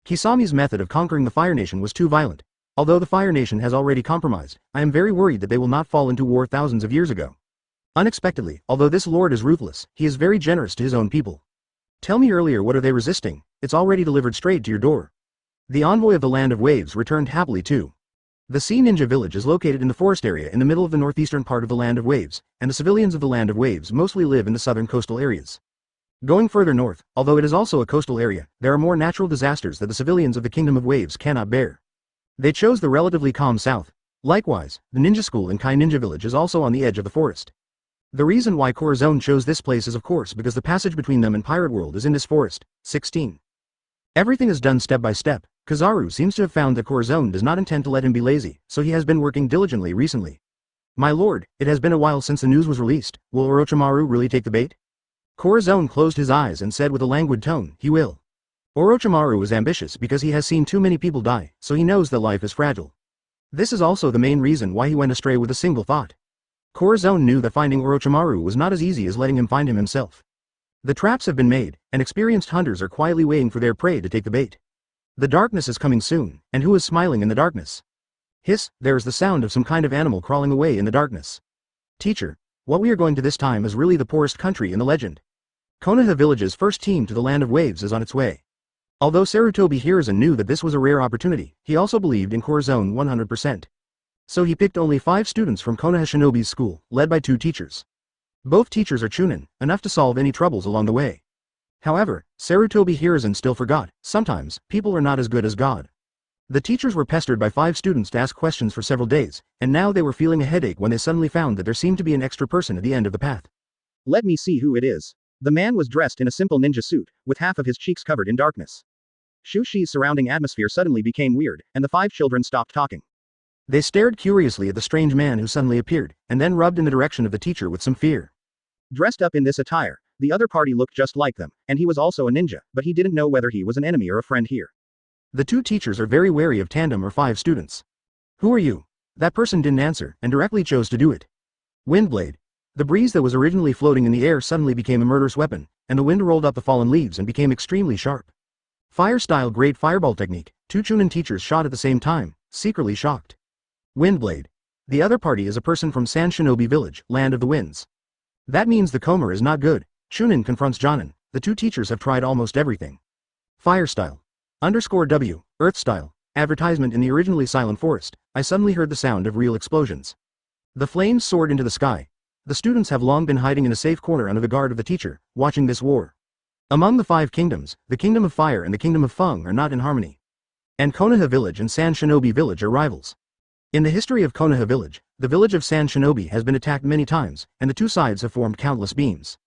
Kisami's method of conquering the Fire Nation was too violent. Although the Fire Nation has already compromised, I am very worried that they will not fall into war thousands of years ago. Unexpectedly, although this lord is ruthless, he is very generous to his own people. Tell me earlier, what are they resisting? It's already delivered straight to your door. The envoy of the Land of Waves returned happily too. The Sea Ninja Village is located in the forest area in the middle of the northeastern part of the Land of Waves, and the civilians of the Land of Waves mostly live in the southern coastal areas. Going further north, although it is also a coastal area, there are more natural disasters that the civilians of the Kingdom of Waves cannot bear. They chose the relatively calm south. Likewise, the ninja school in Kai Ninja Village is also on the edge of the forest. The reason why Corazon chose this place is of course because the passage between them and Pirate World is in this forest. 16. Everything is done step by step. Kizaru seems to have found that Corazon does not intend to let him be lazy, so he has been working diligently recently. My lord, it has been a while since the news was released. Will Orochimaru really take the bait? Corazon closed his eyes and said with a languid tone, he will. Orochimaru is ambitious because he has seen too many people die, so he knows that life is fragile. This is also the main reason why he went astray with a single thought. Corazon knew that finding Orochimaru was not as easy as letting him find him himself. The traps have been made, and experienced hunters are quietly waiting for their prey to take the bait. The darkness is coming soon, and who is smiling in the darkness? Hiss, there is the sound of some kind of animal crawling away in the darkness. Teacher, what we are going to this time is really the poorest country in the legend. Konoha Village's first team to the Land of Waves is on its way. Although Sarutobi Hiruzen knew that this was a rare opportunity, he also believed in Corazon 100%. So he picked only 5 students from Konoha Shinobi's school, led by 2 teachers. Both teachers are chunin, enough to solve any troubles along the way. However, Sarutobi Hiruzen still forgot, sometimes, people are not as good as God. The teachers were pestered by 5 students to ask questions for several days, and now they were feeling a headache when they suddenly found that there seemed to be an extra person at the end of the path. Let me see who it is. The man was dressed in a simple ninja suit, with half of his cheeks covered in darkness. Shushi's surrounding atmosphere suddenly became weird, and the 5 children stopped talking. They stared curiously at the strange man who suddenly appeared, and then rubbed in the direction of the teacher with some fear. Dressed up in this attire, the other party looked just like them, and he was also a ninja, but he didn't know whether he was an enemy or a friend here. The 2 teachers are very wary of tandem or 5 students. Who are you? That person didn't answer, and directly chose to do it. Windblade. The breeze that was originally floating in the air suddenly became a murderous weapon, and the wind rolled up the fallen leaves and became extremely sharp. Fire-style great fireball technique, 2 chunin teachers shot at the same time, secretly shocked. Windblade. The other party is a person from San Shinobi Village, Land of the Winds. That means the Komer is not good. Chunin confronts Jonin. The 2 teachers have tried almost everything. Fire-style. _W, Earth-style. Advertisement. In the originally silent forest, I suddenly heard the sound of real explosions. The flames soared into the sky. The students have long been hiding in a safe corner under the guard of the teacher, watching this war. Among the 5 kingdoms, the Kingdom of Fire and the Kingdom of Feng are not in harmony. And Konoha Village and San Shinobi Village are rivals. In the history of Konoha Village, the village of Sand Shinobi has been attacked many times, and the two sides have formed countless beams.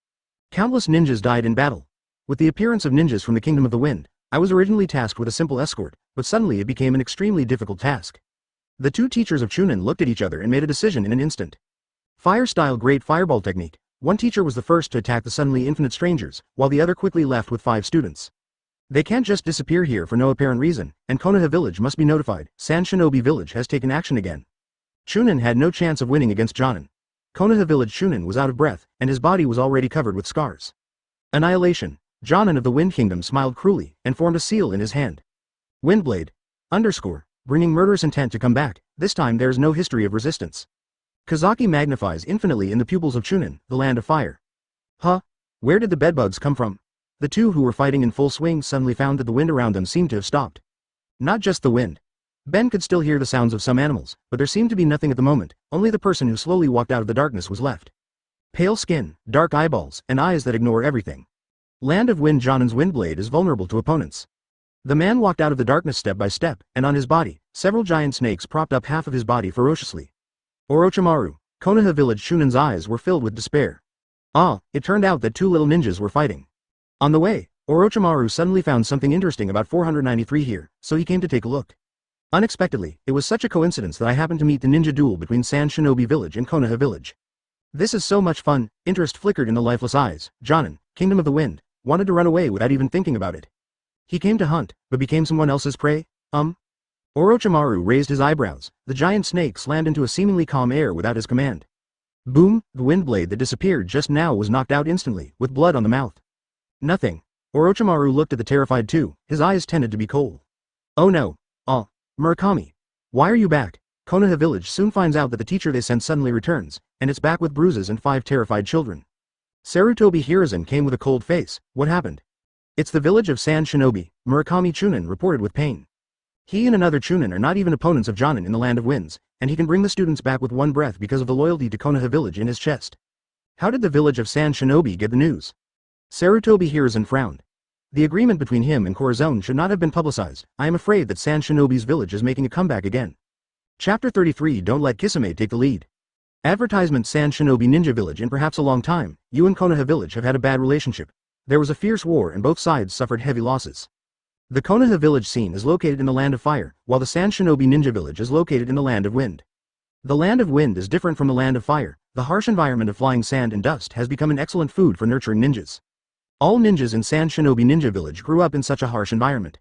Countless ninjas died in battle. With the appearance of ninjas from the Kingdom of the Wind, I was originally tasked with a simple escort, but suddenly it became an extremely difficult task. The two teachers of Chunin looked at each other and made a decision in an instant. Fire-style Great Fireball technique. One teacher was the first to attack the suddenly infinite strangers, while the other quickly left with 5 students. They can't just disappear here for no apparent reason, and Konoha Village must be notified. Sand Shinobi Village has taken action again. Chunin had no chance of winning against Jonin. Konoha Village Chunin was out of breath, and his body was already covered with scars. Annihilation. Jonin of the Wind Kingdom smiled cruelly, and formed a seal in his hand. Windblade. Bringing murderous intent to come back, this time there is no history of resistance. Kazaki magnifies infinitely in the pupils of Chunin, the land of fire. Huh? Where did the bedbugs come from? The two who were fighting in full swing suddenly found that the wind around them seemed to have stopped. Not just the wind. Ben could still hear the sounds of some animals, but there seemed to be nothing at the moment, only the person who slowly walked out of the darkness was left. Pale skin, dark eyeballs, and eyes that ignore everything. Land of Wind. Jonin's Windblade is vulnerable to opponents. The man walked out of the darkness step by step, and on his body, several giant snakes propped up half of his body ferociously. Orochimaru. Konoha Village. Chunin's eyes were filled with despair. It turned out that 2 little ninjas were fighting. On the way, Orochimaru suddenly found something interesting about 493 here, so he came to take a look. Unexpectedly, it was such a coincidence that I happened to meet the ninja duel between Sand Shinobi Village and Konoha Village. This is so much fun. Interest flickered in the lifeless eyes. Jonin, Kingdom of the Wind, wanted to run away without even thinking about it. He came to hunt, but became someone else's prey? Orochimaru raised his eyebrows. The giant snake slammed into a seemingly calm air without his command. Boom, the windblade that disappeared just now was knocked out instantly, with blood on the mouth. Nothing. Orochimaru looked at the terrified two, his eyes tended to be cold. Oh no. Murakami. Why are you back? Konoha Village soon finds out that the teacher they sent suddenly returns, and it's back with bruises and 5 terrified children. Sarutobi Hiruzen came with a cold face. What happened? It's the village of Sand Shinobi. Murakami Chunin reported with pain. He and another Chunin are not even opponents of Jonin in the Land of Winds, and he can bring the students back with one breath because of the loyalty to Konoha Village in his chest. How did the village of Sand Shinobi get the news? Sarutobi Hiruzen frowned. The agreement between him and Corazon should not have been publicized. I am afraid that Sand Shinobi's village is making a comeback again. Chapter 33. Don't let Kisame take the lead. Advertisement. Sand Shinobi Ninja Village. In perhaps a long time, you and Konoha Village have had a bad relationship. There was a fierce war and both sides suffered heavy losses. The Konoha Village scene is located in the Land of Fire, while the Sand Shinobi Ninja Village is located in the Land of Wind. The Land of Wind is different from the Land of Fire. The harsh environment of flying sand and dust has become an excellent food for nurturing ninjas. All ninjas in Sand Shinobi Ninja Village grew up in such a harsh environment.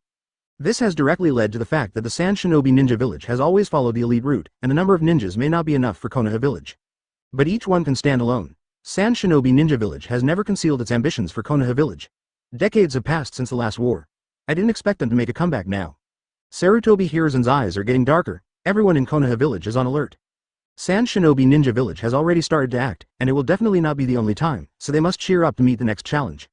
This has directly led to the fact that the Sand Shinobi Ninja Village has always followed the elite route, and the number of ninjas may not be enough for Konoha Village. But each one can stand alone. Sand Shinobi Ninja Village has never concealed its ambitions for Konoha Village. Decades have passed since the last war. I didn't expect them to make a comeback now. Sarutobi Hiruzen's eyes are getting darker. Everyone in Konoha Village is on alert. Sand Shinobi Ninja Village has already started to act, and it will definitely not be the only time, so they must cheer up to meet the next challenge.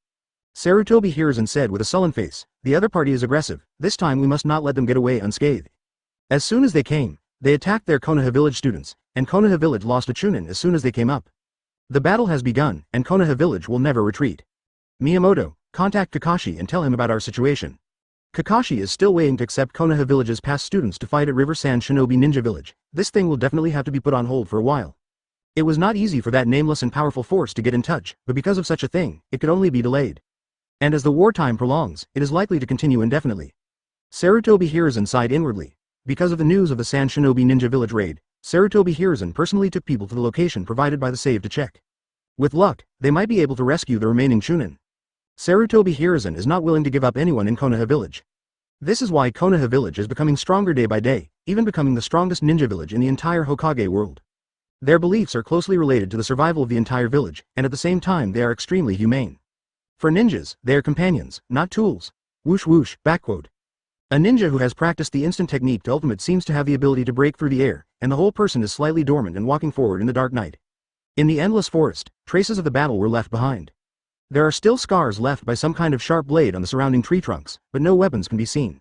Sarutobi Hiruzen said with a sullen face, the other party is aggressive, this time we must not let them get away unscathed. As soon as they came, they attacked their Konoha Village students, and Konoha Village lost a Chunin as soon as they came up. The battle has begun, and Konoha Village will never retreat. Miyamoto, contact Kakashi and tell him about our situation. Kakashi is still waiting to accept Konoha Village's past students to fight at River Sand Shinobi Ninja Village. This thing will definitely have to be put on hold for a while. It was not easy for that nameless and powerful force to get in touch, but because of such a thing, it could only be delayed. And as the wartime prolongs, it is likely to continue indefinitely. Sarutobi Hiruzen sighed inwardly. Because of the news of the Sand Shinobi Ninja Village raid, Sarutobi Hiruzen personally took people to the location provided by the save to check. With luck, they might be able to rescue the remaining Chunin. Sarutobi Hiruzen is not willing to give up anyone in Konoha Village. This is why Konoha Village is becoming stronger day by day, even becoming the strongest ninja village in the entire Hokage world. Their beliefs are closely related to the survival of the entire village, and at the same time they are extremely humane. For ninjas, they are companions, not tools. Whoosh whoosh, backquote. A ninja who has practiced the instant technique to ultimate seems to have the ability to break through the air, and the whole person is slightly dormant and walking forward in the dark night. In the endless forest, traces of the battle were left behind. There are still scars left by some kind of sharp blade on the surrounding tree trunks, but no weapons can be seen.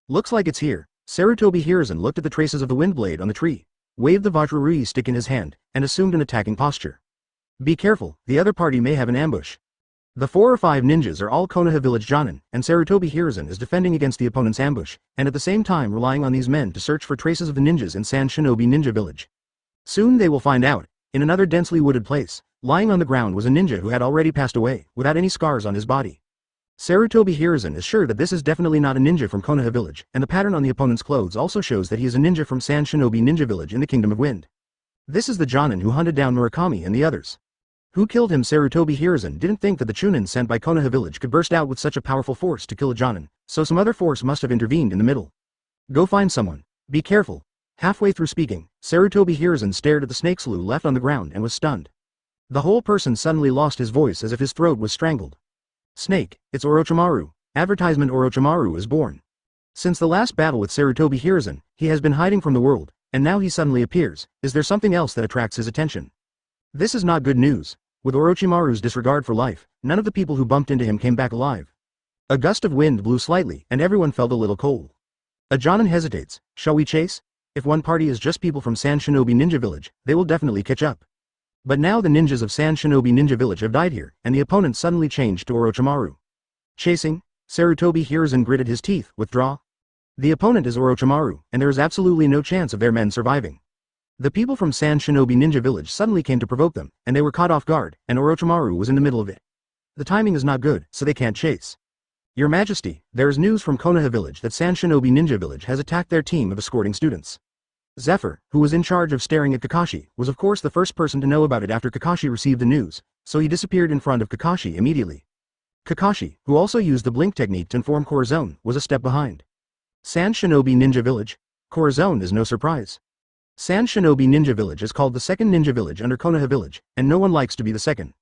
Looks like it's here. Sarutobi Hiruzen looked at the traces of the wind blade on the tree, waved the Vajrarui stick in his hand, and assumed an attacking posture. Be careful, the other party may have an ambush. The 4 or 5 ninjas are all Konoha village Jonin, and Sarutobi Hiruzen is defending against the opponent's ambush, and at the same time relying on these men to search for traces of the ninjas in San Shinobi Ninja Village. Soon they will find out. In another densely wooded place, lying on the ground was a ninja who had already passed away, without any scars on his body. Sarutobi Hiruzen is sure that this is definitely not a ninja from Konoha village, and the pattern on the opponent's clothes also shows that he is a ninja from San Shinobi Ninja Village in the Kingdom of Wind. This is the Jonin who hunted down Murakami and the others. Who killed him? Sarutobi Hiruzen didn't think that the Chunin sent by Konoha village could burst out with such a powerful force to kill a Jonin, so some other force must have intervened in the middle. Go find someone. Be careful. Halfway through speaking, Sarutobi Hiruzen stared at the snake slew left on the ground and was stunned. The whole person suddenly lost his voice as if his throat was strangled. Snake, it's Orochimaru. Advertisement Orochimaru is born. Since the last battle with Sarutobi Hiruzen, he has been hiding from the world, and now he suddenly appears. Is there something else that attracts his attention? This is not good news. With Orochimaru's disregard for life, none of the people who bumped into him came back alive. A gust of wind blew slightly, and everyone felt a little cold. A Jonin hesitates. Shall we chase? If one party is just people from San Shinobi Ninja Village, they will definitely catch up. But now the ninjas of San Shinobi Ninja Village have died here, and the opponent suddenly changed to Orochimaru. Chasing? Sarutobi Hiruzen gritted his teeth. Withdraw? The opponent is Orochimaru, and there is absolutely no chance of their men surviving. The people from San Shinobi Ninja Village suddenly came to provoke them, and they were caught off guard, and Orochimaru was in the middle of it. The timing is not good, so they can't chase. Your Majesty, there is news from Konoha Village that San Shinobi Ninja Village has attacked their team of escorting students. Zephyr, who was in charge of staring at Kakashi, was of course the first person to know about it after Kakashi received the news, so he disappeared in front of Kakashi immediately. Kakashi, who also used the blink technique to inform Corazon, was a step behind. San Shinobi Ninja Village? Corazon is no surprise. San Shinobi Ninja Village is called the second ninja village under Konoha Village, and no one likes to be the second.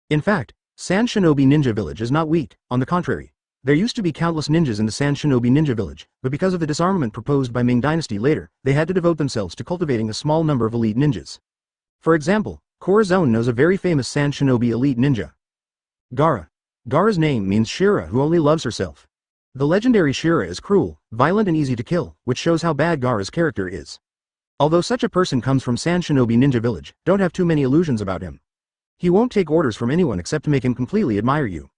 In fact, San Shinobi Ninja Village is not weak, on the contrary. There used to be countless ninjas in the San Shinobi Ninja Village, but because of the disarmament proposed by Ming Dynasty later, they had to devote themselves to cultivating a small number of elite ninjas. For example, Corazon knows a very famous San Shinobi elite ninja. Gaara. Gaara's name means Shira who only loves herself. The legendary Shira is cruel, violent and easy to kill, which shows how bad Gaara's character is. Although such a person comes from San Shinobi Ninja Village, don't have too many illusions about him. He won't take orders from anyone except to make him completely admire you.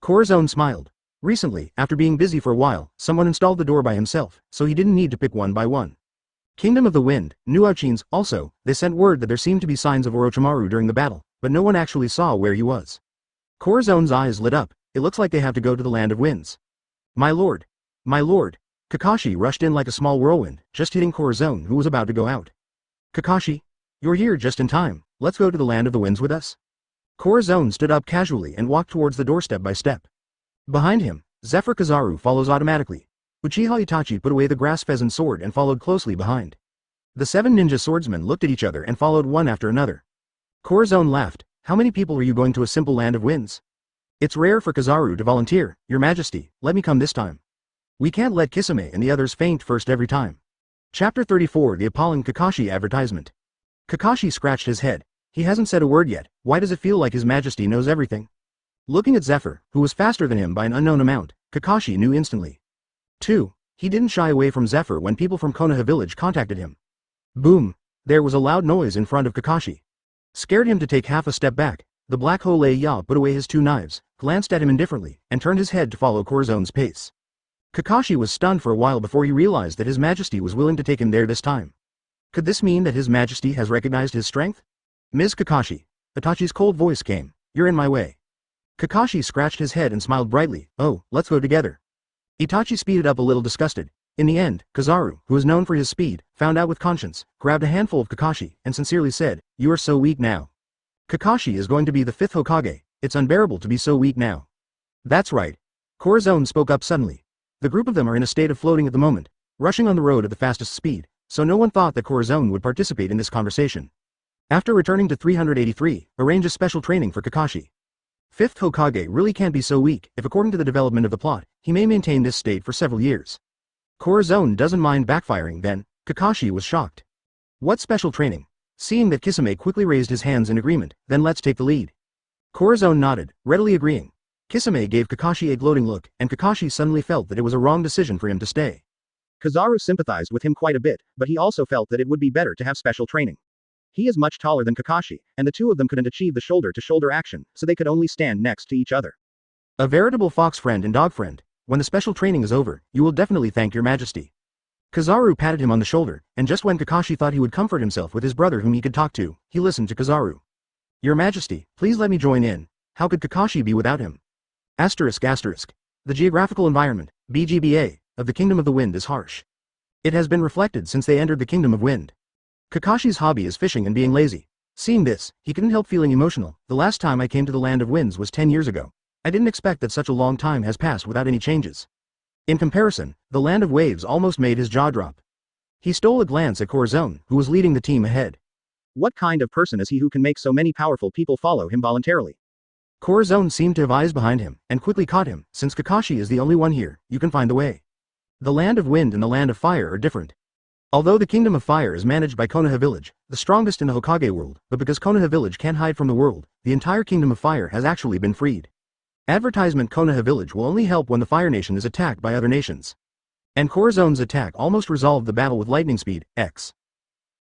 Corazon smiled. Recently, after being busy for a while, someone installed the door by himself, so he didn't need to pick one by one. Kingdom of the Wind, New Auchins, also, they sent word that there seemed to be signs of Orochimaru during the battle, but no one actually saw where he was. Corazon's eyes lit up. It looks like they have to go to the Land of Winds. My lord. My lord. Kakashi rushed in like a small whirlwind, just hitting Corazon who was about to go out. Kakashi? You're here just in time. Let's go to the Land of the Winds with us. Corazon stood up casually and walked towards the door step by step. Behind him, Zephyr Kizaru follows automatically. Uchiha Itachi put away the grass pheasant sword and followed closely behind. The 7 ninja swordsmen looked at each other and followed one after another. Corazon laughed. How many people are you going to a simple Land of Winds? It's rare for Kizaru to volunteer. Your Majesty, let me come this time. We can't let Kisame and the others faint first every time. Chapter 34 The Appalling Kakashi Advertisement. Kakashi scratched his head. He hasn't said a word yet. Why does it feel like His Majesty knows everything? Looking at Zephyr, who was faster than him by an unknown amount, Kakashi knew instantly. 2. He didn't shy away from Zephyr when people from Konoha Village contacted him. Boom! There was a loud noise in front of Kakashi. Scared him to take half a step back, the Black Hole Ya put away his 2 knives, glanced at him indifferently, and turned his head to follow Corazon's pace. Kakashi was stunned for a while before he realized that His Majesty was willing to take him there this time. Could this mean that His Majesty has recognized his strength? Ms. Kakashi. Itachi's cold voice came. You're in my way. Kakashi scratched his head and smiled brightly. Oh, let's go together. Itachi speeded up a little disgusted. In the end, Kizaru, who is known for his speed, found out with conscience, grabbed a handful of Kakashi, and sincerely said, You are so weak now. Kakashi is going to be the 5th Hokage. It's unbearable to be so weak now. That's right. Corazon spoke up suddenly. The group of them are in a state of floating at the moment, rushing on the road at the fastest speed, so no one thought that Corazon would participate in this conversation. After returning to 383, arrange a special training for Kakashi. 5th Hokage really can't be so weak if according to the development of the plot, he may maintain this state for several years. Corazon doesn't mind backfiring then. Kakashi was shocked. What special training? Seeing that Kisame quickly raised his hands in agreement, then let's take the lead. Corazon nodded, readily agreeing. Kisame gave Kakashi a gloating look, and Kakashi suddenly felt that it was a wrong decision for him to stay. Kizaru sympathized with him quite a bit, but he also felt that it would be better to have special training. He is much taller than Kakashi, and the two of them couldn't achieve the shoulder-to-shoulder action, so they could only stand next to each other. A veritable fox friend and dog friend. When the special training is over, you will definitely thank your majesty. Kizaru patted him on the shoulder, and just when Kakashi thought he would comfort himself with his brother whom he could talk to, he listened to Kizaru. Your majesty, please let me join in. How could Kakashi be without him? Asterisk asterisk. The geographical environment, BGBA, of the Kingdom of the Wind is harsh. It has been reflected since they entered the Kingdom of Wind. Kakashi's hobby is fishing and being lazy. Seeing this, he couldn't help feeling emotional. The last time I came to the Land of Winds was 10 years ago. I didn't expect that such a long time has passed without any changes. In comparison, the Land of Waves almost made his jaw drop. He stole a glance at Corazon, who was leading the team ahead. What kind of person is he who can make so many powerful people follow him voluntarily? Corazon seemed to have eyes behind him, and quickly caught him. Since Kakashi is the only one here, you can find the way. The Land of Wind and the Land of Fire are different. Although the Kingdom of Fire is managed by Konoha Village, the strongest in the Hokage world, but because Konoha Village can't hide from the world, the entire Kingdom of Fire has actually been freed. Advertisement: Konoha Village will only help when the Fire Nation is attacked by other nations. And Corazon's attack almost resolved the battle with lightning speed, X.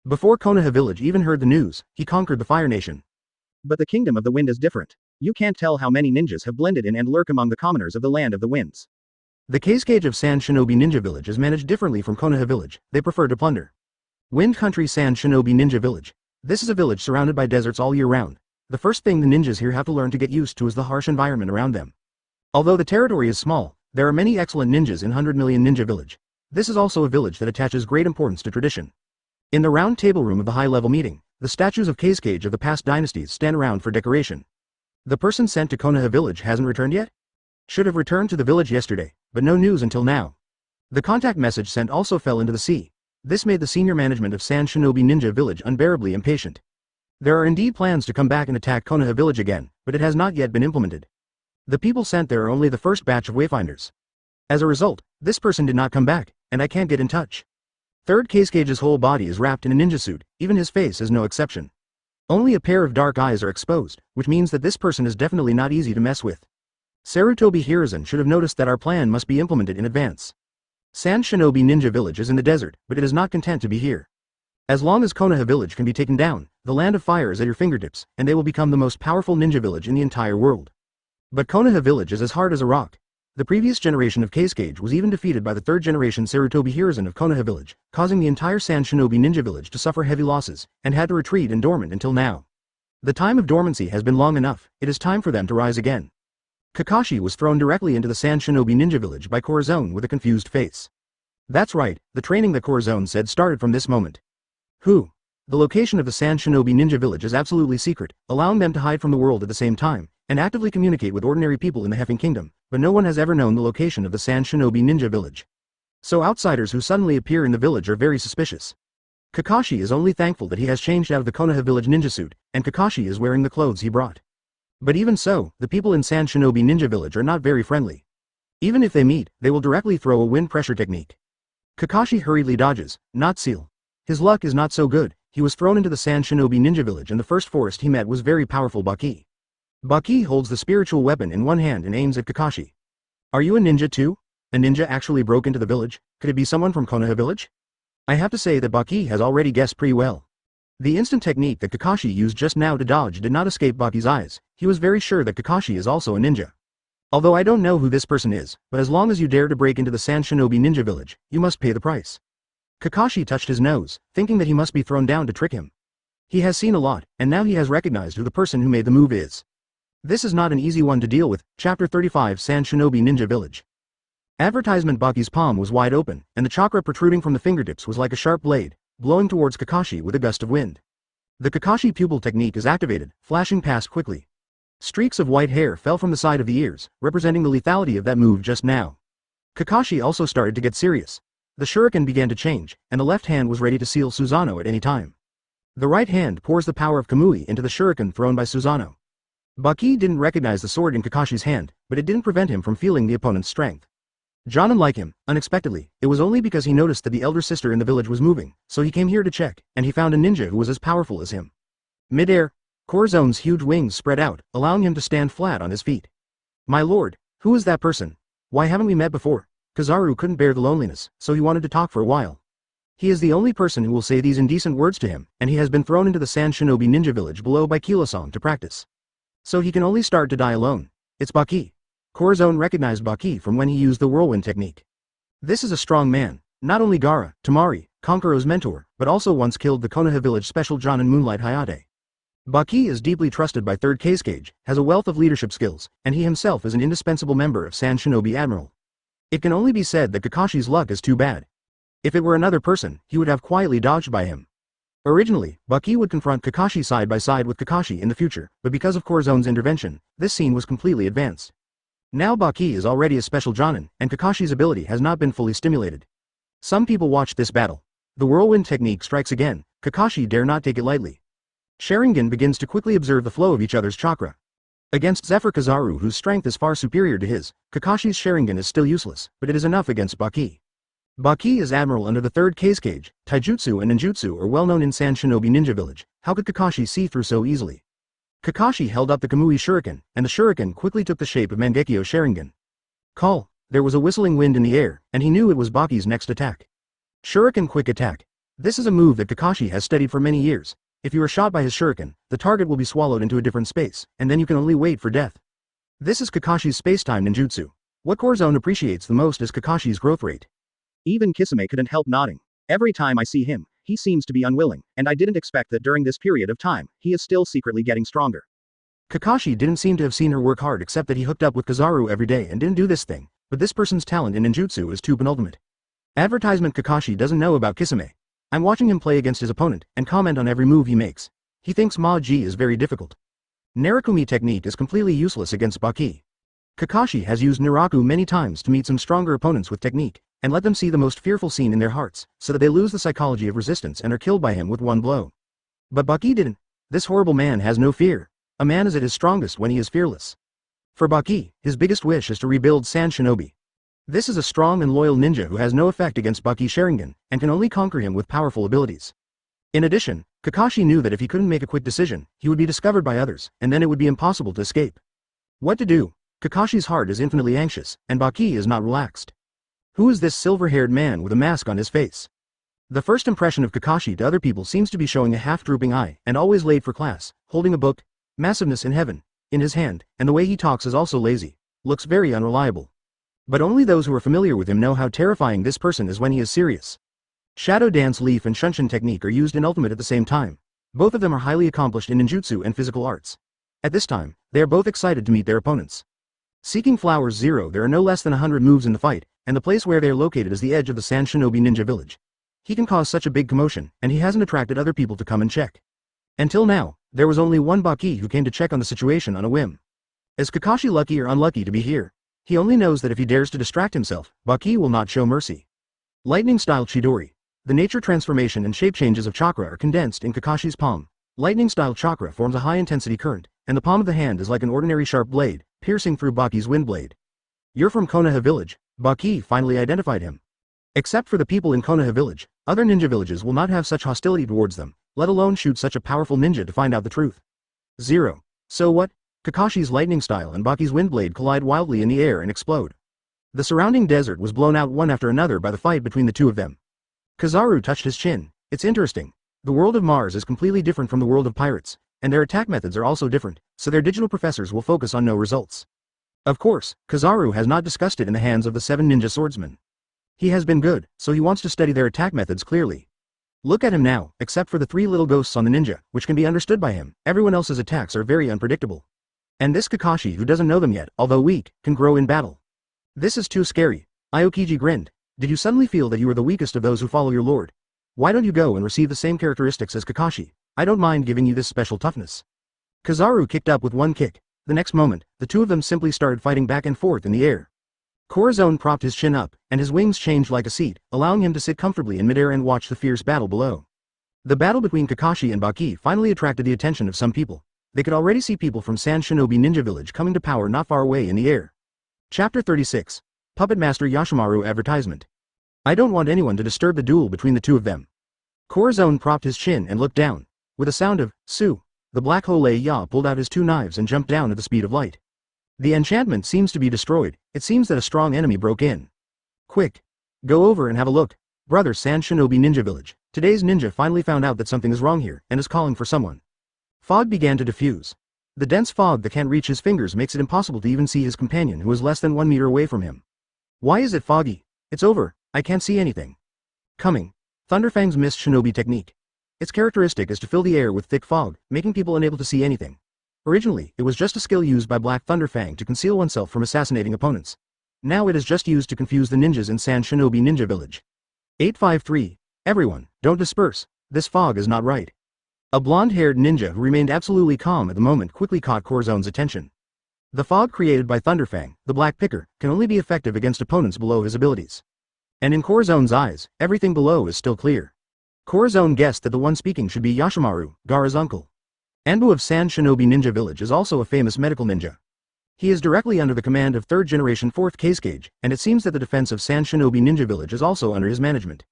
Before Konoha Village even heard the news, he conquered the Fire Nation. But the Kingdom of the Wind is different. You can't tell how many ninjas have blended in and lurk among the commoners of the Land of the Winds. The Cascade of Sand Shinobi Ninja Village is managed differently from Konoha Village. They prefer to plunder. Wind Country Sand Shinobi Ninja Village. This is a village surrounded by deserts all year round. The first thing the ninjas here have to learn to get used to is the harsh environment around them. Although the territory is small, there are many excellent ninjas in 100 Million Ninja Village. This is also a village that attaches great importance to tradition. In the round table room of the high-level meeting, the statues of Cascade of the past dynasties stand around for decoration. The person sent to Konoha Village hasn't returned yet? Should have returned to the village yesterday, but no news until now. The contact message sent also fell into the sea. This made the senior management of Sand Shinobi Ninja Village unbearably impatient. There are indeed plans to come back and attack Konoha Village again, but it has not yet been implemented. The people sent there are only the first batch of wayfinders. As a result, this person did not come back, and I can't get in touch. Third Casecage's whole body is wrapped in a ninja suit, even his face is no exception. Only a pair of dark eyes are exposed, which means that this person is definitely not easy to mess with. Sarutobi Hiruzen should have noticed that our plan must be implemented in advance. Sand Shinobi Ninja Village is in the desert, but it is not content to be here. As long as Konoha Village can be taken down, the Land of Fire is at your fingertips, and they will become the most powerful ninja village in the entire world. But Konoha Village is as hard as a rock. The previous generation of Cascade was even defeated by the third generation Sarutobi Hiruzen of Konoha Village, causing the entire Sand Shinobi Ninja Village to suffer heavy losses, and had to retreat and dormant until now. The time of dormancy has been long enough, it is time for them to rise again. Kakashi was thrown directly into the Sand Shinobi Ninja Village by Corazon with a confused face. That's right, the training that Corazon said started from this moment. Who? The location of the Sand Shinobi Ninja Village is absolutely secret, allowing them to hide from the world at the same time, and actively communicate with ordinary people in the Heffing Kingdom, but no one has ever known the location of the Sand Shinobi Ninja Village. So outsiders who suddenly appear in the village are very suspicious. Kakashi is only thankful that he has changed out of the Konoha Village ninja suit, and Kakashi is wearing the clothes he brought. But even so, the people in Sand Shinobi Ninja Village are not very friendly. Even if they meet, they will directly throw a wind pressure technique. Kakashi hurriedly dodges, not seal. His luck is not so good, he was thrown into the Sand Shinobi Ninja Village and the first forest he met was very powerful Baki. Baki holds the spiritual weapon in one hand and aims at Kakashi. Are you a ninja too? A ninja actually broke into the village, could it be someone from Konoha Village? I have to say that Baki has already guessed pretty well. The instant technique that Kakashi used just now to dodge did not escape Baki's eyes, he was very sure that Kakashi is also a ninja. Although I don't know who this person is, but as long as you dare to break into the Sand Shinobi Ninja Village, you must pay the price. Kakashi touched his nose, thinking that he must be thrown down to trick him. He has seen a lot, and now he has recognized who the person who made the move is. This is not an easy one to deal with. Chapter 35 Sand Shinobi Ninja Village. Advertisement Baki's palm was wide open, and the chakra protruding from the fingertips was like a sharp blade, blowing towards Kakashi with a gust of wind. The Kakashi pupil technique is activated, flashing past quickly. Streaks of white hair fell from the side of the ears, representing the lethality of that move just now. Kakashi also started to get serious. The shuriken began to change, and the left hand was ready to seal Susanoo at any time. The right hand pours the power of Kamui into the shuriken thrown by Susanoo. Baki didn't recognize the sword in Kakashi's hand, but it didn't prevent him from feeling the opponent's strength. John unlike him, unexpectedly, it was only because he noticed that the elder sister in the village was moving, so he came here to check, and he found a ninja who was as powerful as him. Mid-air, Corazon's huge wings spread out, allowing him to stand flat on his feet. My lord, who is that person? Why haven't we met before? Kizaru couldn't bear the loneliness, so he wanted to talk for a while. He is the only person who will say these indecent words to him, and he has been thrown into the Sand Shinobi ninja village below by Kilo-san to practice. So he can only start to die alone. It's Baki. Corazon recognized Baki from when he used the whirlwind technique. This is a strong man, not only Gaara, Tamari, Konkuro's mentor, but also once killed the Konoha village special Jonin Moonlight Hayate. Baki is deeply trusted by 3rd Kage, has a wealth of leadership skills, and he himself is an indispensable member of Sand Shinobi Admiral. It can only be said that Kakashi's luck is too bad. If it were another person, he would have quietly dodged by him. Originally, Baki would confront Kakashi side by side with Kakashi in the future, but because of Corazon's intervention, this scene was completely advanced. Now Baki is already a special Jonin, and Kakashi's ability has not been fully stimulated. Some people watched this battle. The whirlwind technique strikes again, Kakashi dare not take it lightly. Sharingan begins to quickly observe the flow of each other's chakra. Against Zephyr Kizaru, whose strength is far superior to his, Kakashi's Sharingan is still useless, but it is enough against Baki. Baki is admiral under the 3rd Kage. Taijutsu and ninjutsu are well known in Sand Shinobi Ninja Village. How could Kakashi see through so easily? Kakashi held up the Kamui Shuriken, and the Shuriken quickly took the shape of Mangekyo Sharingan. Call. There was a whistling wind in the air, and he knew it was Baki's next attack. Shuriken Quick Attack. This is a move that Kakashi has studied for many years. If you are shot by his shuriken, the target will be swallowed into a different space, and then you can only wait for death. This is Kakashi's space-time ninjutsu. What Corazon appreciates the most is Kakashi's growth rate. Even Kisame couldn't help nodding. Every time I see him, he seems to be unwilling, and I didn't expect that during this period of time, he is still secretly getting stronger. Kakashi didn't seem to have seen her work hard except that he hooked up with Kizaru every day and didn't do this thing, but this person's talent in ninjutsu is too penultimate. Advertisement Kakashi doesn't know about Kisame. I'm watching him play against his opponent, and comment on every move he makes. He thinks Ma-ji is very difficult. Narakumi technique is completely useless against Baki. Kakashi has used Naraku many times to meet some stronger opponents with technique, and let them see the most fearful scene in their hearts, so that they lose the psychology of resistance and are killed by him with one blow. But Baki didn't. This horrible man has no fear. A man is at his strongest when he is fearless. For Baki, his biggest wish is to rebuild Sand Shinobi. This is a strong and loyal ninja who has no effect against Baki's Sharingan, and can only conquer him with powerful abilities. In addition, Kakashi knew that if he couldn't make a quick decision, he would be discovered by others, and then it would be impossible to escape. What to do? Kakashi's heart is infinitely anxious, and Baki is not relaxed. Who is this silver-haired man with a mask on his face? The first impression of Kakashi to other people seems to be showing a half-drooping eye, and always late for class, holding a book, massiveness in heaven, in his hand, and the way he talks is also lazy. Looks very unreliable. But only those who are familiar with him know how terrifying this person is when he is serious. Shadow Dance Leaf and Shunshin technique are used in Ultimate at the same time. Both of them are highly accomplished in ninjutsu and physical arts. At this time, they are both excited to meet their opponents. Seeking Flowers 0, there are no less than 100 moves in the fight, and the place where they are located is the edge of the Sand Shinobi Ninja Village. He can cause such a big commotion, and he hasn't attracted other people to come and check. Until now, there was only one Baki who came to check on the situation on a whim. Is Kakashi lucky or unlucky to be here? He only knows that if he dares to distract himself, Baki will not show mercy. Lightning-style Chidori. The nature transformation and shape changes of chakra are condensed in Kakashi's palm. Lightning-style chakra forms a high-intensity current, and the palm of the hand is like an ordinary sharp blade, piercing through Baki's wind blade. You're from Konoha village. Baki finally identified him. Except for the people in Konoha village, other ninja villages will not have such hostility towards them, let alone shoot such a powerful ninja to find out the truth. 0. So what? Kakashi's lightning style and Baki's wind blade collide wildly in the air and explode. The surrounding desert was blown out one after another by the fight between the two of them. Kizaru touched his chin. It's interesting. The world of Mars is completely different from the world of pirates, and their attack methods are also different, so their digital professors will focus on no results. Of course, Kizaru has not discussed it in the hands of the 7 Ninja Swordsmen. He has been good, so he wants to study their attack methods clearly. Look at him now, except for the 3 little ghosts on the ninja, which can be understood by him, everyone else's attacks are very unpredictable. And this Kakashi who doesn't know them yet, although weak, can grow in battle. This is too scary. Aokiji grinned. Did you suddenly feel that you are the weakest of those who follow your lord? Why don't you go and receive the same characteristics as Kakashi? I don't mind giving you this special toughness. Kizaru kicked up with one kick. The next moment, the two of them simply started fighting back and forth in the air. Corazon propped his chin up, and his wings changed like a seat, allowing him to sit comfortably in midair and watch the fierce battle below. The battle between Kakashi and Baki finally attracted the attention of some people. They could already see people from Sand Shinobi Ninja Village coming to power not far away in the air. Chapter 36. Puppet Master Yashimaru Advertisement. I don't want anyone to disturb the duel between the two of them. Corazon propped his chin and looked down. With a sound of, "Su," the Black Hole Ya pulled out his 2 knives and jumped down at the speed of light. The enchantment seems to be destroyed. It seems that a strong enemy broke in. Quick! Go over and have a look. Brother Sand Shinobi Ninja Village. Today's ninja finally found out that something is wrong here, and is calling for someone. Fog began to diffuse. The dense fog that can't reach his fingers makes it impossible to even see his companion who is less than 1 meter away from him. Why is it foggy? It's over, I can't see anything. Coming. Thunderfang's mist shinobi technique. Its characteristic is to fill the air with thick fog, making people unable to see anything. Originally, it was just a skill used by Black Thunderfang to conceal oneself from assassinating opponents. Now it is just used to confuse the ninjas in Sand Shinobi Ninja Village. 853. Everyone, don't disperse, this fog is not right. A blonde-haired ninja who remained absolutely calm at the moment quickly caught Corazon's attention. The fog created by Thunderfang, the Black Picker, can only be effective against opponents below his abilities. And in Corazon's eyes, everything below is still clear. Corazon guessed that the one speaking should be Yashimaru, Gaara's uncle. Anbu of Sand Shinobi Ninja Village is also a famous medical ninja. He is directly under the command of 3rd generation 4th Kazekage, and it seems that the defense of Sand Shinobi Ninja Village is also under his management.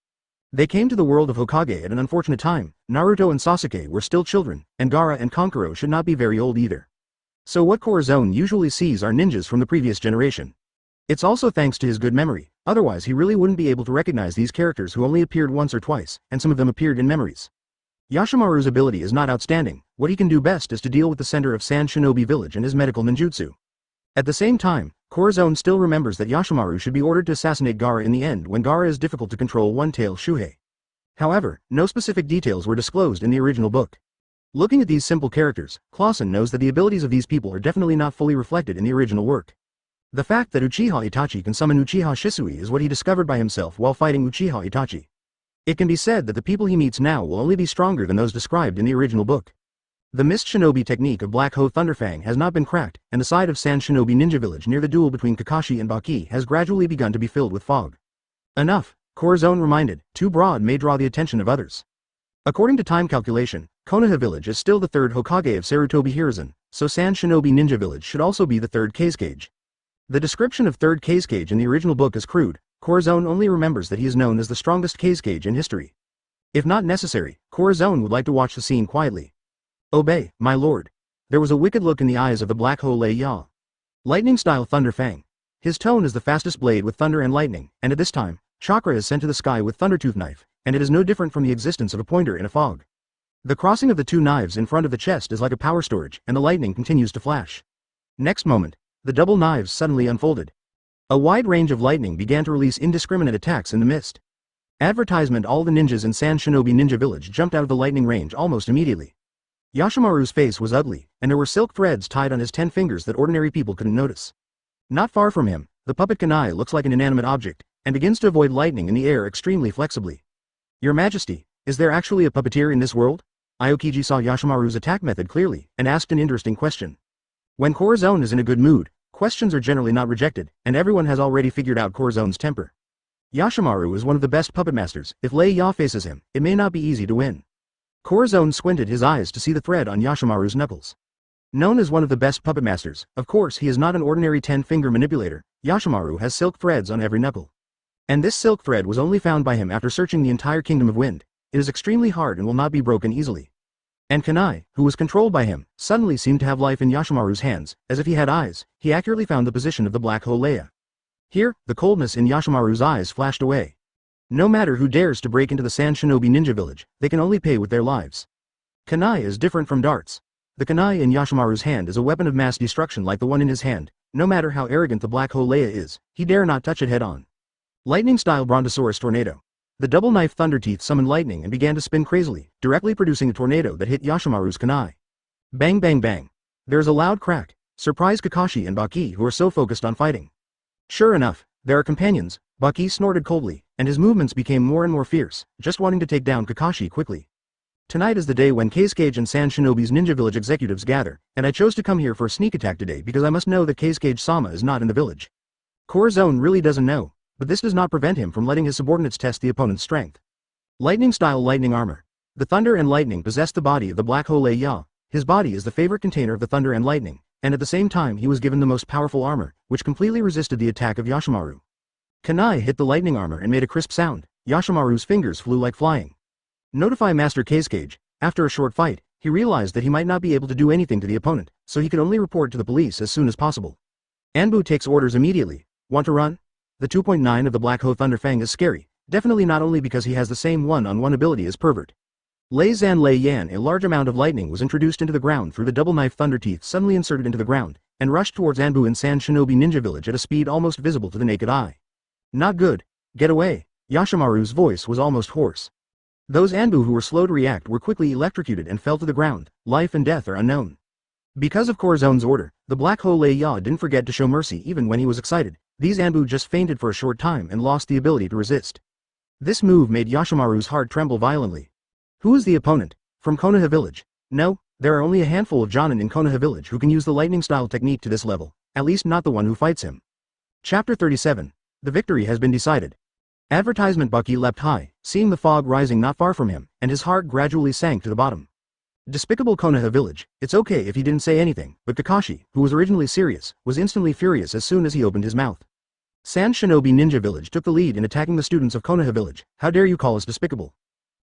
They came to the world of Hokage at an unfortunate time. Naruto and Sasuke were still children, and Gaara and Kankuro should not be very old either. So what Corazon usually sees are ninjas from the previous generation. It's also thanks to his good memory, otherwise he really wouldn't be able to recognize these characters who only appeared once or twice, and some of them appeared in memories. Yashimaru's ability is not outstanding. What he can do best is to deal with the center of Sand Shinobi Village and his medical ninjutsu. At the same time, Corazon still remembers that Yashimaru should be ordered to assassinate Gaara in the end when Gaara is difficult to control one-tail Shuhei. However, no specific details were disclosed in the original book. Looking at these simple characters, Clausen knows that the abilities of these people are definitely not fully reflected in the original work. The fact that Uchiha Itachi can summon Uchiha Shisui is what he discovered by himself while fighting Uchiha Itachi. It can be said that the people he meets now will only be stronger than those described in the original book. The Mist Shinobi technique of Black Hoe Thunderfang has not been cracked, and the side of Sand Shinobi Ninja Village near the duel between Kakashi and Baki has gradually begun to be filled with fog. Enough, Corazon reminded, too broad may draw the attention of others. According to time calculation, Konoha Village is still the 3rd Hokage of Sarutobi Hiruzen, so Sand Shinobi Ninja Village should also be the 3rd Kazekage. The description of 3rd Kazekage in the original book is crude. Corazon only remembers that he is known as the strongest Kazekage in history. If not necessary, Corazon would like to watch the scene quietly. Obey, my lord. There was a wicked look in the eyes of the Black Hole Ya. Lightning-style Thunderfang. His tone is the fastest blade with thunder and lightning, and at this time, chakra is sent to the sky with Thundertooth knife, and it is no different from the existence of a pointer in a fog. The crossing of the two knives in front of the chest is like a power storage, and the lightning continues to flash. Next moment, the double knives suddenly unfolded. A wide range of lightning began to release indiscriminate attacks in the mist. Advertisement: all the ninjas in Sand Shinobi Ninja Village jumped out of the lightning range almost immediately. Yashimaru's face was ugly, and there were silk threads tied on his 10 fingers that ordinary people couldn't notice. Not far from him, the puppet Kanai looks like an inanimate object, and begins to avoid lightning in the air extremely flexibly. Your Majesty, is there actually a puppeteer in this world? Aokiji saw Yashimaru's attack method clearly, and asked an interesting question. When Corazon is in a good mood, questions are generally not rejected, and everyone has already figured out Corazon's temper. Yashimaru is one of the best puppet masters. If Lei Ya faces him, it may not be easy to win. Corazon squinted his eyes to see the thread on Yashimaru's knuckles. Known as one of the best puppet masters, of course he is not an ordinary 10-finger manipulator. Yashimaru has silk threads on every knuckle. And this silk thread was only found by him after searching the entire Kingdom of Wind. It is extremely hard and will not be broken easily. And Kanai, who was controlled by him, suddenly seemed to have life in Yashimaru's hands, as if he had eyes. He accurately found the position of the Black Hole Leia. Here, the coldness in Yashimaru's eyes flashed away. No matter who dares to break into the Sand Shinobi Ninja Village, they can only pay with their lives. Kanai is different from darts. The Kanai in Yashimaru's hand is a weapon of mass destruction like the one in his hand. No matter how arrogant the Black Hole Leia is, he dare not touch it head-on. Lightning-style Brontosaurus Tornado. The double-knife thunder teeth summoned lightning and began to spin crazily, directly producing a tornado that hit Yashimaru's Kanai. Bang bang bang. There is a loud crack. Surprise Kakashi and Baki, who are so focused on fighting. Sure enough, there are companions. Baki snorted coldly, and his movements became more and more fierce, just wanting to take down Kakashi quickly. Tonight is the day when Kazekage and Sand Shinobi's Ninja Village executives gather, and I chose to come here for a sneak attack today because I must know that Kazekage-sama is not in the village. Corazon really doesn't know, but this does not prevent him from letting his subordinates test the opponent's strength. Lightning-style lightning armor. The thunder and lightning possess the body of the Black Hole Ya. His body is the favorite container of the thunder and lightning, and at the same time he was given the most powerful armor, which completely resisted the attack of Yashimaru. Kanai hit the lightning armor and made a crisp sound. Yashimaru's fingers flew like flying. Notify Master Kazekage. After a short fight, he realized that he might not be able to do anything to the opponent, so he could only report to the police as soon as possible. Anbu takes orders immediately. Want to run? The 2.9 of the Black Hoe Thunderfang is scary. Definitely not only because he has the same one-on-one ability as Pervert. Lei Zan Lei Yan. A large amount of lightning was introduced into the ground through the double knife thunder teeth suddenly inserted into the ground, and rushed towards Anbu and San Shinobi Ninja Village at a speed almost visible to the naked eye. Not good. Get away. Yoshimaru's voice was almost hoarse. Those Anbu who were slow to react were quickly electrocuted and fell to the ground. Life and death are unknown. Because of Corazon's order, the Black Hole Lei Ya didn't forget to show mercy even when he was excited. These Anbu just fainted for a short time and lost the ability to resist. This move made Yoshimaru's heart tremble violently. Who is the opponent? From Konoha Village? No, there are only a handful of Jonin in Konoha Village who can use the lightning-style technique to this level, at least not the one who fights him. Chapter 37. The victory has been decided. Advertisement. Bucky leapt high, seeing the fog rising not far from him, and his heart gradually sank to the bottom. Despicable Konoha Village. It's okay if he didn't say anything, but Kakashi, who was originally serious, was instantly furious as soon as he opened his mouth. San Shinobi Ninja Village took the lead in attacking the students of Konoha Village. How dare you call us despicable?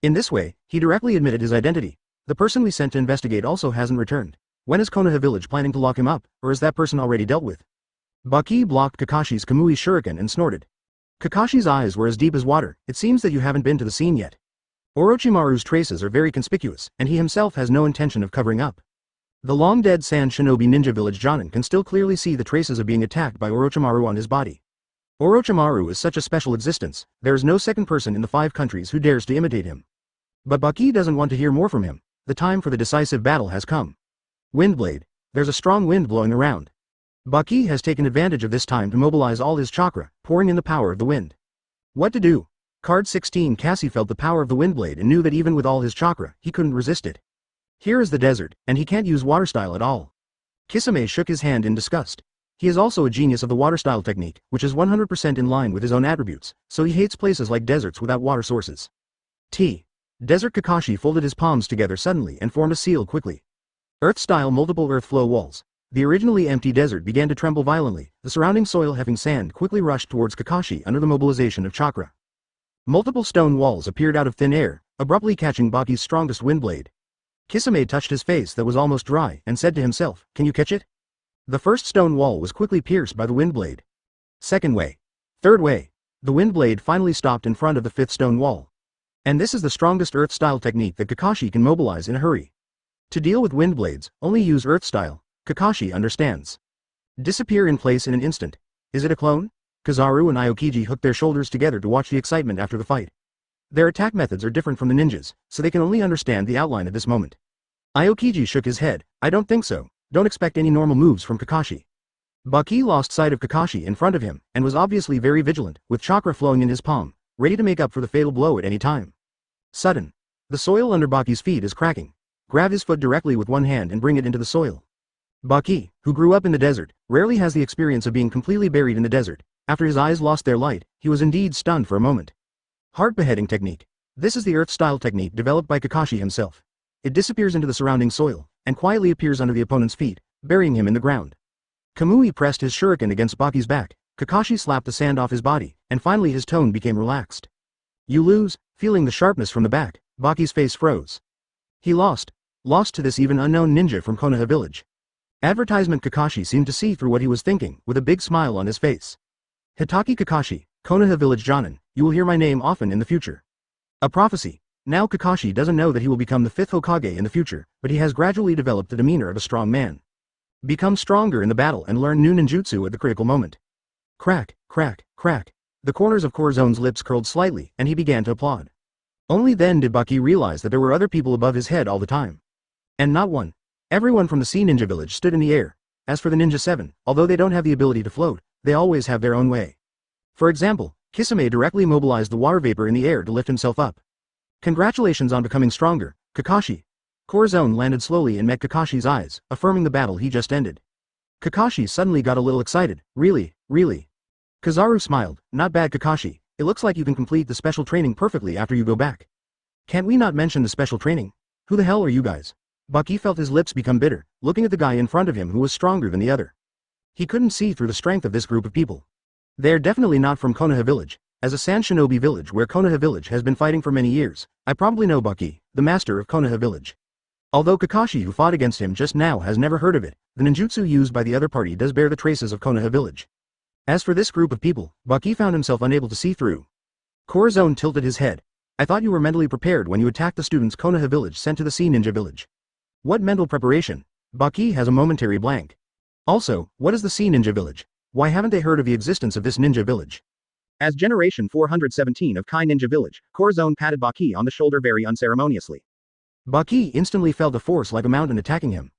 In this way, he directly admitted his identity. The person we sent to investigate also hasn't returned. When is Konoha Village planning to lock him up, or is that person already dealt with? Bucky blocked Kakashi's Kamui shuriken and snorted. Kakashi's eyes were as deep as water. It seems that you haven't been to the scene yet. Orochimaru's traces are very conspicuous, and he himself has no intention of covering up. The long-dead San Shinobi Ninja Village Jonin can still clearly see the traces of being attacked by Orochimaru on his body. Orochimaru is such a special existence, there is no second person in the 5 countries who dares to imitate him. But Bucky doesn't want to hear more from him. The time for the decisive battle has come. Windblade. There's a strong wind blowing around. Bucky has taken advantage of this time to mobilize all his chakra, pouring in the power of the wind. What to do? Card 16. Cassie felt the power of the windblade and knew that even with all his chakra, he couldn't resist it. Here is the desert, and he can't use water style at all. Kisame shook his hand in disgust. He is also a genius of the water style technique, which is 100% in line with his own attributes, so he hates places like deserts without water sources. Desert. Kakashi folded his palms together suddenly and formed a seal quickly. Earth-style multiple earth flow walls. The originally empty desert began to tremble violently, the surrounding soil having sand quickly rushed towards Kakashi under the mobilization of chakra. Multiple stone walls appeared out of thin air, abruptly catching Bucky's strongest windblade. Kisame touched his face that was almost dry and said to himself, "Can you catch it?" The first stone wall was quickly pierced by the windblade. Second way. Third way. The windblade finally stopped in front of the 5th stone wall. And this is the strongest earth-style technique that Kakashi can mobilize in a hurry. To deal with windblades, only use earth-style. Kakashi understands. Disappear in place in an instant. Is it a clone? Kizaru and Aokiji hooked their shoulders together to watch the excitement after the fight. Their attack methods are different from the ninjas, so they can only understand the outline at this moment. Aokiji shook his head. I don't think so. Don't expect any normal moves from Kakashi. Bucky lost sight of Kakashi in front of him, and was obviously very vigilant, with chakra flowing in his palm, ready to make up for the fatal blow at any time. Sudden. The soil under Bucky's feet is cracking. Grab his foot directly with one hand and bring it into the soil. Bucky, who grew up in the desert, rarely has the experience of being completely buried in the desert. After his eyes lost their light, he was indeed stunned for a moment. Heart beheading technique. This is the earth-style technique developed by Kakashi himself. It disappears into the surrounding soil, and quietly appears under the opponent's feet, burying him in the ground. Kamui pressed his shuriken against Bucky's back. Kakashi slapped the sand off his body, and finally his tone became relaxed. You lose. Feeling the sharpness from the back, Bucky's face froze. He lost. Lost to this even unknown ninja from Konoha Village. Advertisement. Kakashi seemed to see through what he was thinking, with a big smile on his face. Hitaki Kakashi, Konoha Village Jonin, you will hear my name often in the future. A prophecy. Now Kakashi doesn't know that he will become the 5th Hokage in the future, but he has gradually developed the demeanor of a strong man. Become stronger in the battle and learn new ninjutsu at the critical moment. Crack, crack, crack. The corners of Corazon's lips curled slightly, and he began to applaud. Only then did Bucky realize that there were other people above his head all the time. And not one. Everyone from the Sea Ninja Village stood in the air. As for the Ninja 7, although they don't have the ability to float, they always have their own way. For example, Kisame directly mobilized the water vapor in the air to lift himself up. Congratulations on becoming stronger, Kakashi. Corazon landed slowly and met Kakashi's eyes, affirming the battle he just ended. Kakashi suddenly got a little excited. Really, really. Kizaru smiled. Not bad, Kakashi. It looks like you can complete the special training perfectly after you go back. Can't we not mention the special training? Who the hell are you guys? Bucky felt his lips become bitter, looking at the guy in front of him who was stronger than the other. He couldn't see through the strength of this group of people. They're definitely not from Konoha Village. As a San Shinobi village where Konoha Village has been fighting for many years, I probably know Bucky, the master of Konoha Village. Although Kakashi who fought against him just now has never heard of it, the ninjutsu used by the other party does bear the traces of Konoha Village. As for this group of people, Bucky found himself unable to see through. Corazon tilted his head. I thought you were mentally prepared when you attacked the students Konoha village sent to the Sea Ninja village. What mental preparation? Baki has a momentary blank. Also, what is the Sea Ninja village? Why haven't they heard of the existence of this ninja village? As Generation 417 of Kai Ninja Village, Corazon patted Baki on the shoulder very unceremoniously. Baki instantly felt a force like a mountain attacking him.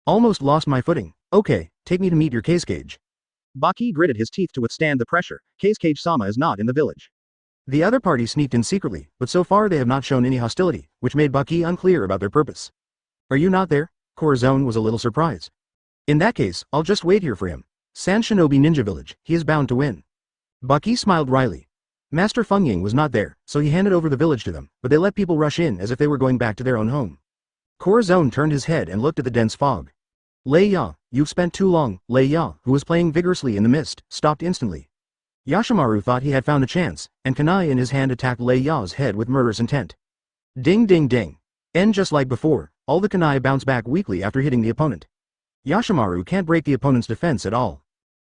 Almost lost my footing. Okay, take me to meet your Cage. Baki gritted his teeth to withstand the pressure. Cage-sama is not in the village. The other party sneaked in secretly, but so far they have not shown any hostility, which made Baki unclear about their purpose. Are you not there? Corazon was a little surprised. In that case, I'll just wait here for him. San Shinobi Ninja Village, he is bound to win. Baki smiled wryly. Master Fengying was not there, so he handed over the village to them, but they let people rush in as if they were going back to their own home. Corazon turned his head and looked at the dense fog. Lei Ya, you've spent too long. Lei Ya, who was playing vigorously in the mist, stopped instantly. Yashimaru thought he had found a chance, and kunai in his hand attacked Lei Ya's head with murderous intent. Ding ding ding. And just like before, all the kunai bounced back weakly after hitting the opponent. Yashimaru can't break the opponent's defense at all.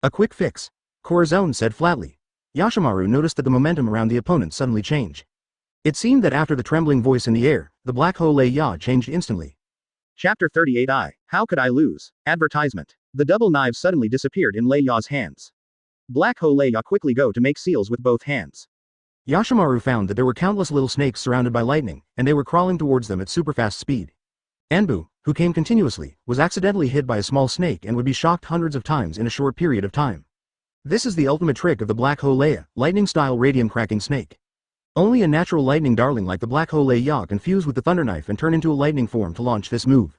A quick fix. Corazon said flatly. Yashimaru noticed that the momentum around the opponent suddenly changed. It seemed that after the trembling voice in the air, the black hole Lei Ya changed instantly. Chapter 38 How could I lose? Advertisement. The double knives suddenly disappeared in Lei Ya's hands. Black hole Lei Ya quickly go to make seals with both hands. Yashimaru found that there were countless little snakes surrounded by lightning, and they were crawling towards them at superfast speed. Anbu, who came continuously, was accidentally hit by a small snake and would be shocked hundreds of times in a short period of time. This is the ultimate trick of the Black Hole Lei Ya, lightning-style radium-cracking snake. Only a natural lightning darling like the Black Hole Lei Ya can fuse with the thunder knife and turn into a lightning form to launch this move.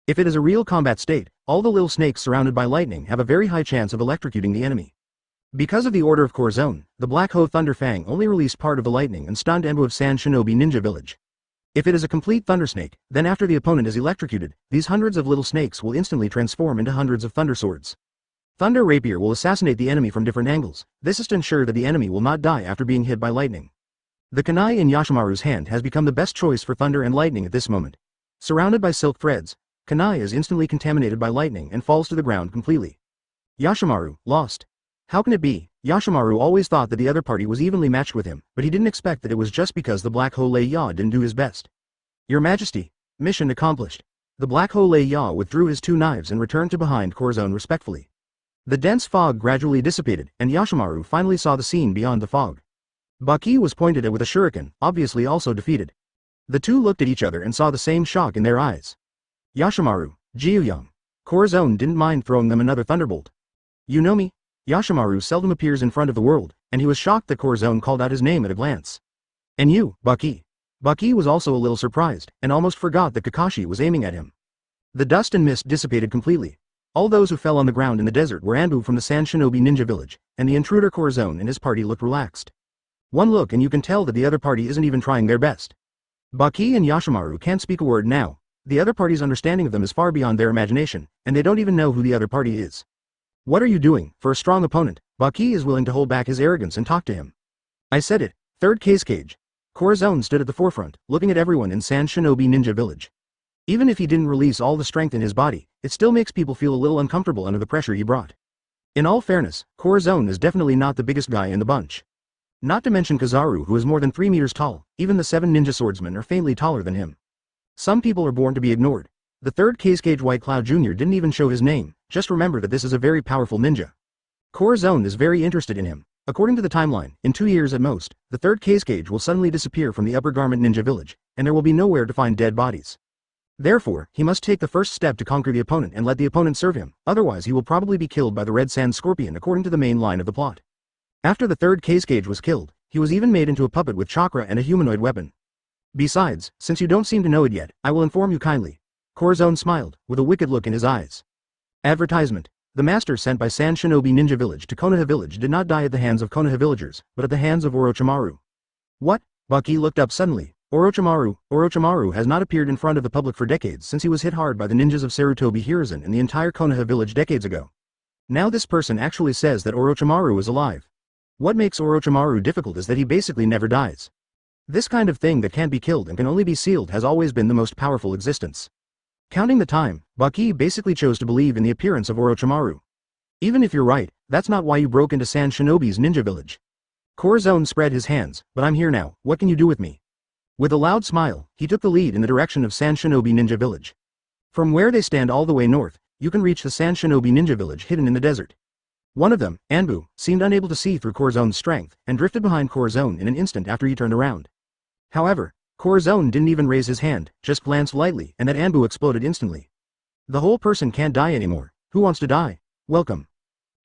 If it is a real combat state, all the little snakes surrounded by lightning have a very high chance of electrocuting the enemy. Because of the order of Corazon, the Black Hole Thunder Fang only released part of the lightning and stunned Anbu of San Shinobi Ninja Village. If it is a complete thunder snake, then after the opponent is electrocuted, these hundreds of little snakes will instantly transform into hundreds of thunder swords. Thunder Rapier will assassinate the enemy from different angles. This is to ensure that the enemy will not die after being hit by lightning. The kunai in Yashimaru's hand has become the best choice for thunder and lightning at this moment. Surrounded by silk threads, kunai is instantly contaminated by lightning and falls to the ground completely. Yashimaru, lost. How can it be? Yashimaru always thought that the other party was evenly matched with him, but he didn't expect that it was just because the Black Hole Lei Ya didn't do his best. Your Majesty. Mission accomplished. The Black Hole Lei Ya withdrew his two knives and returned to behind Corazon respectfully. The dense fog gradually dissipated, and Yashimaru finally saw the scene beyond the fog. Baki was pointed at with a shuriken, obviously also defeated. The two looked at each other and saw the same shock in their eyes. Yashimaru, Jiuyang. Corazon didn't mind throwing them another thunderbolt. You know me? Yashimaru seldom appears in front of the world, and he was shocked that Corazon called out his name at a glance. And you, Baki. Baki was also a little surprised, and almost forgot that Kakashi was aiming at him. The dust and mist dissipated completely. All those who fell on the ground in the desert were Anbu from the San Shinobi Ninja Village, and the intruder Corazon and his party looked relaxed. One look and you can tell that the other party isn't even trying their best. Baki and Yashimaru can't speak a word now. The other party's understanding of them is far beyond their imagination, and they don't even know who the other party is. What are you doing? For a strong opponent, Baki is willing to hold back his arrogance and talk to him. I said it. Third Cage. Corazon stood at the forefront, looking at everyone in San Shinobi Ninja Village. Even if he didn't release all the strength in his body, it still makes people feel a little uncomfortable under the pressure he brought. In all fairness, Corazon is definitely not the biggest guy in the bunch. Not to mention Kizaru, who is more than 3 meters tall. Even the 7 ninja swordsmen are faintly taller than him. Some people are born to be ignored. The third Cage White Cloud Jr. didn't even show his name. Just remember that this is a very powerful ninja. Corazon is very interested in him. According to the timeline, in 2 years at most, the third Cage will suddenly disappear from the Upper Garment Ninja Village, and there will be nowhere to find dead bodies. Therefore, he must take the first step to conquer the opponent and let the opponent serve him, otherwise he will probably be killed by the Red Sand Scorpion according to the main line of the plot. After the third Cage was killed, he was even made into a puppet with chakra and a humanoid weapon. Besides, since you don't seem to know it yet, I will inform you kindly. Corazon smiled, with a wicked look in his eyes. Advertisement. The master sent by San Shinobi Ninja Village to Konoha Village did not die at the hands of Konoha villagers, but at the hands of Orochimaru. What? Baki looked up suddenly. Orochimaru has not appeared in front of the public for decades since he was hit hard by the ninjas of Sarutobi Hiruzen and the entire Konoha village decades ago. Now this person actually says that Orochimaru is alive. What makes Orochimaru difficult is that he basically never dies. This kind of thing that can't be killed and can only be sealed has always been the most powerful existence. Counting the time, Baki basically chose to believe in the appearance of Orochimaru. Even if you're right, that's not why you broke into San Shinobi's ninja village. Corazon spread his hands, but I'm here now, what can you do with me? With a loud smile, he took the lead in the direction of Sand Shinobi Ninja Village. From where they stand all the way north, you can reach the Sand Shinobi Ninja Village hidden in the desert. One of them, Anbu, seemed unable to see through Corazon's strength, and drifted behind Corazon in an instant after he turned around. However, Corazon didn't even raise his hand, just glanced lightly, and that Anbu exploded instantly. The whole person can't die anymore. Who wants to die? Welcome.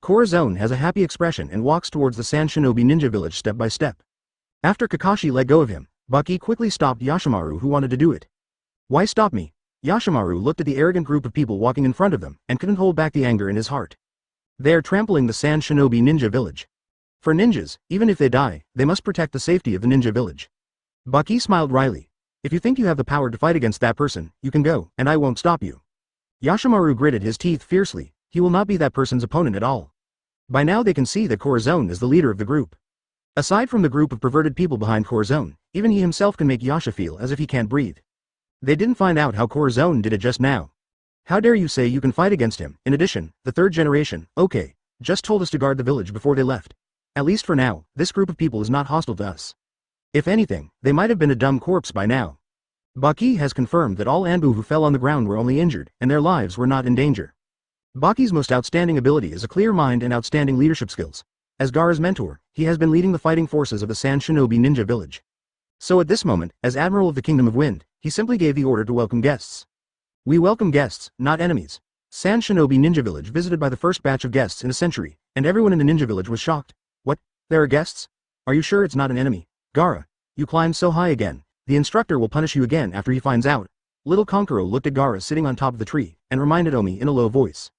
Corazon has a happy expression and walks towards the Sand Shinobi Ninja Village step by step. After Kakashi let go of him, Baki quickly stopped Yashimaru who wanted to do it. Why stop me? Yashimaru looked at the arrogant group of people walking in front of them, and couldn't hold back the anger in his heart. They are trampling the Sand Shinobi Ninja Village. For ninjas, even if they die, they must protect the safety of the ninja village. Baki smiled wryly. If you think you have the power to fight against that person, you can go, and I won't stop you. Yashimaru gritted his teeth fiercely. He will not be that person's opponent at all. By now they can see that Corazon is the leader of the group. Aside from the group of perverted people behind Corazon, even he himself can make Yasha feel as if he can't breathe. They didn't find out how Corazon did it just now. How dare you say you can fight against him? In addition, the third generation, okay, just told us to guard the village before they left. At least for now, this group of people is not hostile to us. If anything, they might have been a dumb corpse by now. Baki has confirmed that all Anbu who fell on the ground were only injured, and their lives were not in danger. Baki's most outstanding ability is a clear mind and outstanding leadership skills. As Gaara's mentor, he has been leading the fighting forces of the Sand Shinobi Ninja Village. So at this moment, as Admiral of the Kingdom of Wind, he simply gave the order to welcome guests. We welcome guests, not enemies. Sand Shinobi Ninja Village visited by the first batch of guests in a century, and everyone in the ninja village was shocked. What? There are guests? Are you sure it's not an enemy? Gaara, you climbed so high again. The instructor will punish you again after he finds out. Little Konkuro looked at Gaara sitting on top of the tree, and reminded Omi in a low voice.